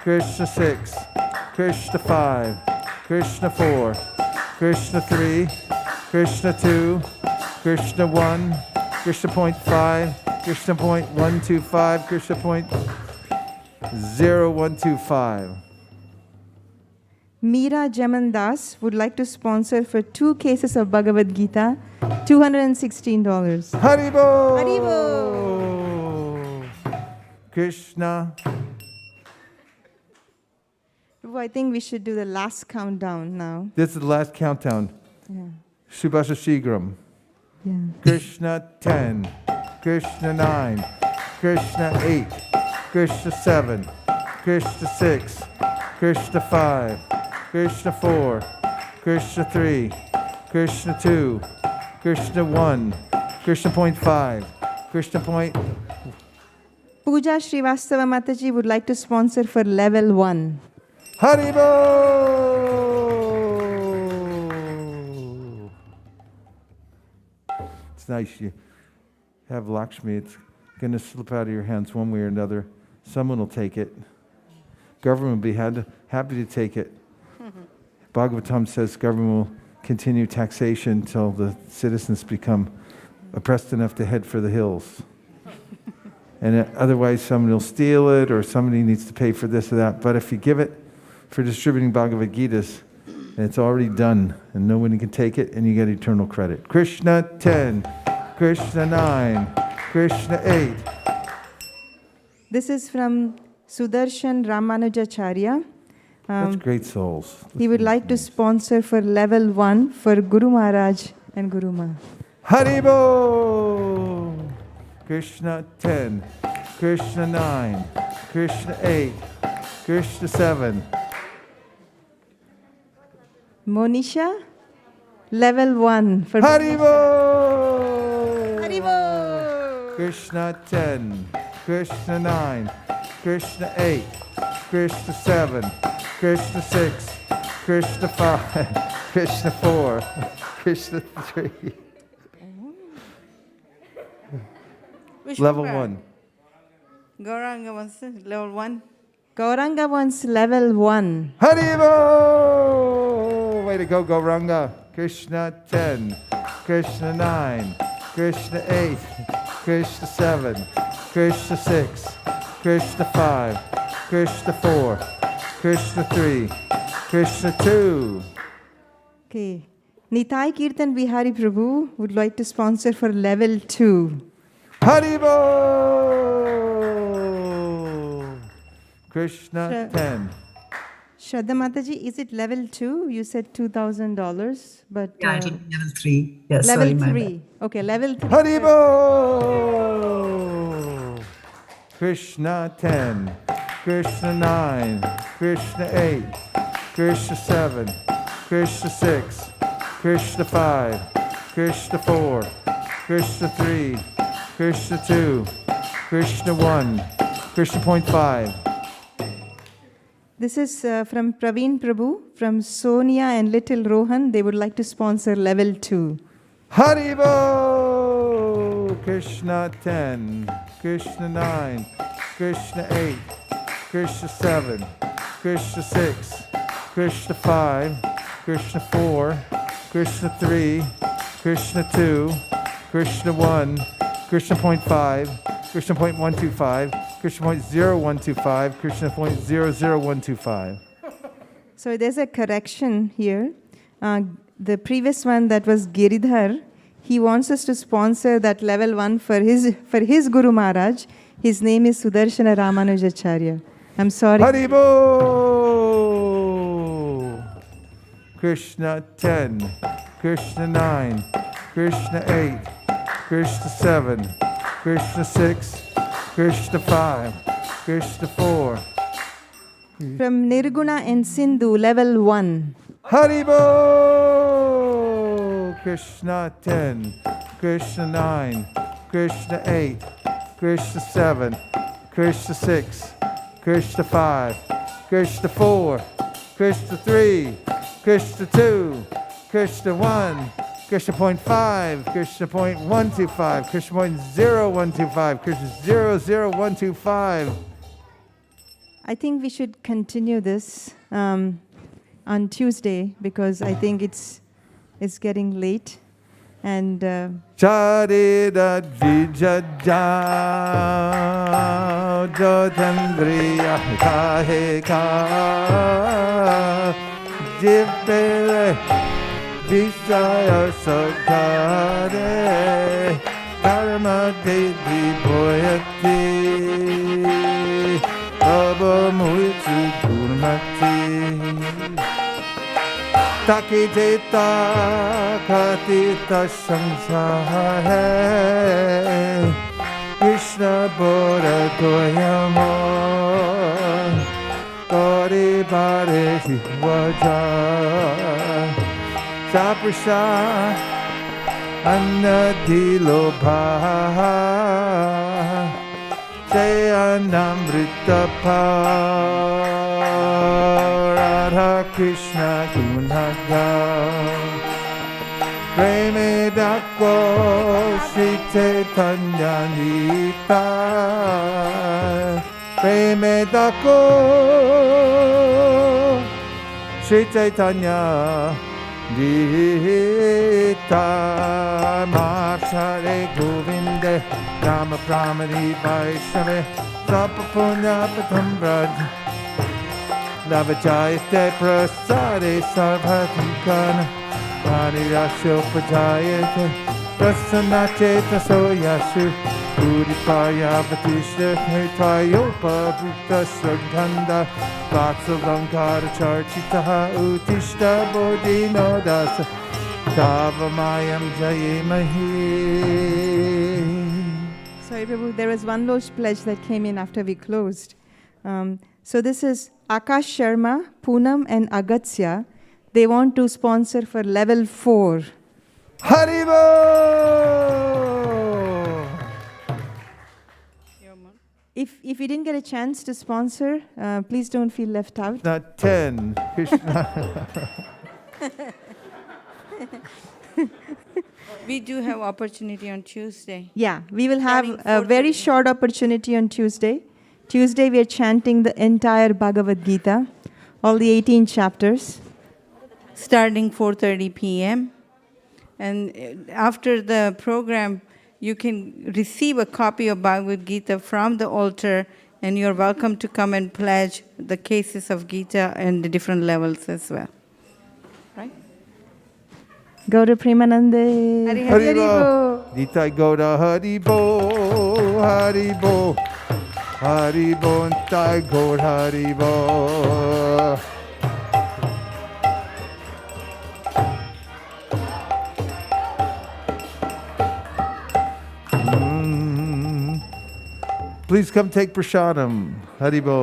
Krishna 6, Krishna 5, Krishna 4, Krishna 3, Krishna 2, Krishna 1, Krishna point 5, Krishna point 125, Krishna point 0125. Meera Jamandas would like to sponsor for 2 cases of Bhagavad Gita, $216. Haribo! Haribo! Krishna. I think we should do the last countdown now. This is the last countdown. Yeah. Subhasha Shigram. Yeah. Krishna 10, Krishna 9, Krishna 8, Krishna 7, Krishna 6, Krishna 5, Krishna 4, Krishna 3, Krishna 2, Krishna 1, Krishna point 5, Krishna point. Pooja Srivastava Mataji would like to sponsor for level 1. Haribo! It's nice. have Lakshmi. It's going to slip out of your hands one way or another. Someone will take it. Government will be happy to take it. Bhagavatam says government will continue taxation until the citizens become oppressed enough to head for the hills. And otherwise someone will steal it, or somebody needs to pay for this or that. But if you give it for distributing Bhagavad-gitas, it's already done, and nobody can take it, and you get eternal credit. Krishna 10, Krishna 9, Krishna 8. This is from Sudarshan Ramanujacharya. That's great souls. He would like to sponsor for level 1 for Guru Maharaj and Guru Ma. Haribo! Krishna 10, Krishna 9, Krishna 8, Krishna 7. Monisha, level 1 for Haribo! Haribo! Krishna 10, Krishna 9, Krishna 8, Krishna 7, Krishna 6, Krishna 5, Krishna 4, Krishna 3. Level 1. Gauranga wants level 1. Gauranga wants level 1. Haribo! Way to go, Gauranga. Krishna 10, Krishna 9, Krishna 8, Krishna 7, Krishna 6, Krishna 5, Krishna 4, Krishna 3, Krishna 2. Okay. Nitai Kirtan Bihari Prabhu would like to sponsor for level 2. Haribo! Krishna 10. Shraddha Mataji, is it level 2? You said $2,000, but... Yeah, it'll be level 3. Yes, level sorry, 3. Okay, level 3. Haribo! Krishna 10, Krishna 9, Krishna 8, Krishna 7, Krishna 6, Krishna 5, Krishna 4, Krishna 3, Krishna 2, Krishna 1, Krishna point 5. This is from Praveen Prabhu, from Sonia and Little Rohan. They would like to sponsor level 2. Haribo! Krishna 10, Krishna 9, Krishna 8, Krishna 7, Krishna 6, Krishna 5, Krishna 4, Krishna 3, Krishna 2, Krishna 1, Krishna point 5, Krishna point 125, Krishna point 0125, Krishna point 00125. So there's a correction here. The previous one that was Giridhar, he wants us to sponsor that level 1 for his Guru Maharaj. His name is Sudarshana Ramanujacharya. I'm sorry. Haribo! Krishna 10, Krishna 9, Krishna 8, Krishna 7, Krishna 6, Krishna 5, Krishna 4. From Nirguna and Sindhu, level 1. Haribo! Krishna 10, Krishna 9, Krishna 8, Krishna 7, Krishna 6, Krishna 5, Krishna 4, Krishna 3, Krishna 2, Krishna 1, Krishna point 5, Krishna point 125, Krishna point 0125, Krishna 00125. I think we should continue this on Tuesday because I think it's getting late. And Charida Vijaya Jodhandriya Kaheka Jivere Vishaya Sakare Dharma Devi Boyati Abba Muitu Gurmati Taki Jeta Katita Samsara Krishna Bora Doyamo Tori Bare Hiwaja Saprasha Annadilobha Jayanamrita Radha Krishna Gunaga Preme Dako Sita Chaitanya Nita Premedako Shri Chaitanya Nita Marshare Govinde Rama Pramani Vaishnave Sapapunya Patam Braj Navajayate Prasade Sarvatinkana Hari Rasho Pajayate Prasana Cheta Soyashu Purifaya Batishta Hetvayopa Bhukta Shraddhanda Vatsalankara Charchitaha Utishta Bodhino Dasa Tavamayam Jayemahi. Sorry, Prabhu, there was one Losh pledge that came in after we closed. So this is Akash Sharma, Poonam and Agatsya. They want to sponsor for level 4. Haribo! If you didn't get a chance to sponsor, please don't feel left out. Not 10. Krishna. We do have opportunity on Tuesday. Yeah, we will have a very short opportunity on Tuesday. Tuesday we are chanting the entire Bhagavad-gita, all the 18 chapters. Starting 4:30 p.m. And after the program, you can receive a copy of Bhagavad-gita from the altar, and you're welcome to come and pledge the cases of Gita and the different levels as well. Right? Gaura Premanande. Hari Hari Haribo. Nitai Gaura Haribo. Haribo. Haribo. Nitai Gaura Haribo. Please come take prasadam. Haribo.